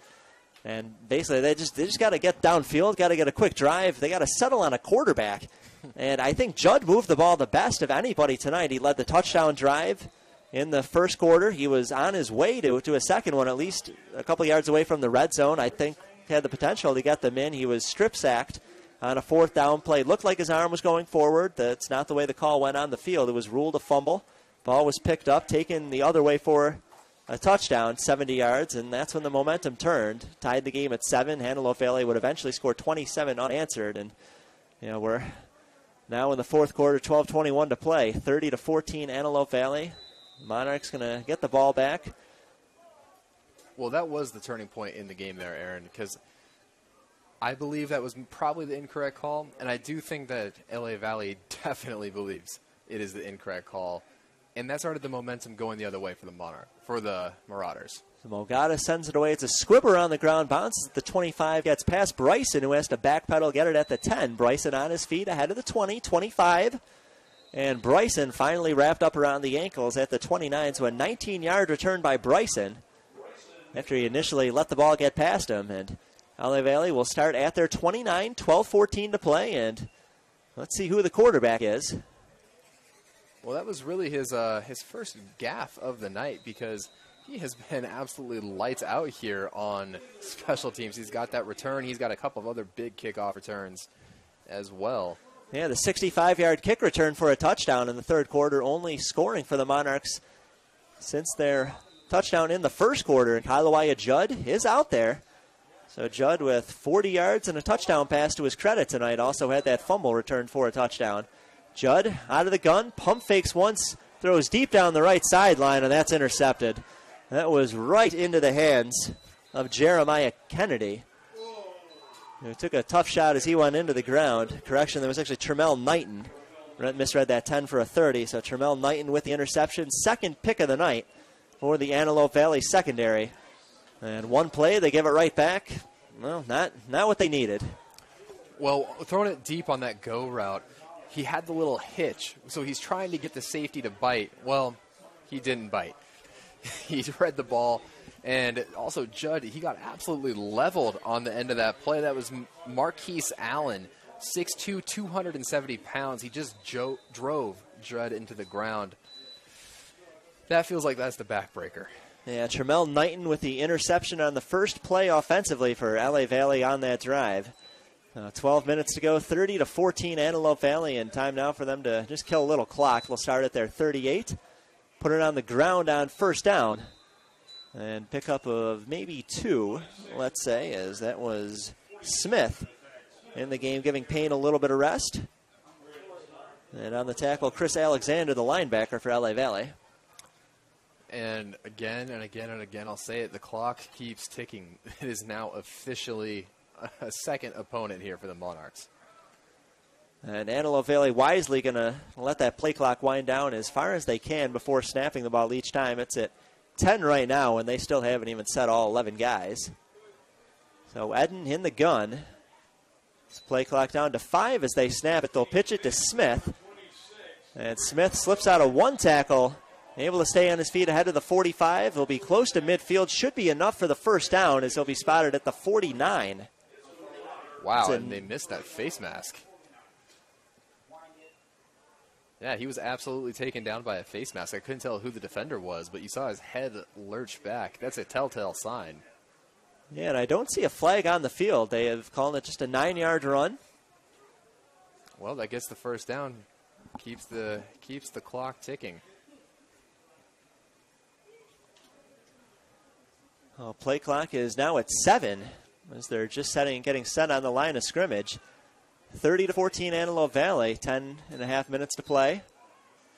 basically they just got to get downfield, got to get a quick drive. They got to settle on a quarterback, and I think Judd moved the ball the best of anybody tonight. He led the touchdown drive in the first quarter. He was on his way to a second one, at least a couple yards away from the red zone. I think had the potential to get them in. He was strip sacked on a 4th down play. Looked like his arm was going forward. That's not the way the call went on the field. It was ruled a fumble. Ball was picked up, taken the other way for a touchdown, 70 yards, and that's when the momentum turned. Tied the game at 7. Antelope Valley would eventually score 27 unanswered, and we're now in the 4th quarter, 12:21 to play. 30-14 Antelope Valley. Monarchs going to get the ball back. Well, that was the turning point in the game there, Aaron, because I believe that was probably the incorrect call, and I do think that LA Valley definitely believes it is the incorrect call, and that started the momentum going the other way for the Marauders. So Mogata sends it away. It's a squibber on the ground, bounces at the 25, gets past Bryson, who has to backpedal, get it at the 10. Bryson on his feet ahead of the 20, 25. And Bryson finally wrapped up around the ankles at the 29, so a 19-yard return by Bryson after he initially let the ball get past him. And LA Valley will start at their 29, 12:14 to play, and let's see who the quarterback is. Well, that was really his first gaffe of the night, because he has been absolutely lights out here on special teams. He's got that return. He's got a couple of other big kickoff returns as well. Yeah, the 65-yard kick return for a touchdown in the 3rd quarter, only scoring for the Monarchs since their touchdown in the 1st quarter. And Kailawaya Judd is out there. So Judd with 40 yards and a touchdown pass to his credit tonight. Also had that fumble return for a touchdown. Judd out of the gun, pump fakes once, throws deep down the right sideline, and that's intercepted. That was right into the hands of Jeremiah Kennedy, who took a tough shot as he went into the ground. Correction, there was actually Tremel Knighton. Misread that 10 for a 30. So Tremel Knighton with the interception. 2nd pick of the night for the Antelope Valley secondary. And one play, they give it right back. Well, not what they needed. Well, throwing it deep on that go route, he had the little hitch. So he's trying to get the safety to bite. Well, he didn't bite. He read the ball. And also, Judd, he got absolutely leveled on the end of that play. That was Marquise Allen, 6'2", 270 pounds. He just drove Judd into the ground. That feels like that's the backbreaker. Yeah, Tremel Knighton with the interception on the first play offensively for LA Valley on that drive. 12 minutes to go, 30-14 Antelope Valley, and time now for them to just kill a little clock. We'll start at their 38, put it on the ground on 1st down. And pick up of maybe 2, let's say, as that was Smith in the game, giving Payne a little bit of rest. And on the tackle, Chris Alexander, the linebacker for LA Valley. And again and again and again, I'll say it, the clock keeps ticking. It is now officially a second opponent here for the Monarchs. And Antelope Valley wisely going to let that play clock wind down as far as they can before snapping the ball each time. It's at 10 right now, and they still haven't even set all 11 guys. So Eden in the gun. Play clock down to 5 as they snap it. They'll pitch it to Smith. And Smith slips out of one tackle, able to stay on his feet ahead of the 45. He'll be close to midfield. Should be enough for the first down as he'll be spotted at the 49. Wow, and they missed that face mask. Yeah, he was absolutely taken down by a face mask. I couldn't tell who the defender was, but you saw his head lurch back. That's a telltale sign. Yeah, and I don't see a flag on the field. They have called it just a 9-yard run. Well, that gets the first down. Keeps the clock ticking. Oh, play clock is now at 7 as they're just getting set on the line of scrimmage. 30-14 Antelope Valley, 10.5 minutes to play.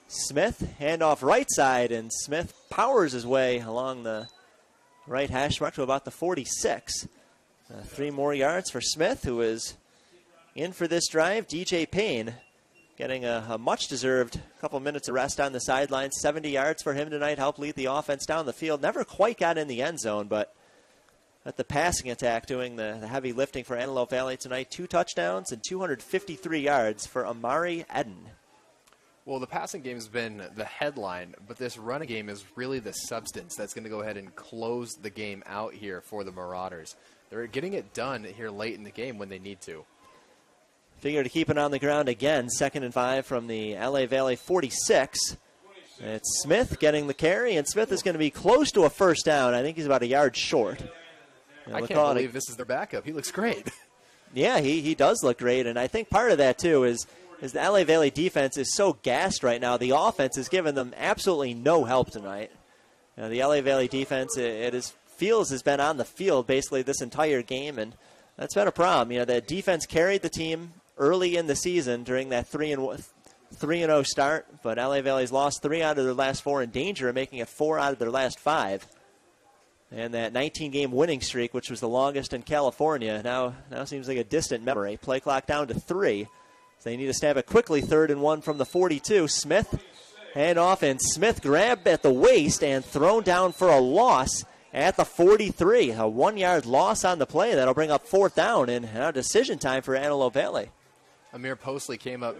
Smith, handoff right side, and Smith powers his way along the right hash mark to about the 46. 3 more yards for Smith, who is in for this drive. DJ Payne getting a much-deserved couple minutes of rest on the sideline. 70 yards for him tonight, helped lead the offense down the field. Never quite got in the end zone, but at the passing attack doing the heavy lifting for Antelope Valley tonight. 2 touchdowns and 253 yards for Amari Eden. Well, the passing game has been the headline, but this running game is really the substance that's going to go ahead and close the game out here for the Marauders. They're getting it done here late in the game when they need to. Figure to keep it on the ground again. 2nd and 5 from the LA Valley 46. It's Smith getting the carry, and Smith is going to be close to a first down. I think he's about a yard short. I can't believe this is their backup. He looks great. Yeah, he does look great, and I think part of that, too, is the LA Valley defense is so gassed right now. The offense has given them absolutely no help tonight. The LA Valley defense, feels has been on the field basically this entire game, and that's been a problem. The defense carried the team early in the season during that 3-0 start, but LA Valley's lost 3 out of their last 4 in danger of making it 4 out of their last 5. And that 19-game winning streak, which was the longest in California, now seems like a distant memory. Play clock down to 3. So they need to snap it quickly. 3rd and 1 from the 42. Smith, hand off, and Smith grabbed at the waist and thrown down for a loss at the 43. A 1-yard loss on the play. That'll bring up 4th down, and now decision time for Antelope Valley. Amir Postley came up.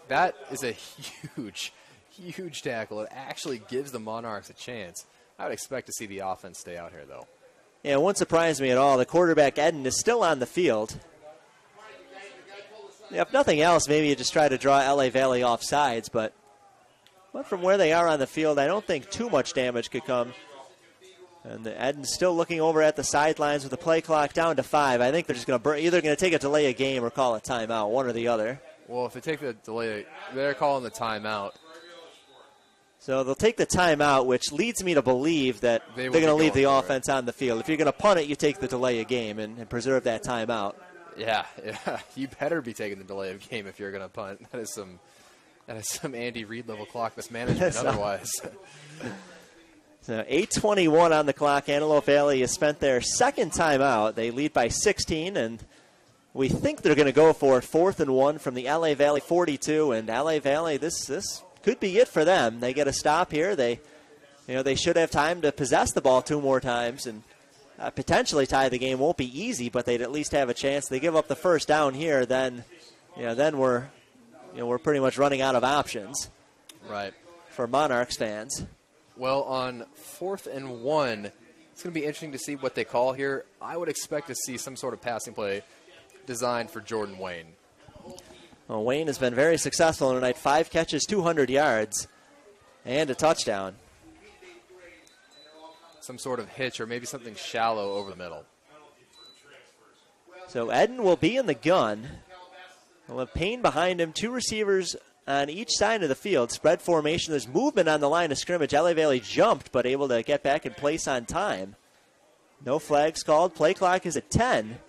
That is a huge, huge tackle. It actually gives the Monarchs a chance. I would expect to see the offense stay out here, though. Yeah, it won't surprise me at all. The quarterback, Eden, is still on the field. Yeah, if nothing else, maybe you just try to draw LA Valley off sides, but from where they are on the field, I don't think too much damage could come. And Eden's still looking over at the sidelines with the play clock down to 5. I think they're just either going to take a delay a game or call a timeout, one or the other. Well, if they take the delay, they're calling the timeout. So they'll take the timeout, which leads me to believe that they're going to leave the offense on the field. If you're going to punt it, you take the delay a game and preserve that timeout. Yeah, you better be taking the delay of game if you're going to punt. That is some Andy Reid level clock mismanagement otherwise. So 8:21 on the clock. Antelope Valley has spent their 2nd timeout. They lead by 16, and we think they're going to go for it. 4th and 1 from the LA Valley 42, and LA Valley, this could be it for them. They get a stop here. They should have time to possess the ball 2 more times and potentially tie the game. Won't be easy, but they'd at least have a chance. They give up the first down here, then we're pretty much running out of options. Right. For Monarchs fans. Well, on 4th and 1, it's going to be interesting to see what they call here. I would expect to see some sort of passing play designed for Jordan Wayne. Well, Wayne has been very successful tonight. 5 catches, 200 yards, and a touchdown. Some sort of hitch or maybe something shallow over the middle. So Eden will be in the gun. We'll have Payne behind him. 2 receivers on each side of the field. Spread formation. There's movement on the line of scrimmage. LA Valley jumped, but able to get back in place on time. No flags called. Play clock is at 10.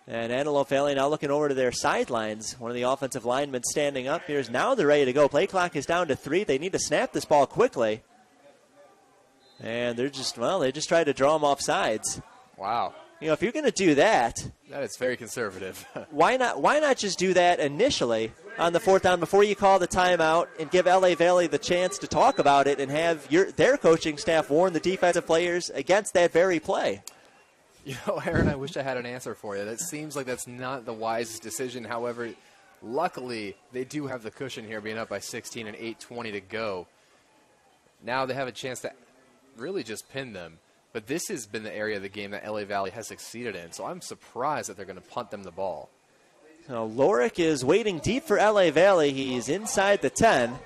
And Antelope Valley now looking over to their sidelines. One of the offensive linemen standing up. Here's now they're ready to go. Play clock is down to 3. They need to snap this ball quickly. And they're just, well, they just tried to draw them off sides. Wow. You know, if you're going to do that. That is very conservative. Why not just do that initially on the 4th down before you call the timeout and give LA Valley the chance to talk about it and have their coaching staff warn the defensive players against that very play? You know, Aaron, I wish I had an answer for you. That seems like that's not the wisest decision. However, luckily, they do have the cushion here being up by 16 and 8:20 to go. Now they have a chance to really just pin them. But this has been the area of the game that LA Valley has succeeded in, so I'm surprised that they're going to punt them the ball. So Lorick is waiting deep for LA Valley. He's inside the 10.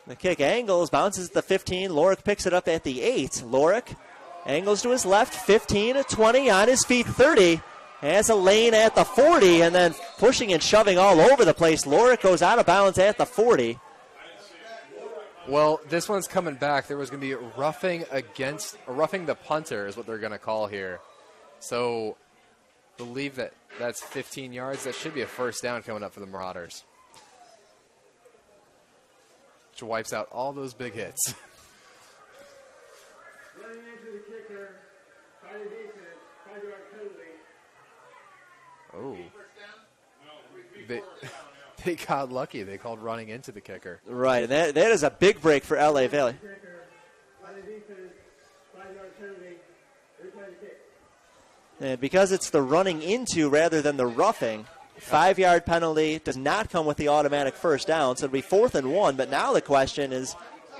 The kick angles, bounces at the 15. Lorick picks it up at the 8. Lorick angles to his left, 15, 20, on his feet, 30. Has a lane at the 40, and then pushing and shoving all over the place. Lorick goes out of bounds at the 40. Well, this one's coming back. There was going to be roughing the punter is what they're going to call here. So, believe that's 15 yards. That should be a first down coming up for the Marauders. Which wipes out all those big hits. Oh. They got lucky. They called running into the kicker. Right, and that is a big break for LA Valley. And because it's the running into rather than the roughing, 5-yard penalty does not come with the automatic first down, so it'll be 4th and 1. But now the question is,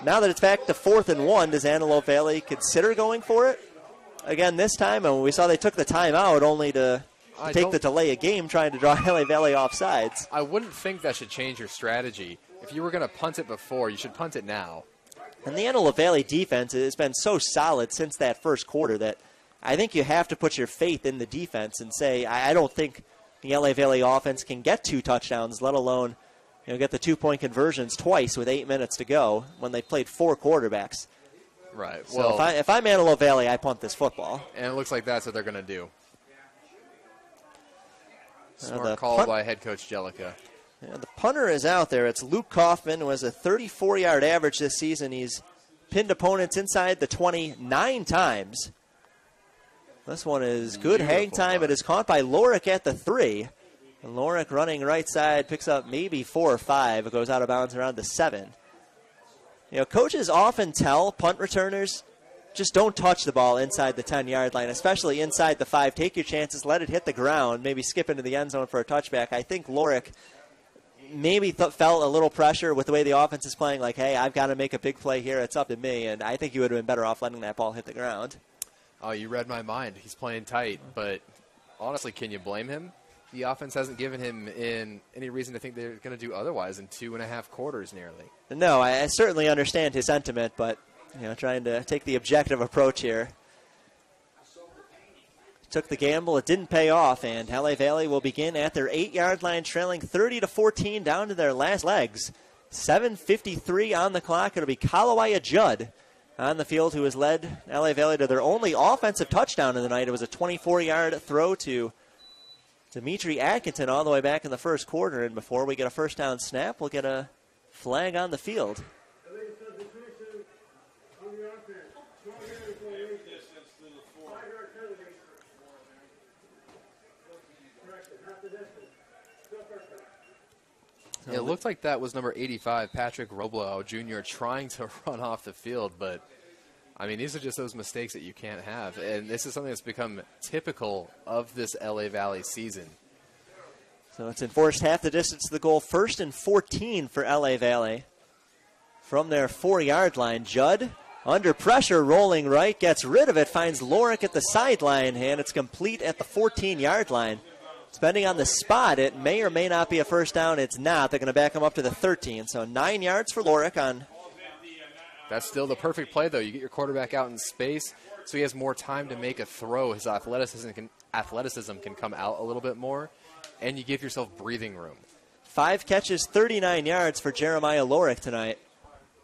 now that it's back to 4th and 1, does Antelope Valley consider going for it again this time? And we saw they took the timeout only to take the delay of game trying to draw LA Valley off sides. I wouldn't think that should change your strategy. If you were going to punt it before, you should punt it now. And the Antelope Valley defense has been so solid since that first quarter that I think you have to put your faith in the defense and say, I don't think the LA Valley offense can get 2 touchdowns, let alone get the 2-point conversions twice with 8 minutes to go when they played 4 quarterbacks. Right. So well, if I'm Antelope Valley, I punt this football. And it looks like that's what they're going to do. Smart call by head coach Jellica. Yeah, the punter is out there. It's Luke Kaufman, who has a 34-yard average this season. He's pinned opponents inside the 20 9 times. This one is good hang time. It is caught by Lorick at the 3. And Lorick running right side picks up maybe 4 or 5. It goes out of bounds around the 7. Coaches often tell punt returners, just don't touch the ball inside the 10-yard line, especially inside the 5. Take your chances, let it hit the ground, maybe skip into the end zone for a touchback. I think Lorick maybe felt a little pressure with the way the offense is playing, like, hey, I've got to make a big play here. It's up to me, and I think he would have been better off letting that ball hit the ground. Oh, you read my mind. He's playing tight, but honestly, can you blame him? The offense hasn't given him any reason to think they're going to do otherwise in 2.5 quarters nearly. No, I certainly understand his sentiment, but trying to take the objective approach here. Took the gamble. It didn't pay off, and LA Valley will begin at their 8-yard line, trailing 30-14 down to their last legs. 7:53 on the clock. It'll be Kalawaya Judd on the field, who has led LA Valley to their only offensive touchdown of the night. It was a 24-yard throw to Dimitri Atkinson all the way back in the first quarter, and before we get a first down snap, we'll get a flag on the field. It looked like that was number 85, Patrick Roblow Jr., trying to run off the field, but I mean, these are just those mistakes that you can't have, and this is something that's become typical of this LA Valley season. So it's enforced half the distance to the goal, 1st and 14 for LA Valley. From their 4-yard line, Judd, under pressure, rolling right, gets rid of it, finds Lorick at the sideline, and it's complete at the 14-yard line. Depending on the spot, it may or may not be a first down. It's not. They're going to back him up to the 13. So 9 yards for Lorick on. That's still the perfect play, though. You get your quarterback out in space, so he has more time to make a throw. His athleticism can come out a little bit more, and you give yourself breathing room. 5 catches, 39 yards for Jeremiah Lorick tonight.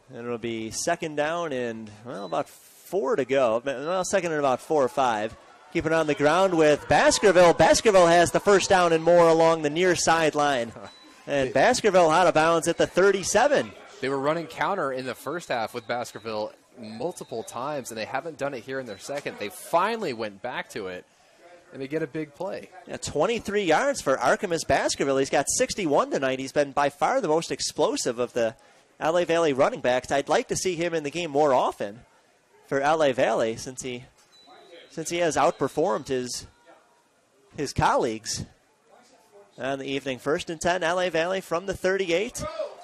And it'll be second down and, about 4 to go. Well, second and about 4 or 5. Keep it on the ground with Baskerville. Baskerville has the first down and more along the near sideline. And Baskerville out of bounds at the 37. They were running counter in the first half with Baskerville multiple times, and they haven't done it here in their second. They finally went back to it, and they get a big play. Yeah, 23 yards for Artemis Baskerville. He's got 61 tonight. He's been by far the most explosive of the LA Valley running backs. I'd like to see him in the game more often for LA Valley since he has outperformed his colleagues on the evening. 1st and 10, LA Valley from the 38.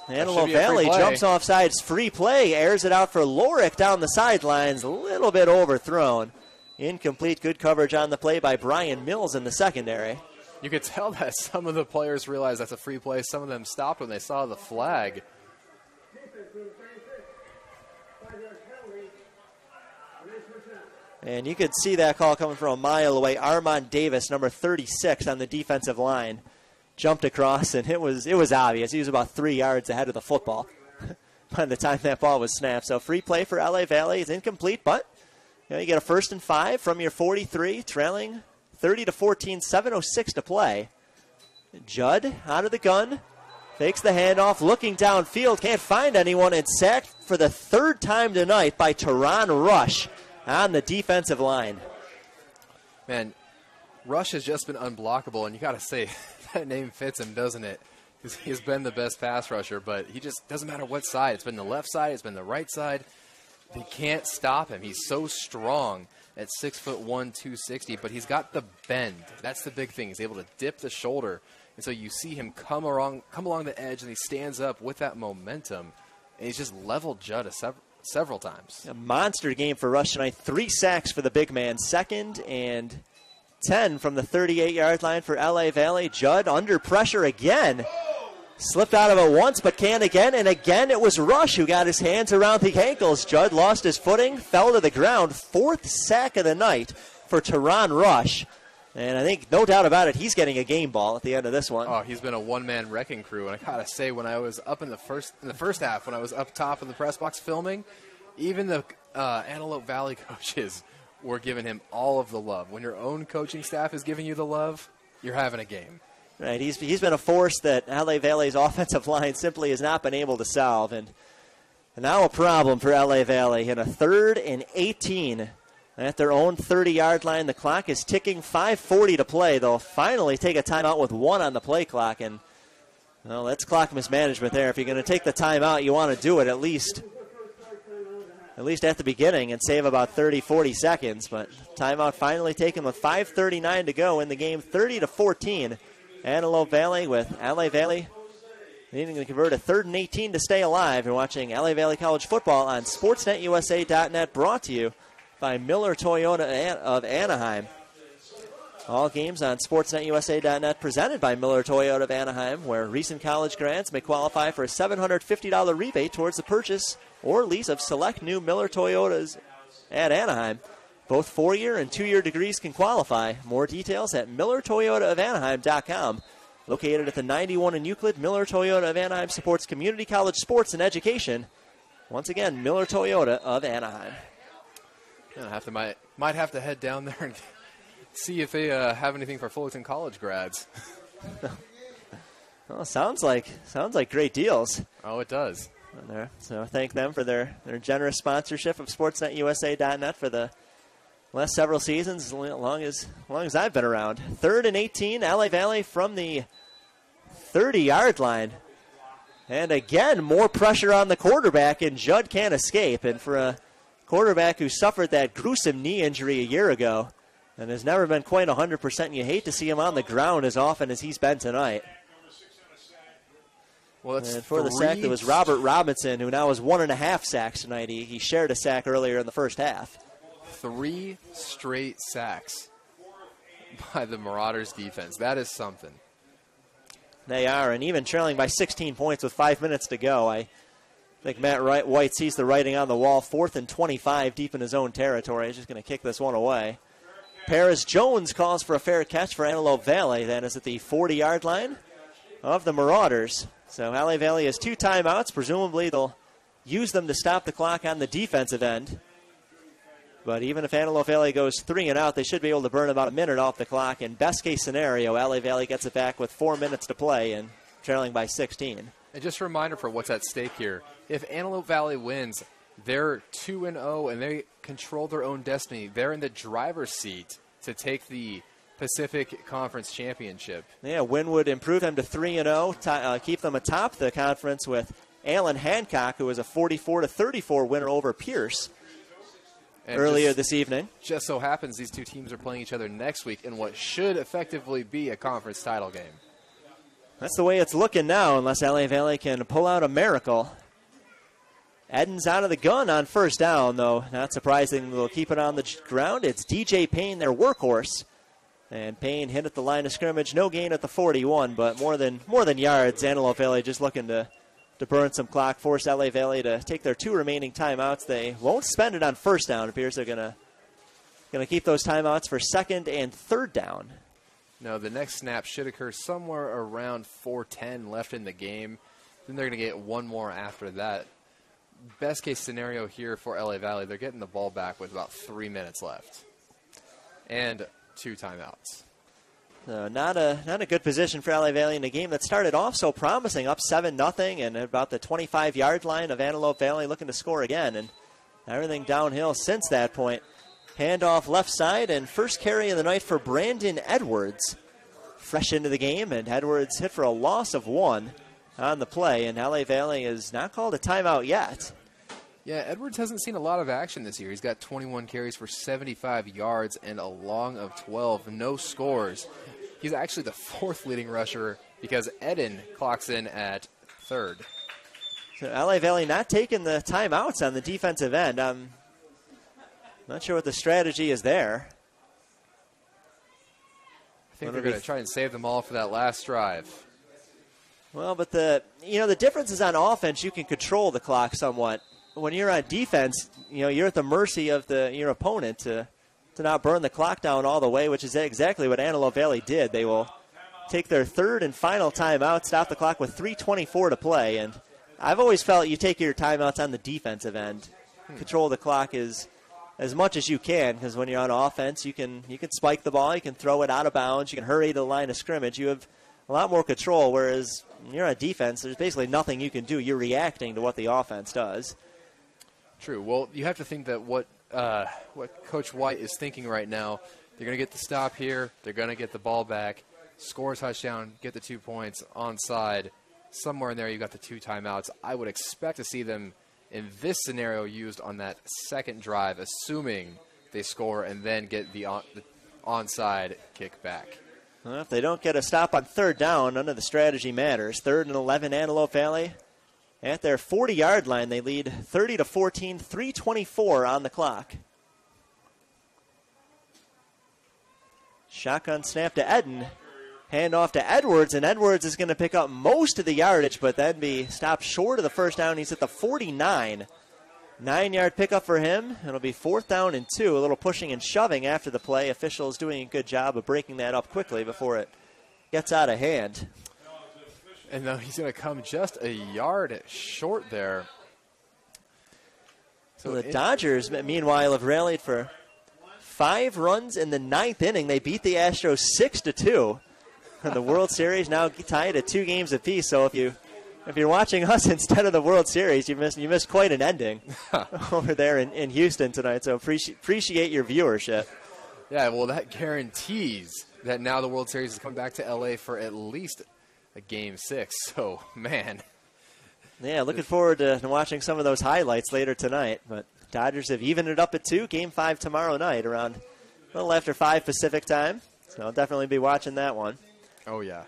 Antelope Valley jumps off sides, free play, airs it out for Lorick down the sidelines, a little bit overthrown. Incomplete, good coverage on the play by Brian Mills in the secondary. You could tell that some of the players realized that's a free play. Some of them stopped when they saw the flag. And you could see that call coming from a mile away. Armand Davis, number 36 on the defensive line, jumped across, and it was obvious. He was about 3 yards ahead of the football by the time that ball was snapped. So free play for LA Valley is incomplete, but you get a 1st and 5 from your 43, trailing 30-14, 7:06 to play. Judd out of the gun, fakes the handoff, looking downfield, can't find anyone, and sacked for the 3rd time tonight by Teron Rush on the defensive line. Man, Rush has just been unblockable, and you got to say, that name fits him, doesn't it? He's been the best pass rusher, but he just doesn't matter what side. It's been the left side, it's been the right side. They can't stop him. He's so strong at 6'1", 260, but he's got the bend. That's the big thing. He's able to dip the shoulder, and so you see him come along the edge, and he stands up with that momentum, and he's just leveled Judd several times. A monster game for Rush tonight. 3 sacks for the big man. 2nd and 10 from the 38-yard line for LA Valley. Judd under pressure again. Slipped out of it once, but can again. And again, it was Rush who got his hands around the ankles. Judd lost his footing, fell to the ground. 4th sack of the night for Teron Rush. And I think, no doubt about it, he's getting a game ball at the end of this one. Oh, he's been a one-man wrecking crew. And I got to say, when I was up in the first half, when I was up top in the press box filming, even the Antelope Valley coaches were giving him all of the love. When your own coaching staff is giving you the love, you're having a game. Right, he's been a force that LA Valley's offensive line simply has not been able to solve. And now a problem for LA Valley in a 3rd and 18 at their own 30-yard line. The clock is ticking, 5:40 to play. They'll finally take a timeout with 1 on the play clock. And, well, that's clock mismanagement there. If you're going to take the timeout, you want to do it at least at the beginning and save about 30, 40 seconds. But timeout finally taken with 5:39 to go in the game, 30-14. Antelope Valley with LA Valley needing to convert a 3rd and 18 to stay alive. You're watching LA Valley College football on SportsNetUSA.net, brought to you by Miller Toyota of Anaheim. All games on SportsNetUSA.net presented by Miller Toyota of Anaheim, where recent college grads may qualify for a $750 rebate towards the purchase or lease of select new Miller Toyotas at Anaheim. Both 4-year and 2-year degrees can qualify. More details at MillerToyotaofAnaheim.com. Located at the 91 in Euclid, Miller Toyota of Anaheim supports community college sports and education. Once again, Miller Toyota of Anaheim. Might have to head down there and see if they have anything for Fullerton College grads. Well, sounds like great deals. Oh, it does. There. So thank them for their generous sponsorship of SportsNetUSA.net for the last several seasons, as long as I've been around. 3rd and 18, LA Valley from the 30-yard line. And again, more pressure on the quarterback, and Judd can't escape. And for a quarterback who suffered that gruesome knee injury a year ago and has never been quite 100%, you hate to see him on the ground as often as he's been tonight. Well, and for the sack, there was Robert Robinson, who now has 1.5 sacks tonight. He shared a sack earlier in the first half. 3 straight sacks by the Marauders defense. That is something. They are, and even trailing by 16 points with 5 minutes to go. I think Matt White sees the writing on the wall. 4th and 25 deep in his own territory. He's just going to kick this one away. Paris Jones calls for a fair catch for Antelope Valley. That is at the 40-yard line of the Marauders. So LA Valley has 2 timeouts. Presumably they'll use them to stop the clock on the defensive end. But even if Antelope Valley goes 3 and out, they should be able to burn about a minute off the clock. And best case scenario, LA Valley gets it back with 4 minutes to play and trailing by 16. And just a reminder for what's at stake here. If Antelope Valley wins, they're 2-0 and they control their own destiny. They're in the driver's seat to take the Pacific Conference Championship. Yeah, win would improve them to 3-0, keep them atop the conference with Alan Hancock, who was a 44-34 winner over Pierce. And earlier this evening. Just so happens these two teams are playing each other next week in what should effectively be a conference title game. That's the way it's looking now, unless LA Valley can pull out a miracle. Eden's out of the gun on first down, though. Not surprising, they'll keep it on the ground. It's DJ Payne, their workhorse. And Payne hit at the line of scrimmage. No gain at the 41, but more than yards. Antelope Valley just looking to burn some clock, force LA Valley to take their 2 remaining timeouts. They won't spend it on first down. It appears they're going to keep those timeouts for second and third down. No, the next snap should occur somewhere around 4:10 left in the game. Then they're going to get one more after that. Best case scenario here for LA Valley, they're getting the ball back with about 3 minutes left. And 2 timeouts. Not a good position for LA Valley in a game that started off so promising, up 7-0, and about the 25-yard line of Antelope Valley looking to score again, and everything downhill since that point. Handoff left side, and first carry of the night for Brandon Edwards. Fresh into the game, and Edwards hit for a loss of 1 on the play, and LA Valley is not called a timeout yet. Yeah, Edwards hasn't seen a lot of action this year. He's got 21 carries for 75 yards and a long of 12. No scores. He's actually the 4th leading rusher because Eden clocks in at 3rd. So LA Valley not taking the timeouts on the defensive end. I'm not sure what the strategy is there. I think they're going to try and save them all for that last drive. Well, but the difference is on offense, you can control the clock somewhat. When you're on defense, you're at the mercy of your opponent to not burn the clock down all the way, which is exactly what Antelope Valley did. They will take their 3rd and final timeout, stop the clock with 3:24 to play. And I've always felt you take your timeouts on the defensive end. Control the clock as much as you can, because when you're on offense, you can spike the ball, you can throw it out of bounds, you can hurry to the line of scrimmage. You have a lot more control, whereas when you're on defense, there's basically nothing you can do. You're reacting to what the offense does. True. Well, you have to think that what Coach White is thinking right now, they're going to get the stop here, they're going to get the ball back, score a touchdown, get the 2 points, onside. Somewhere in there you got the 2 timeouts. I would expect to see them in this scenario used on that second drive, assuming they score and then get the onside kick back. Well, if they don't get a stop on 3rd down, none of the strategy matters. 3rd and 11, Antelope Valley. At their 40-yard line, they lead 30-14, 3:24 on the clock. Shotgun snap to Eden. Hand off to Edwards, and Edwards is going to pick up most of the yardage, but then be stopped short of the first down. He's at the 49. 9-yard pickup for him. It'll be 4th down and 2. A little pushing and shoving after the play. Officials doing a good job of breaking that up quickly before it gets out of hand. And now he's going to come just a yard short there. So the Dodgers, meanwhile, have rallied for 5 runs in the 9th inning. They beat the Astros 6-2. And the World Series now tied at 2 games apiece. So if you're watching us instead of the World Series, you missed quite an ending over there in Houston tonight. So appreciate your viewership. Yeah, well, that guarantees that now the World Series is coming back to L.A. for at least a Game 6. So, man. Yeah, looking forward to watching some of those highlights later tonight. But Dodgers have evened it up at 2. Game 5 tomorrow night around a little after 5 Pacific time. So I'll definitely be watching that one. Oh, yeah.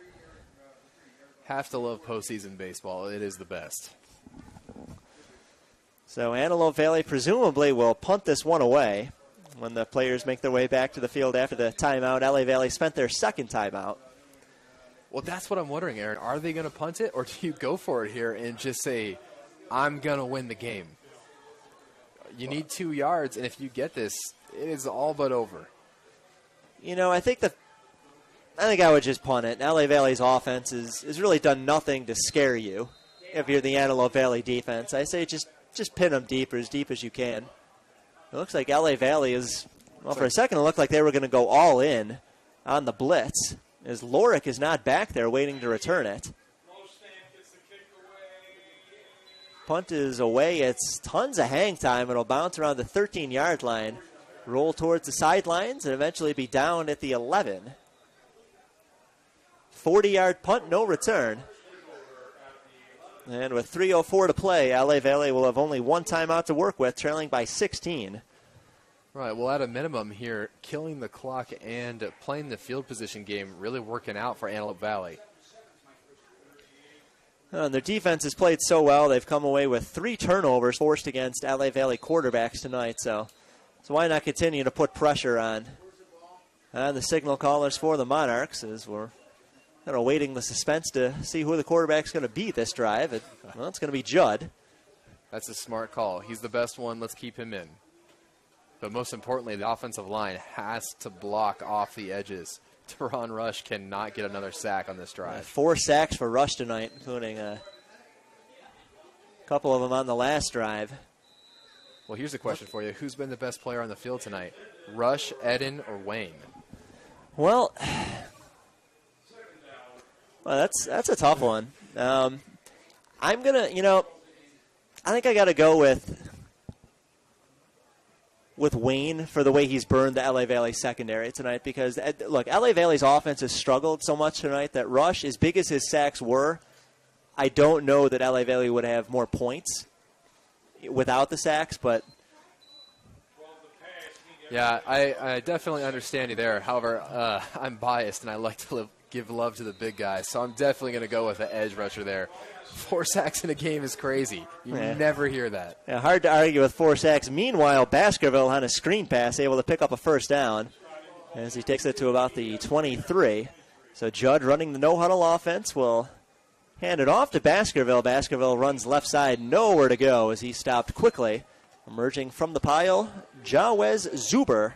Have to love postseason baseball. It is the best. So Antelope Valley presumably will punt this one away when the players make their way back to the field after the timeout. LA Valley spent their 2nd timeout. Well, that's what I'm wondering, Aaron. Are they going to punt it, or do you go for it here and just say, I'm going to win the game? You need 2 yards, and if you get this, it is all but over. I think I would just punt it. LA Valley's offense has really done nothing to scare you if you're the Antelope Valley defense. I say just pin them deep, or as deep as you can. It looks like LA Valley is, well, for a second it looked like they were going to go all in on the blitz, as Lorick is not back there waiting to return it. Punt is away. It's tons of hang time. It'll bounce around the 13-yard line, roll towards the sidelines, and eventually be down at the 11. 40-yard punt, no return. And with 3:04 to play, LA Valley will have only one timeout to work with, trailing by 16. Right, well, at a minimum here, killing the clock and playing the field position game really working out for Antelope Valley. Their defense has played so well, they've come away with 3 turnovers forced against LA Valley quarterbacks tonight. So why not continue to put pressure on the signal callers for the Monarchs, as we're kind of waiting the suspense to see who the quarterback's going to be this drive. Well, it's going to be Judd. That's a smart call. He's the best one. Let's keep him in. But most importantly, the offensive line has to block off the edges. Teron Rush cannot get another sack on this drive. 4 sacks for Rush tonight, including a couple of them on the last drive. Well, here's a question for you. Who's been the best player on the field tonight? Rush, Eden, or Wayne? Well, that's a tough one. I'm going to, I think I got to go with Wayne for the way he's burned the LA Valley secondary tonight, because, look, LA Valley's offense has struggled so much tonight that Rush, as big as his sacks were, I don't know that LA Valley would have more points without the sacks, but... Yeah, I definitely understand you there. However, I'm biased, and I like to give love to the big guys, so I'm definitely going to go with the edge rusher there. 4 sacks in a game is crazy. You never hear that. Yeah, hard to argue with 4 sacks. Meanwhile, Baskerville on a screen pass, able to pick up a first down as he takes it to about the 23. So Judd, running the no-huddle offense, will hand it off to Baskerville. Baskerville runs left side, nowhere to go as he stopped quickly. Emerging from the pile, Jawez Zuber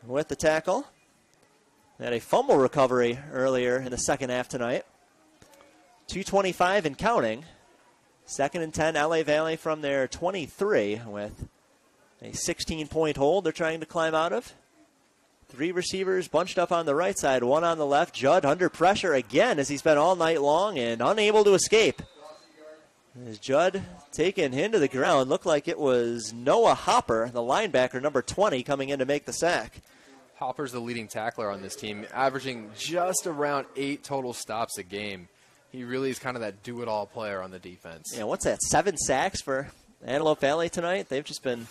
with the tackle. Had a fumble recovery earlier in the second half tonight. 2:25 and counting. 2nd and 10, LA Valley from their 23 with a 16-point hold they're trying to climb out of. 3 receivers bunched up on the right side, 1 on the left. Judd under pressure again, as he's been all night long, and unable to escape. As Judd taken into the ground, looked like it was Noah Hopper, the linebacker, number 20, coming in to make the sack. Hopper's the leading tackler on this team, averaging just around 8 total stops a game. He really is kind of that do-it-all player on the defense. Yeah, what's that, 7 sacks for Antelope Valley tonight? They've been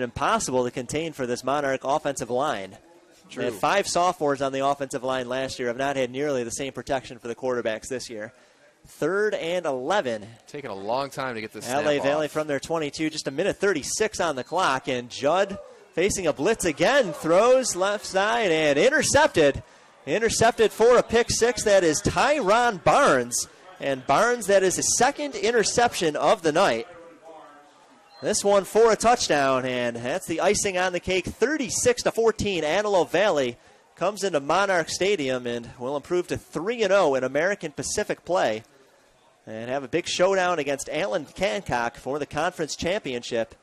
impossible to contain for this Monarch offensive line. True. They had 5 sophomores on the offensive line last year, have not had nearly the same protection for the quarterbacks this year. 3rd and 11. Taking a long time to get this snap LA Valley off. from their 22, just a minute 36 on the clock, and Judd facing a blitz again, throws left side and intercepted. Intercepted for a pick 6. That is Tyron Barnes. And Barnes, that is his 2nd interception of the night. This one for a touchdown, and that's the icing on the cake. 36-14, Antelope Valley comes into Monarch Stadium and will improve to 3-0 in American Pacific play and have a big showdown against Allen Hancock for the conference championship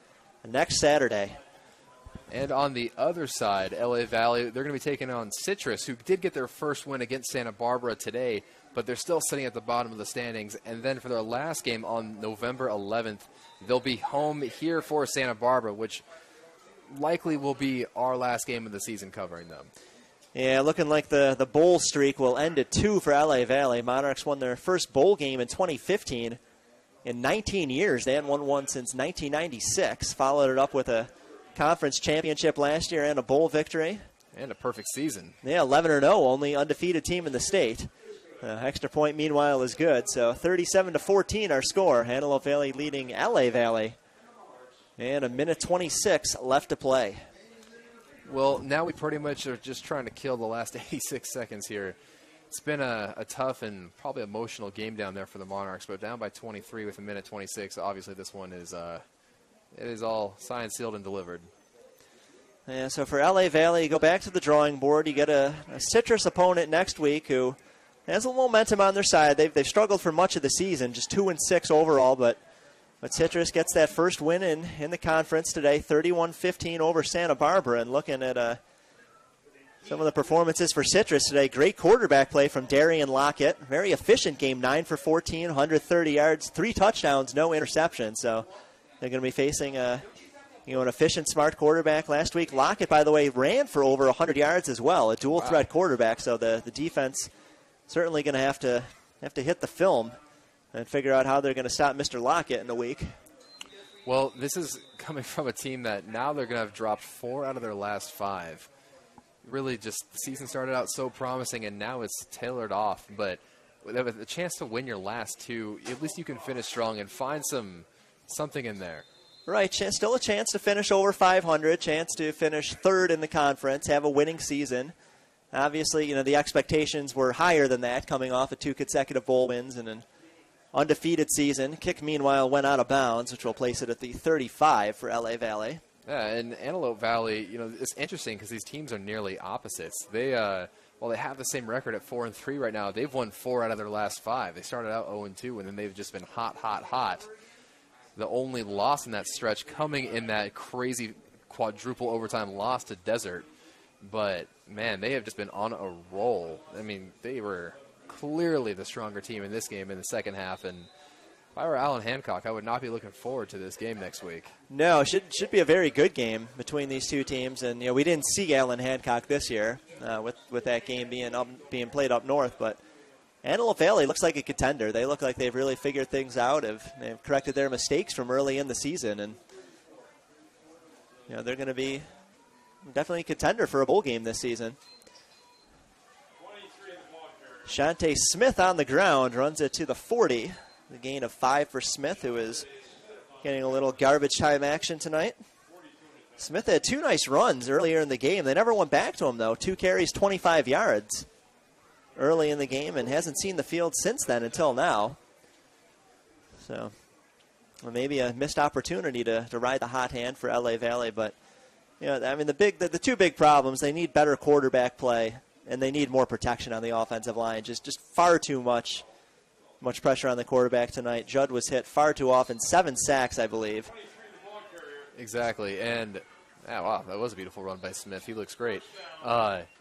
next Saturday. And on the other side, LA Valley, they're going to be taking on Citrus, who did get their first win against Santa Barbara today, but they're still sitting at the bottom of the standings. And then for their last game on November 11th, they'll be home here for Santa Barbara, which likely will be our last game of the season covering them. Yeah, looking like the bowl streak will end at 2 for LA Valley. Monarchs won their first bowl game in 2015. In 19 years, they hadn't won one since 1996. Followed it up with a conference championship last year and a bowl victory. And a perfect season. Yeah, 11-0, only undefeated team in the state. Extra point, meanwhile, is good. So 37-14 our score. Antelope Valley leading LA Valley. And a minute 26 left to play. Well, now we pretty much are just trying to kill the last 86 seconds here. It's been a tough and probably emotional game down there for the Monarchs, but down by 23 with a minute 26. Obviously, this one is it is all signed, sealed, and delivered. Yeah, so for LA Valley, you go back to the drawing board. You get a Citrus opponent next week who has a little momentum on their side. They've struggled for much of the season, just 2-6 overall, but But Citrus gets that first win in the conference today, 31-15 over Santa Barbara. And looking at some of the performances for Citrus today, great quarterback play from Darian Lockett. Very efficient game, 9 for 14, 130 yards, 3 touchdowns, no interceptions. So they're going to be facing an efficient, smart quarterback. Last week, Lockett, by the way, ran for over 100 yards as well, a dual-threat quarterback. So the defense certainly going to have to hit the film and figure out how they're going to stop Mr. Lockett in a week. Well, this is coming from a team that now they're going to have dropped 4 out of their last 5. Really just the season started out so promising, and now it's tailored off. But with a chance to win your last 2, at least you can finish strong and find something in there. Right, still a chance to finish over 500, chance to finish 3rd in the conference, have a winning season. Obviously, the expectations were higher than that, coming off of 2 consecutive bowl wins and an undefeated season. Kick, meanwhile, went out of bounds, which will place it at the 35 for LA Valley. Yeah, and Antelope Valley, it's interesting because these teams are nearly opposites. They, while they have the same record at 4-3 right now, they've won 4 out of their last 5. They started out 0-2, and then they've just been hot. The only loss in that stretch coming in that crazy quadruple overtime loss to Desert. But, man, they have just been on a roll. I mean, they were clearly the stronger team in this game in the second half. And if I were Alan Hancock, I would not be looking forward to this game next week. No, should be a very good game between these two teams. And, we didn't see Alan Hancock this year with that game being played up north. But Antelope Valley looks like a contender. They look like they've really figured things out. They've corrected their mistakes from early in the season. And, they're going to be definitely a contender for a bowl game this season. Shante Smith on the ground, runs it to the 40. The gain of 5 for Smith, who is getting a little garbage time action tonight. Smith had 2 nice runs earlier in the game. They never went back to him, though. 2 carries, 25 yards early in the game, and hasn't seen the field since then until now. So maybe a missed opportunity to ride the hot hand for LA Valley. But, the 2 big problems, they need better quarterback play, and they need more protection on the offensive line. Just far too much pressure on the quarterback tonight. Judd was hit far too often, 7 sacks, I believe. Exactly, and wow, that was a beautiful run by Smith. He looks great.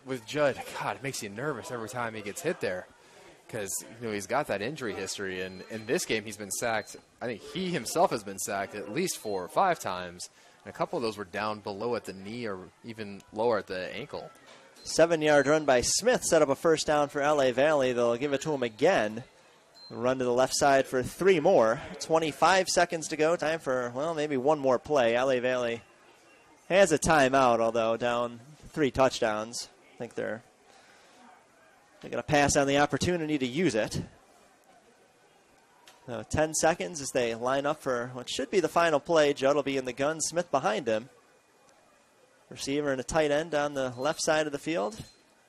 With Judd, God, it makes you nervous every time he gets hit there because he's got that injury history, and in this game he's been sacked. I think he himself has been sacked at least 4 or 5 times, and a couple of those were down below at the knee or even lower at the ankle. 7-yard run by Smith set up a first down for LA Valley. They'll give it to him again. Run to the left side for 3 more. 25 seconds to go. Time for, maybe one more play. LA Valley has a timeout, although down 3 touchdowns. I think they're going to pass on the opportunity to use it. So 10 seconds as they line up for what should be the final play. Judd will be in the gun. Smith behind him. Receiver and a tight end on the left side of the field.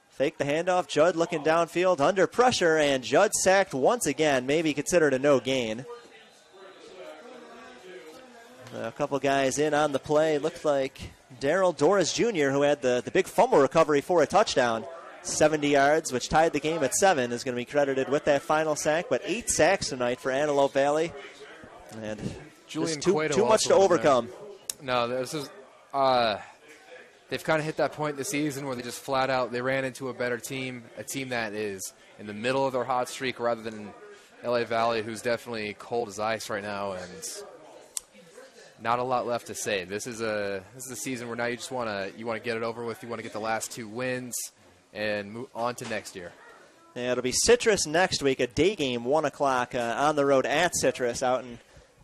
Fake the handoff. Judd looking downfield under pressure, and Judd sacked once again, maybe considered a no gain. A couple guys in on the play. Looked like Darrell Doris Jr., who had the big fumble recovery for a touchdown. 70 yards, which tied the game at 7, is going to be credited with that final sack. But 8 sacks tonight for Antelope Valley. And Julian too much to overcome. No, this is... They've kind of hit that point in the season where they just flat out, they ran into a better team, a team that is in the middle of their hot streak rather than LA Valley, who's definitely cold as ice right now, and not a lot left to say. This is a season where now you just want to get it over with. You want to get the last 2 wins and move on to next year. Yeah, it'll be Citrus next week, a day game, 1 o'clock on the road at Citrus out in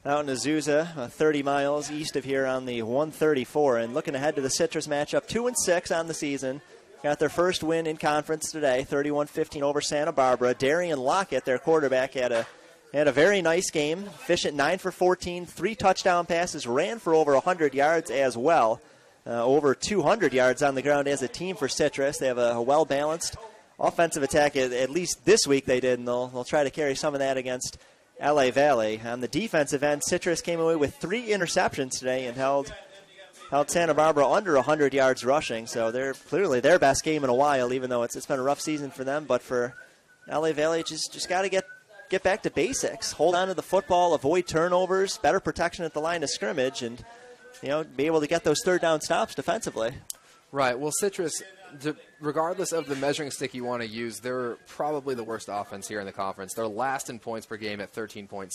Azusa, 30 miles east of here on the 134. And looking ahead to the Citrus matchup, 2-6 on the season. Got their first win in conference today, 31-15 over Santa Barbara. Darian Lockett, their quarterback, had a very nice game. Efficient, 9 for 14, 3 touchdown passes, ran for over 100 yards as well. Over 200 yards on the ground as a team for Citrus. They have a well-balanced offensive attack, at least this week they did, and they'll try to carry some of that against LA Valley. On the defensive end, Citrus came away with 3 interceptions today and held Santa Barbara under 100 yards rushing. So they're clearly their best game in a while, even though it's been a rough season for them. But for LA Valley, just got to get get back to basics. Hold on to the football, avoid turnovers, better protection at the line of scrimmage, and be able to get those third down stops defensively. Right. Well, Citrus, regardless of the measuring stick you want to use, they're probably the worst offense here in the conference. They're last in points per game at 13.6,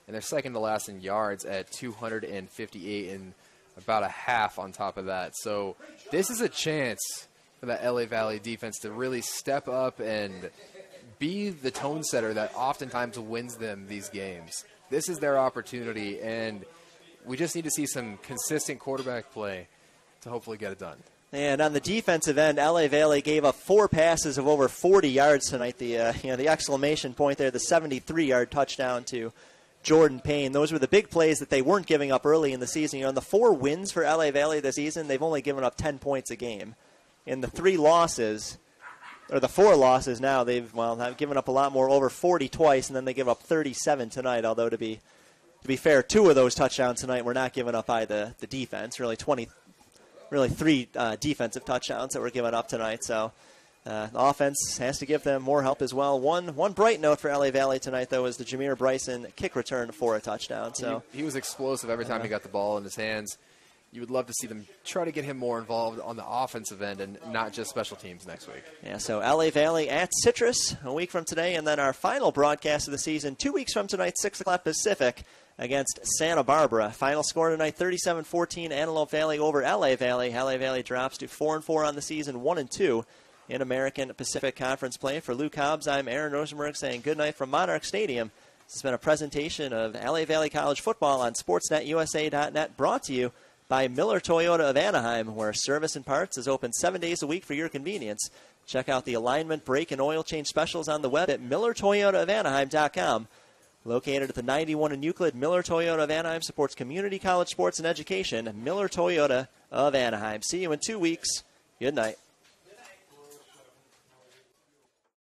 and they're second to last in yards at 258 and about a half on top of that. So this is a chance for that LA Valley defense to really step up and be the tone setter that oftentimes wins them these games. This is their opportunity, and we just need to see some consistent quarterback play to hopefully get it done. And on the defensive end, LA Valley gave up 4 passes of over 40 yards tonight. The exclamation point there, the 73-yard touchdown to Jordan Payne. Those were the big plays that they weren't giving up early in the season. In the 4 wins for LA Valley this season, they've only given up 10 points a game. In the 3 losses, or the 4 losses now, they've given up a lot more, over 40 twice, and then they give up 37 tonight. Although to be fair, 2 of those touchdowns tonight were not given up by the defense. Really 3 defensive touchdowns that were given up tonight. So the offense has to give them more help as well. One bright note for LA Valley tonight, though, is the Jameer Bryson kick return for a touchdown. So he was explosive every time he got the ball in his hands. You would love to see them try to get him more involved on the offensive end and not just special teams next week. Yeah, so LA Valley at Citrus a week from today, and then our final broadcast of the season 2 weeks from tonight, 6 o'clock Pacific, against Santa Barbara. Final score tonight, 37-14, Antelope Valley over LA Valley. LA Valley drops to 4-4 on the season, 1-2 in American Pacific Conference play. For Luke Hobbs, I'm Aaron Rosenberg saying good night from Monarch Stadium. This has been a presentation of LA Valley College football on SportsNetUSA.net, brought to you by Miller Toyota of Anaheim, where service and parts is open 7 days a week for your convenience. Check out the alignment, brake, and oil change specials on the web at MillerToyotaofAnaheim.com. Located at the 91 in Euclid, Miller Toyota of Anaheim supports community college sports and education. Miller Toyota of Anaheim. See you in 2 weeks. Good night.